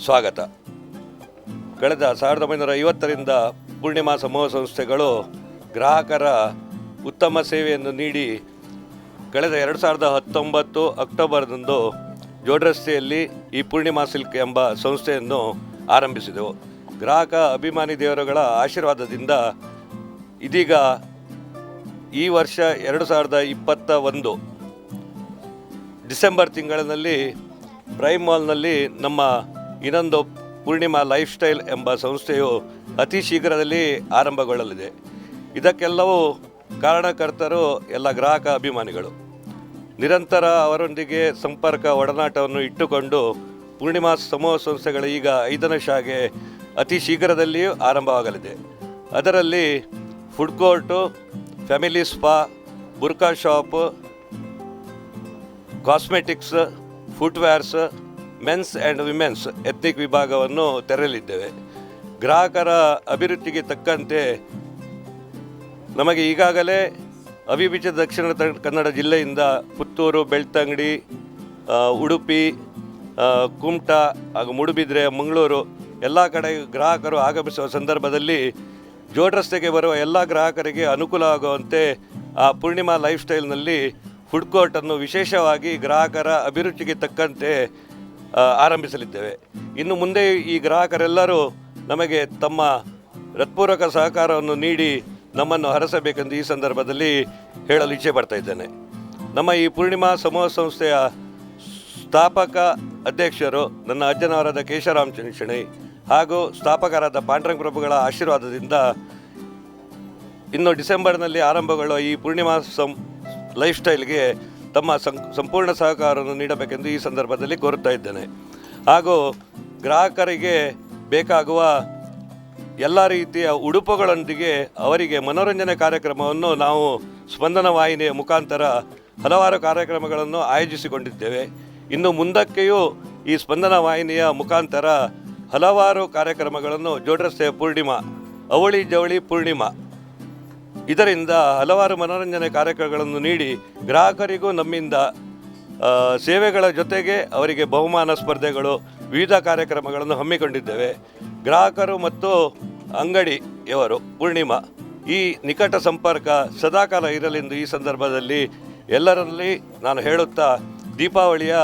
ಸ್ವಾಗತ. ಕಳೆದ 1950ರಿಂದ ಪೂರ್ಣಿಮಾ ಸಮೂಹ ಸಂಸ್ಥೆಗಳು ಗ್ರಾಹಕರ ಉತ್ತಮ ಸೇವೆಯನ್ನು ನೀಡಿ ಕಳೆದ 2019 ಅಕ್ಟೋಬರ್ದಂದು ಜೋಡ್ರಸ್ತೆಯಲ್ಲಿ ಈ ಪೂರ್ಣಿಮಾ ಸಿಲ್ಕ್ ಎಂಬ ಸಂಸ್ಥೆಯನ್ನು ಆರಂಭಿಸಿದೆವು. ಗ್ರಾಹಕ ಅಭಿಮಾನಿ ದೇವರುಗಳ ಆಶೀರ್ವಾದದಿಂದ ಇದೀಗ ಈ ವರ್ಷ 2021 ಡಿಸೆಂಬರ್ ತಿಂಗಳಿನಲ್ಲಿ ಪ್ರೈಮ್ ಮಾಲ್ನಲ್ಲಿ ನಮ್ಮ ಇನ್ನೊಂದು ಪೂರ್ಣಿಮಾ ಲೈಫ್ ಸ್ಟೈಲ್ ಎಂಬ ಸಂಸ್ಥೆಯು ಅತಿ ಶೀಘ್ರದಲ್ಲಿ ಆರಂಭಗೊಳ್ಳಲಿದೆ. ಇದಕ್ಕೆಲ್ಲವೂ ಕಾರಣಕರ್ತರು ಎಲ್ಲ ಗ್ರಾಹಕ ಅಭಿಮಾನಿಗಳು. ನಿರಂತರ ಅವರೊಂದಿಗೆ ಸಂಪರ್ಕ ಒಡನಾಟವನ್ನು ಇಟ್ಟುಕೊಂಡು ಪೂರ್ಣಿಮಾ ಸಮೂಹ ಸಂಸ್ಥೆಗಳ ಈಗ 5ನೇ ಶಾಖೆ ಅತಿ ಶೀಘ್ರದಲ್ಲಿಯೂ ಆರಂಭವಾಗಲಿದೆ. ಅದರಲ್ಲಿ food court, family spa, burqa shop, cosmetics, footwears, men's and women's ethnic ವಿಭಾಗವನ್ನು ತೆರೆಯಲಿದ್ದೇವೆ. ಗ್ರಾಹಕರ ಅಭಿರುಚಿಗೆ ತಕ್ಕಂತೆ ನಮಗೆ ಈಗಾಗಲೇ ಅವಿಭಜಿತ ದಕ್ಷಿಣ ಕನ್ನಡ ಜಿಲ್ಲೆಯಿಂದ ಪುತ್ತೂರು, ಬೆಳ್ತಂಗಡಿ, ಉಡುಪಿ, ಕುಮಟಾ ಹಾಗೂ ಮೂಡುಬಿದ್ರೆ, ಮಂಗಳೂರು ಎಲ್ಲ ಕಡೆ ಗ್ರಾಹಕರು ಆಗಮಿಸುವ ಸಂದರ್ಭದಲ್ಲಿ ಜೋಡ್ ರಸ್ತೆಗೆ ಬರುವ ಎಲ್ಲ ಗ್ರಾಹಕರಿಗೆ ಅನುಕೂಲ ಆಗುವಂತೆ ಆ ಪೂರ್ಣಿಮಾ ಲೈಫ್ ಸ್ಟೈಲ್ನಲ್ಲಿ ಫುಡ್ ಕೋರ್ಟನ್ನು ವಿಶೇಷವಾಗಿ ಗ್ರಾಹಕರ ಅಭಿರುಚಿಗೆ ತಕ್ಕಂತೆ ಆರಂಭಿಸಲಿದ್ದೇವೆ. ಇನ್ನು ಮುಂದೆ ಈ ಗ್ರಾಹಕರೆಲ್ಲರೂ ನಮಗೆ ತಮ್ಮ ಹೃತ್ಪೂರ್ವಕ ಸಹಕಾರವನ್ನು ನೀಡಿ ನಮ್ಮನ್ನು ಹರಸಬೇಕೆಂದು ಈ ಸಂದರ್ಭದಲ್ಲಿ ಹೇಳಲು ಇಚ್ಛೆ ಪಡ್ತಾ ಇದ್ದೇನೆ. ನಮ್ಮ ಈ ಪೂರ್ಣಿಮಾ ಸಮೂಹ ಸಂಸ್ಥೆಯ ಸ್ಥಾಪಕ ಅಧ್ಯಕ್ಷರು ನನ್ನ ಅಜ್ಜನವರಾದ ಕೇಶವರಾಮ್ ಶೆಣೈ ಹಾಗೂ ಸ್ಥಾಪಕರಾದ ಪಾಂಡುರಂಗ ಪ್ರಭುಗಳ ಆಶೀರ್ವಾದದಿಂದ ಇನ್ನು ಡಿಸೆಂಬರ್ನಲ್ಲಿ ಆರಂಭಗೊಳ್ಳುವ ಈ ಪೂರ್ಣಿಮಾ ಲೈಫ್ ಸ್ಟೈಲ್ಗೆ ತಮ್ಮ ಸಂಪೂರ್ಣ ಸಹಕಾರವನ್ನು ನೀಡಬೇಕೆಂದು ಈ ಸಂದರ್ಭದಲ್ಲಿ ಕೋರುತ್ತಾ ಇದ್ದೇನೆ. ಹಾಗೂ ಗ್ರಾಹಕರಿಗೆ ಬೇಕಾಗುವ ಎಲ್ಲ ರೀತಿಯ ಉಡುಪುಗಳೊಂದಿಗೆ ಅವರಿಗೆ ಮನೋರಂಜನೆ ಕಾರ್ಯಕ್ರಮವನ್ನು ನಾವು ಸ್ಪಂದನ ವಾಹಿನಿಯ ಮುಖಾಂತರ ಹಲವಾರು ಕಾರ್ಯಕ್ರಮಗಳನ್ನು ಆಯೋಜಿಸಿಕೊಂಡಿದ್ದೇವೆ. ಇನ್ನು ಮುಂದಕ್ಕೆಯೂ ಈ ಸ್ಪಂದನ ವಾಹಿನಿಯ ಮುಖಾಂತರ ಹಲವಾರು ಕಾರ್ಯಕ್ರಮಗಳನ್ನು ಜೋಡ್ ರಸ್ತೆಯ ಪೂರ್ಣಿಮಾ, ಅವಳಿ ಜವಳಿ ಪೂರ್ಣಿಮಾ, ಇದರಿಂದ ಹಲವಾರು ಮನೋರಂಜನೆ ಕಾರ್ಯಕ್ರಮಗಳನ್ನು ನೀಡಿ ಗ್ರಾಹಕರಿಗೂ ನಮ್ಮಿಂದ ಸೇವೆಗಳ ಜೊತೆಗೆ ಅವರಿಗೆ ಬಹುಮಾನ ಸ್ಪರ್ಧೆಗಳು, ವಿವಿಧ ಕಾರ್ಯಕ್ರಮಗಳನ್ನು ಹಮ್ಮಿಕೊಂಡಿದ್ದೇವೆ. ಗ್ರಾಹಕರು ಮತ್ತು ಅಂಗಡಿಯವರು ಪೂರ್ಣಿಮಾ ಈ ನಿಕಟ ಸಂಪರ್ಕ ಸದಾಕಾಲ ಇರಲೆಂದು ಈ ಸಂದರ್ಭದಲ್ಲಿ ಎಲ್ಲರಲ್ಲಿ ನಾನು ಹೇಳುತ್ತಾ ದೀಪಾವಳಿಯ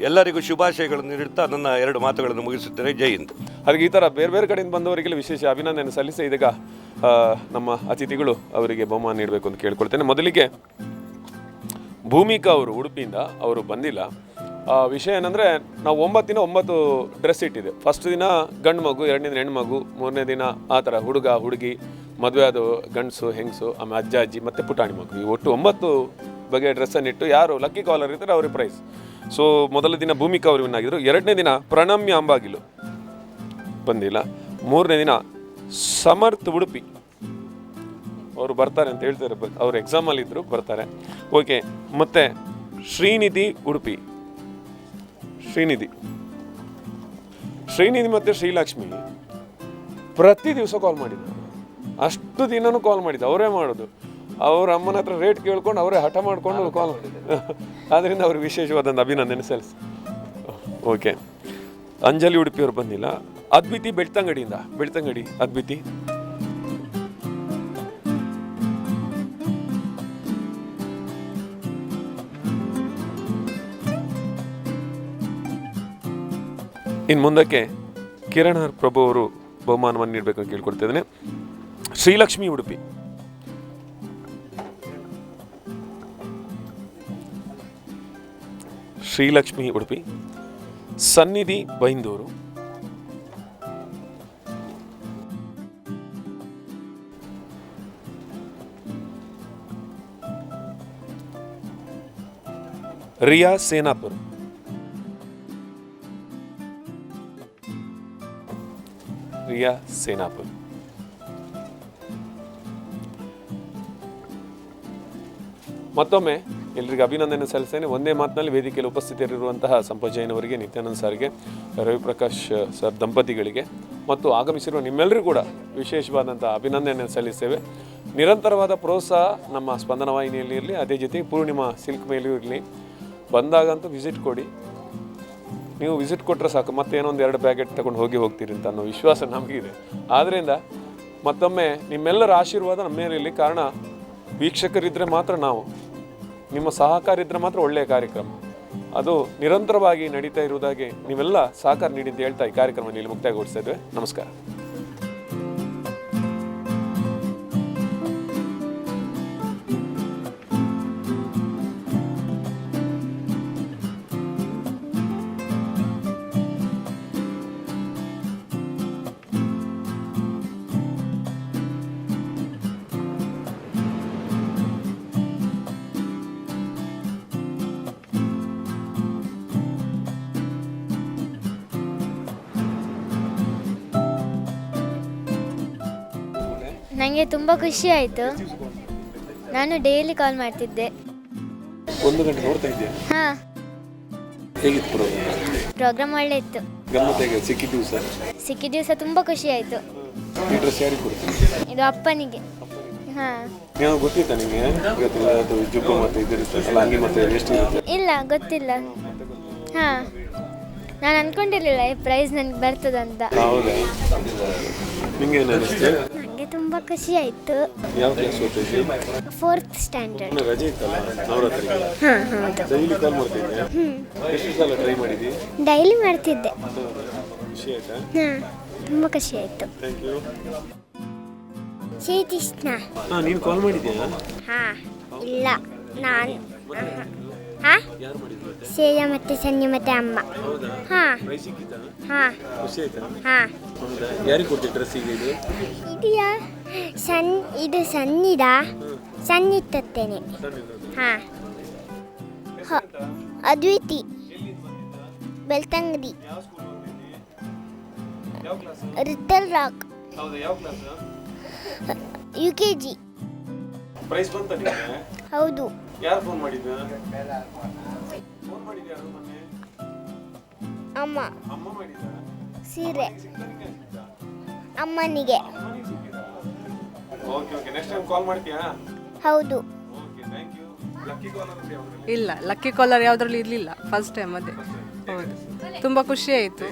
ಎಲ್ಲರಿಗೂ ಶುಭಾಶಯಗಳನ್ನು ನೀಡುತ್ತಾ ನನ್ನ 2 ಮಾತುಗಳನ್ನು ಮುಗಿಸುತ್ತೇನೆ. ಜೈ ಹಿಂದ್. ಹಾಗೆ ಈ ಥರ ಬೇರೆ ಬೇರೆ ಕಡೆಯಿಂದ ಬಂದವರಿಗೆಲ್ಲ ವಿಶೇಷ ಅಭಿನಂದನೆ ಸಲ್ಲಿಸಿ ಇದೀಗ ನಮ್ಮ ಅತಿಥಿಗಳು ಅವರಿಗೆ ಬಹುಮಾನ ನೀಡಬೇಕು ಅಂತ ಕೇಳ್ಕೊಳ್ತೇನೆ. ಮೊದಲಿಗೆ ಭೂಮಿಕಾ ಅವರು ಉಡುಪಿಯಿಂದ ಅವರು ಬಂದಿಲ್ಲ. ವಿಷಯ ಏನಂದರೆ ನಾವು 9 ದಿನ 9 ಡ್ರೆಸ್ ಇಟ್ಟಿದೆ. ಫಸ್ಟ್ ದಿನ ಗಂಡು ಮಗು, 2ನೇ ದಿನ ಹೆಣ್ಣು ಮಗು, 3ನೇ ದಿನ ಆ ಥರ ಹುಡುಗ ಹುಡುಗಿ, ಮದುವೆ ಆದ ಗಂಡಸು ಹೆಂಗಸು, ಆಮೇಲೆ ಅಜ್ಜ ಅಜ್ಜಿ ಮತ್ತು ಪುಟಾಣಿ ಮಗು, ಈ ಒಟ್ಟು 9 ಬಗೆಯ ಡ್ರೆಸ್ಸನ್ನು ಇಟ್ಟು ಯಾರು ಲಕ್ಕಿ ಕಾಲರ್ ಇರ್ತಾರೆ ಅವ್ರಿಗೆ ಪ್ರೈಸ್. ಸೊ ಮೊದಲ ದಿನ ಭೂಮಿಕಾ ಅವರು ವಿನ್ ಆಗಿದ್ರು. 2ನೇ ದಿನ ಪ್ರಣಮ್ಯ ಅಂಬಾಗಿಲು ಬಂದಿಲ್ಲ. 3ನೇ ದಿನ ಸಮರ್ಥ್ ಉಡುಪಿ ಅವರು ಬರ್ತಾರೆ ಅಂತ ಹೇಳ್ತಾರೆ, ಅವರು ಎಕ್ಸಾಮಲ್ಲಿ ಇದ್ದರು, ಬರ್ತಾರೆ. ಓಕೆ. ಮತ್ತು ಶ್ರೀನಿಧಿ ಉಡುಪಿ, ಶ್ರೀನಿಧಿ ಮತ್ತು ಶ್ರೀಲಕ್ಷ್ಮಿ ಪ್ರತಿ ದಿವಸ ಕಾಲ್ ಮಾಡಿದ್ರು. ಅಷ್ಟು ದಿನನೂ ಕಾಲ್ ಮಾಡಿದ್ದು ಅವರೇ ಮಾಡೋದು. ಅವ್ರ ಅಮ್ಮನ ಹತ್ರ ರೇಟ್ ಕೇಳ್ಕೊಂಡು ಅವರೇ ಹಠ ಮಾಡಿಕೊಂಡು ಕಾಲ್ ಮಾಡಿದ್ರು. ಆದ್ದರಿಂದ ಅವ್ರಿಗೆ ವಿಶೇಷವಾದಂಥ ಅಭಿನಂದನೆ ಸಲ್ಲಿಸಿ. ಓಕೆ. ಅಂಜಲಿ ಉಡುಪಿಯವರು ಬಂದಿಲ್ಲ. ಅದ್ವಿತಿ ಬೆಳ್ತಂಗಡಿಯಿಂದ, ಬೆಳ್ತಂಗಡಿ ಅದ್ವಿತಿ. ಇನ್ನು ಮುಂದಕ್ಕೆ ಕಿರಣ್ ಪ್ರಭು ಅವರು ಬಹುಮಾನವನ್ನು ನೀಡಬೇಕು ಅಂತ ಕೇಳ್ಕೊಳ್ತಿದ್ದೇನೆ. ಶ್ರೀಲಕ್ಷ್ಮಿ ಉಡುಪಿ, ಶ್ರೀಲಕ್ಷ್ಮಿ ಉಡುಪಿ. ಸನ್ನಿಧಿ ಬೈಂದೂರು, ರಿಯಾ ಸೇನಾಪುರ್, ರಿಯಾ ಸೇನಾಪುರ್. ಮತ್ತೊಮ್ಮೆ ಎಲ್ರಿಗೂ ಅಭಿನಂದನೆ ಸಲ್ಲಿಸ್ತೇನೆ. ಒಂದೇ ಮಾತಿನಲ್ಲಿ ವೇದಿಕೆಯಲ್ಲಿ ಉಪಸ್ಥಿತರಿರುವಂತಹ ಸಂಪತ್ ಜೈನ್ ಅವರಿಗೆ, ನಿತ್ಯಾನಂದ್ ಸರ್ಗೆ, ರವಿಪ್ರಕಾಶ್ ಸರ್ ದಂಪತಿಗಳಿಗೆ ಮತ್ತು ಆಗಮಿಸಿರುವ ನಿಮ್ಮೆಲ್ಲರಿಗೂ ಕೂಡ ವಿಶೇಷವಾದಂಥ ಅಭಿನಂದನೆ ಸಲ್ಲಿಸ್ತೇವೆ. ನಿರಂತರವಾದ ಪ್ರೋತ್ಸಾಹ ನಮ್ಮ ಸ್ಪಂದನ ವಾಹಿನಿಯಲ್ಲಿ ಇರಲಿ, ಅದೇ ಜೊತೆಗೆ ಪೂರ್ಣಿಮಾ ಸಿಲ್ಕ್ ಮೇಲೂ ಇರಲಿ. ಬಂದಾಗಂತೂ ವಿಸಿಟ್ ಕೊಡಿ. ನೀವು ವಿಸಿಟ್ ಕೊಟ್ಟರೆ ಸಾಕು, ಮತ್ತೆ ಏನೋ 1-2 ಪ್ಯಾಕೆಟ್ ತಗೊಂಡು ಹೋಗ್ತೀರಿ ಅಂತ ಅನ್ನೋ ವಿಶ್ವಾಸ ನಮಗಿದೆ. ಆದ್ದರಿಂದ ಮತ್ತೊಮ್ಮೆ ನಿಮ್ಮೆಲ್ಲರ ಆಶೀರ್ವಾದ ನಮ್ಮ ಮೇಲೆ ಇರಲಿ. ಕಾರಣ ವೀಕ್ಷಕರಿದ್ದರೆ ಮಾತ್ರ ನಾವು, ನಿಮ್ಮ ಸಹಕಾರ ಇದ್ದರೆ ಮಾತ್ರ ಒಳ್ಳೆಯ ಕಾರ್ಯಕ್ರಮ. ಅದು ನಿರಂತರವಾಗಿ ನಡೀತಾ ಇರುವುದಾಗಿ ನೀವೆಲ್ಲ ಸಹಕಾರ ನೀಡಿ ಅಂತ ಹೇಳ್ತಾ ಈ ಕಾರ್ಯಕ್ರಮ ಇಲ್ಲಿ ಮುಕ್ತಾಯಗೊಳಿಸ್ತಾ ಇದ್ದೇವೆ. ನಮಸ್ಕಾರ. ನನಗೆ ತುಂಬ ಖುಷಿ ಆಯಿತು. ನಾನು ಡೈಲಿ ಕಾಲ್ ಮಾಡ್ತಿದ್ದೆ. 1 ಗಂಟೆ ನೋಡ್ತಾ ಇದ್ದೆ. ಹಾಂ, ಹೇಗಿತ್ತು ಪ್ರೋಗ್ರಾಮ್ ಒಳ್ಳೆ ಇತ್ತು. ಸಿಕ್ಕಿದ ದಿವಸ ತುಂಬ ಖುಷಿ ಆಯಿತು. ಈ ಡ್ರೆಸ್ ಯಾರಿಗೆ ಕೊಡ್ತೀನಿ? ಇದು ಅಪ್ಪನಿಗೆ. ಹಾಂ, ಏನೋ ಗೊತ್ತಿತ್ತಾ ನಿಮಗೆ? ಅದು ಜುಬ್ಬ ಮತ್ತೆ ಇದಿರುತ್ತಲ್ಲ, ಅಂಗಿ ಮತ್ತೆ ಎಷ್ಟು ಇರುತ್ತೆ? ಇಲ್ಲ, ಗೊತ್ತಿಲ್ಲ. ಹಾಂ, ನಾನು ಅಂದ್ಕೊಂಡಿರಲಿಲ್ಲ ಈ ಪ್ರೈಸ್ ನನಗೆ ಬರ್ತದಂತ. ಹೌದಾ? ನಿಮಗೆ ಏನು ಅನಿಸ್ತು? ನನಗೆ ತುಂಬ ಖುಷಿ ಆಯಿತು. ಯಾವ ಕ್ಲಾಸ್ ಓದ್ತಿದ್ದೆ? 4th standard. ರಜೆ ಇತ್ತಲ್ಲ ನವರಾತ್ರಿಗೆ? ಹಾಂ, ಹೌದು. ಡೈಲಿ ಕಾಲ್ ಮಾಡ್ತಿದ್ದೆ? ಎಷ್ಟು ಸಲ ಟ್ರೈ ಮಾಡಿದ್ದಿ? ಡೈಲಿ ಮಾಡ್ತಿದ್ದೆ. ಖುಷಿ ಆಯ್ತಾ? ಹಾಂ, ತುಂಬ ಖುಷಿ ಆಯಿತು. Thank you. ಶ್ರೀಕೃಷ್ಣ. ನೀನು ಕಾಲ್ ಮಾಡಿದ್ಯಾ? ಹಾಂ, ಇಲ್ಲ ನಾನು. ಹಾಂ, ಶ್ರೇಯ ಮತ್ತು ಸನ್ನಿ ಮತ್ತು ಅಮ್ಮ. ಹಾಂ ಹಾಂ ಖುಷಿ ಆಯ್ತಾ? ಹಾಂ. ಹೌದಾ? ಯಾರಿಗೆ ಕೊಡ್ತೀವಿ ಡ್ರೆಸ್ ಈಗ ಇದು? ಇದೆಯಾ? ಇದು ಸನ್ನಿದ ಸನ್ನಿತ್ತೇನೆ. ಹಾಂ, Adviti Belthangady Little Rock UKG. Prize ಬಂತ ನಿಮಗೆ? ಹೌದು. ಯಾರು ಫೋನ್ ಮಾಡಿದ್ದ? ಫೋನ್ ಮಾಡಿದ್ದ ಯಾರು ಮೊನ್ನೆ? ಅಮ್ಮ. ಅಮ್ಮ ಮಾಡಿದ್ದ? ಸೀರೆ ಅಮ್ಮನಿಗೆ. Okay okay, next time call ಮಾಡ್ತೀಯಾ? ಹೌದು. Okay, thank you. Lucky caller ಅಂತ ಯಾವ್ದು? ಇಲ್ಲ, ಲಕ್ಕಿ ಕಾಲರ್ ಯಾವುದ್ರಲ್ಲಿ ಇರಲಿಲ್ಲ, ಫಸ್ಟ್ ಟೈಮ್ ಅದೇ. ಹೌದು, ತುಂಬ ಖುಷಿ ಆಯಿತು.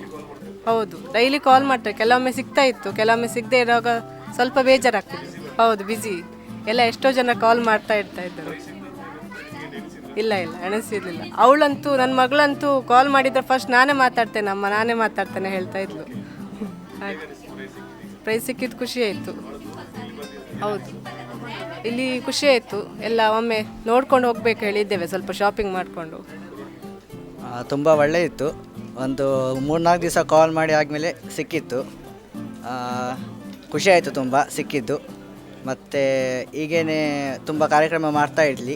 ಹೌದು, ಡೈಲಿ ಕಾಲ್ ಮಾಡ್ತಾರೆ. ಕೆಲವೊಮ್ಮೆ ಸಿಗ್ತಾ ಇತ್ತು, ಕೆಲವೊಮ್ಮೆ ಸಿಗದೆ ಇರುವಾಗ ಸ್ವಲ್ಪ ಬೇಜಾರಾಗ್ತಿತ್ತು. ಹೌದು, ಬ್ಯುಸಿ ಎಲ್ಲ, ಎಷ್ಟೋ ಜನ ಕಾಲ್ ಮಾಡ್ತಾ ಇದ್ದರು. ಇಲ್ಲ ಇಲ್ಲ, ಎಣಿಸಿರ್ಲಿಲ್ಲ. ಅವಳಂತೂ, ನನ್ನ ಮಗಳಂತೂ ಕಾಲ್ ಮಾಡಿದ್ರೆ ಫಸ್ಟ್ ನಾನೇ ಮಾತಾಡ್ತೇನೆ ಅಮ್ಮ, ನಾನೇ ಮಾತಾಡ್ತೇನೆ ಹೇಳ್ತಾ ಇದ್ಲು. ಹಾಗೆ ಪ್ರೈಸ್ ಸಿಕ್ಕಿದ್ದು ಖುಷಿ ಆಯಿತು. ಹೌದು, ಇಲ್ಲಿ ಖುಷಿ ಆಯಿತು. ಎಲ್ಲ ಒಮ್ಮೆ ನೋಡ್ಕೊಂಡು ಹೋಗ್ಬೇಕು ಹೇಳಿದ್ದೇವೆ, ಸ್ವಲ್ಪ ಶಾಪಿಂಗ್ ಮಾಡಿಕೊಂಡು. ತುಂಬ ಒಳ್ಳೆ ಇತ್ತು. ಒಂದು 3-4 ದಿವಸ ಕಾಲ್ ಮಾಡಿ ಆದಮೇಲೆ ಸಿಕ್ಕಿತ್ತು. ಖುಷಿ ಆಯಿತು ತುಂಬ ಸಿಕ್ಕಿದ್ದು. ಮತ್ತು ಈಗೇನೆ ತುಂಬ ಕಾರ್ಯಕ್ರಮ ಮಾಡ್ತಾ ಇರಲಿ.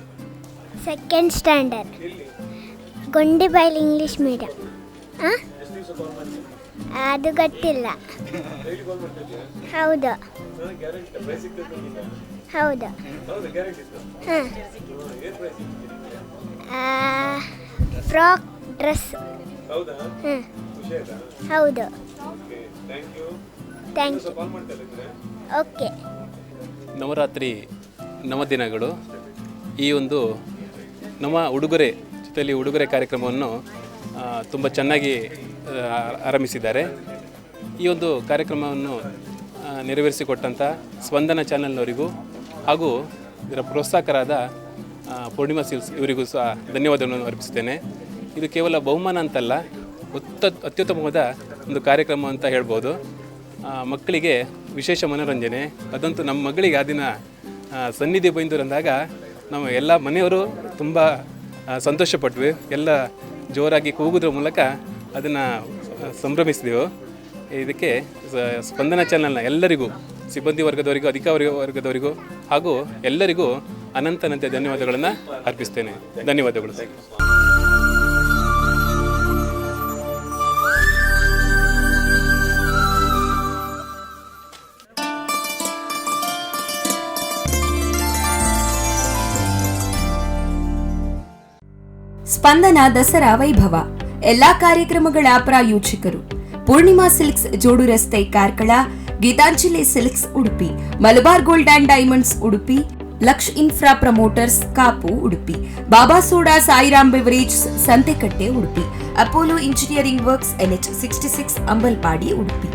2nd standard ಗೊಂಡಿಬೈಲ್ English medium. ಅದು ಗೊತ್ತಿಲ್ಲ. ಹೌದು ಹೌದು. ಹಾಂ, ಫ್ರಾಕ್ ಡ್ರೆಸ್. ಹೌದು. Thank you. ಓಕೆ. ನವರಾತ್ರಿ ನವದಿನಗಳು ಈ ಒಂದು ನಮ್ಮ ಉಡುಗೊರೆ ಜೊತೆಯಲ್ಲಿ ಉಡುಗೊರೆ ಕಾರ್ಯಕ್ರಮವನ್ನು ತುಂಬ ಚೆನ್ನಾಗಿ ಆರಂಭಿಸಿದ್ದಾರೆ. ಈ ಒಂದು ಕಾರ್ಯಕ್ರಮವನ್ನು ನೆರವೇರಿಸಿಕೊಟ್ಟಂಥ ಸ್ಪಂದನ ಚಾನಲ್ನವರಿಗೂ ಹಾಗೂ ಇದರ ಪ್ರೋತ್ಸಾಹಕರಾದ ಪೂರ್ಣಿಮಾ ಸಿಲ್ಕ್ಸ್ ಇವರಿಗೂ ಸಹ ಧನ್ಯವಾದಗಳನ್ನು ಅರ್ಪಿಸುತ್ತೇನೆ. ಇದು ಕೇವಲ ಬಹುಮಾನ ಅಂತಲ್ಲ, ಅತ್ಯುತ್ತಮವಾದ ಒಂದು ಕಾರ್ಯಕ್ರಮ ಅಂತ ಹೇಳ್ಬೋದು. ಮಕ್ಕಳಿಗೆ ವಿಶೇಷ ಮನೋರಂಜನೆ. ಅದಂತೂ ನಮ್ಮ ಮಗಳಿಗೆ ಆ ದಿನ ಸನ್ನಿಧಿ ಬೈಂದೂರು ಅಂದಾಗ ನಾವು ಎಲ್ಲ ಮನೆಯವರು ತುಂಬ ಸಂತೋಷಪಟ್ವಿ. ಎಲ್ಲ ಜೋರಾಗಿ ಕೂಗೋದ್ರ ಮೂಲಕ ಅದನ್ನು ಸಂಭ್ರಮಿಸಿದೆವು. ಇದಕ್ಕೆ ಸ್ಪಂದನ ಚಾನಲ್ನ ಎಲ್ಲರಿಗೂ, ಸಿಬ್ಬಂದಿ ವರ್ಗದವರಿಗೂ, ಅಧಿಕಾರಿ ವರ್ಗದವರಿಗೂ ಹಾಗೂ ಎಲ್ಲರಿಗೂ ಅನಂತ ಧನ್ಯವಾದಗಳನ್ನು ಅರ್ಪಿಸ್ತೇನೆ. ಧನ್ಯವಾದಗಳು. ಸ್ಪಂದನ ದಸರಾ ವೈಭವ ಎಲ್ಲಾ ಕಾರ್ಯಕ್ರಮಗಳ ಪ್ರಾಯೋಜಕರು ಪೂರ್ಣಿಮಾ ಸಿಲ್ಕ್ಸ್ ಜೋಡು ರಸ್ತೆ Karkala, Geetanjali silks Udupi, Malabar gold and diamonds Udupi, Laksh infra promoters Kapu Udupi, Baba soda Sairam beverage Santhekatte Udupi, Apollo engineering works NH 66 Ambalpadi Udupi.